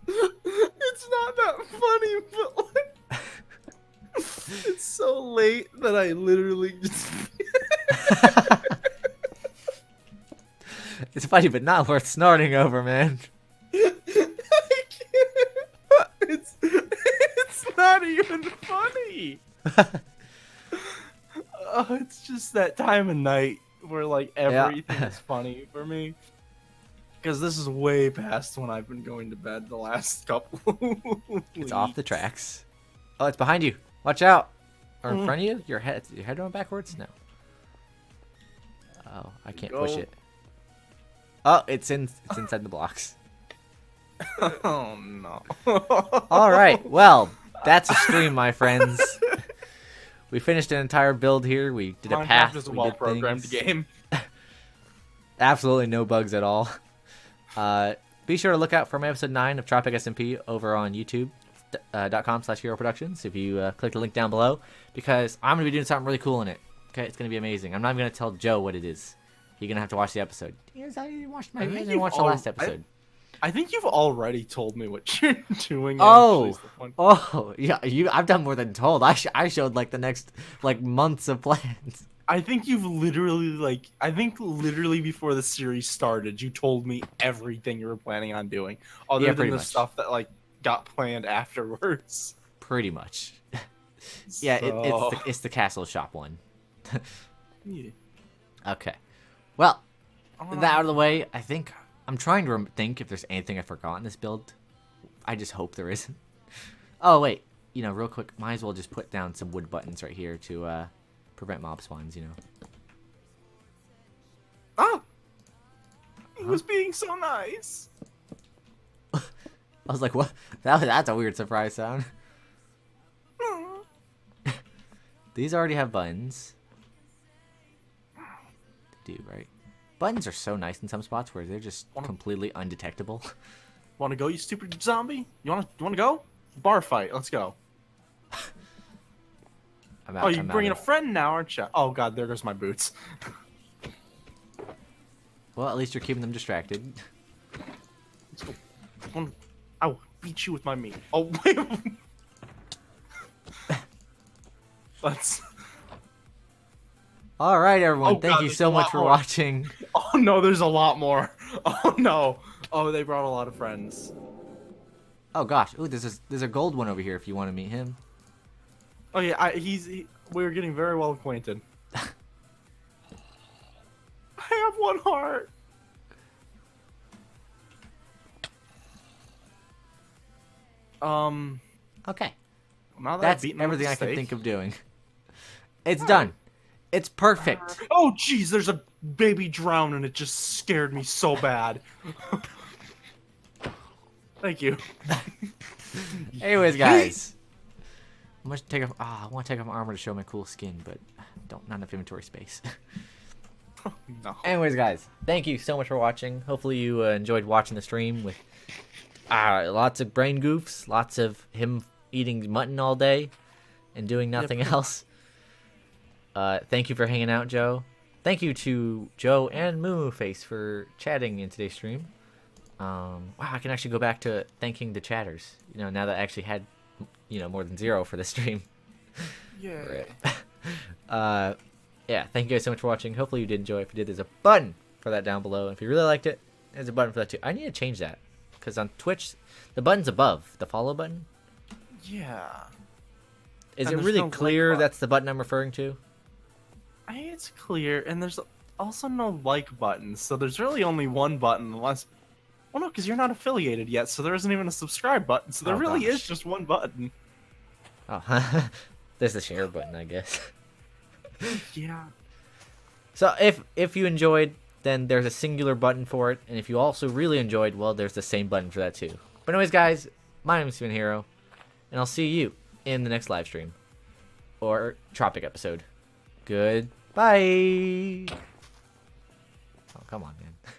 It's not that funny, but like, it's so late that I literally just. It's funny, but not worth snorting over, man. I can't. It's not even funny. Oh, it's just that time of night where like everything is funny for me. Because this is way past when I've been going to bed the last couple. It's off the tracks. Oh, it's behind you. Watch out. Or in front of you? Your head going backwards? No. Oh, I can't push it. Oh, it's inside the blocks. Oh no. All right. Well, that's a stream, my friends. We finished an entire build here. We did a path. Minecraft is a we did well-programmed things. game. Absolutely no bugs at all. Be sure to look out for my episode 9 of Tropic SMP over on YouTube.com/Hero Productions. If you click the link down below, because I'm gonna be doing something really cool in it. Okay, it's gonna be amazing. I'm not even gonna tell Joe what it is. You're gonna have to watch the episode. Yes, I didn't watch the last episode. I think you've already told me what you're doing. Oh, yeah. I've done more than told. I showed like the next months of plans. I think you've literally literally before the series started, you told me everything you were planning on doing, other than the stuff that like got planned afterwards. Pretty much. Yeah, So... it's the castle shop one. Yeah. Okay. Well, that out of the way, I think I'm trying to think if there's anything I forgot in this build. I just hope there isn't. Oh wait, real quick, might as well just put down some wood buttons right here to prevent mob spawns. Ah, he was being so nice. I was like, what? That's a weird surprise sound. These already have buttons. They do, right? Buttons are so nice in some spots where they're just completely undetectable. Want to go, you stupid zombie? You want to go? Bar fight. Let's go. I'm out, oh, you're bringing a friend now, aren't you? Oh god, there goes my boots. Well, at least you're keeping them distracted. Let's go. I'll beat you with my meat. Oh wait. Let's. All right, everyone. Thank you so much for watching. Oh no, there's a lot more. Oh no. Oh, they brought a lot of friends. Oh gosh. Ooh, there's a gold one over here if you want to meet him. Oh yeah, we're getting very well acquainted. I have one heart. Okay. Now that That's I've beaten everything I steak. can think of doing. It's done. It's perfect. Oh jeez, there's a baby drown and it just scared me so bad. Thank you. Anyways, guys. I want to take off my armor to show my cool skin, but not enough inventory space. No. Anyways, guys, thank you so much for watching. Hopefully you enjoyed watching the stream with lots of brain goofs, lots of him eating mutton all day and doing nothing else. Thank you for hanging out, Joe. Thank you to Joe and Moo-Face for chatting in today's stream. Wow, I can actually go back to thanking the chatters. Now that I actually had, more than 0 for the stream. Yeah. Yeah, thank you guys so much for watching. Hopefully you did enjoy. If you did, there's a button for that down below. And if you really liked it, there's a button for that too. I need to change that. Because on Twitch, the button's above. The follow button. Yeah. Is And it there's really no like clear button. that's the button I'm referring to? It's clear, and there's also no like button, so there's really only one button unless... Well, no, because you're not affiliated yet, so there isn't even a subscribe button, so there really is just one button. Oh, there's the share button, I guess. Yeah. So if you enjoyed, then there's a singular button for it, and if you also really enjoyed, well, there's the same button for that too. But anyways, guys, my name is Steven Hero, and I'll see you in the next live stream or Tropic episode. Goodbye. Oh, come on, man.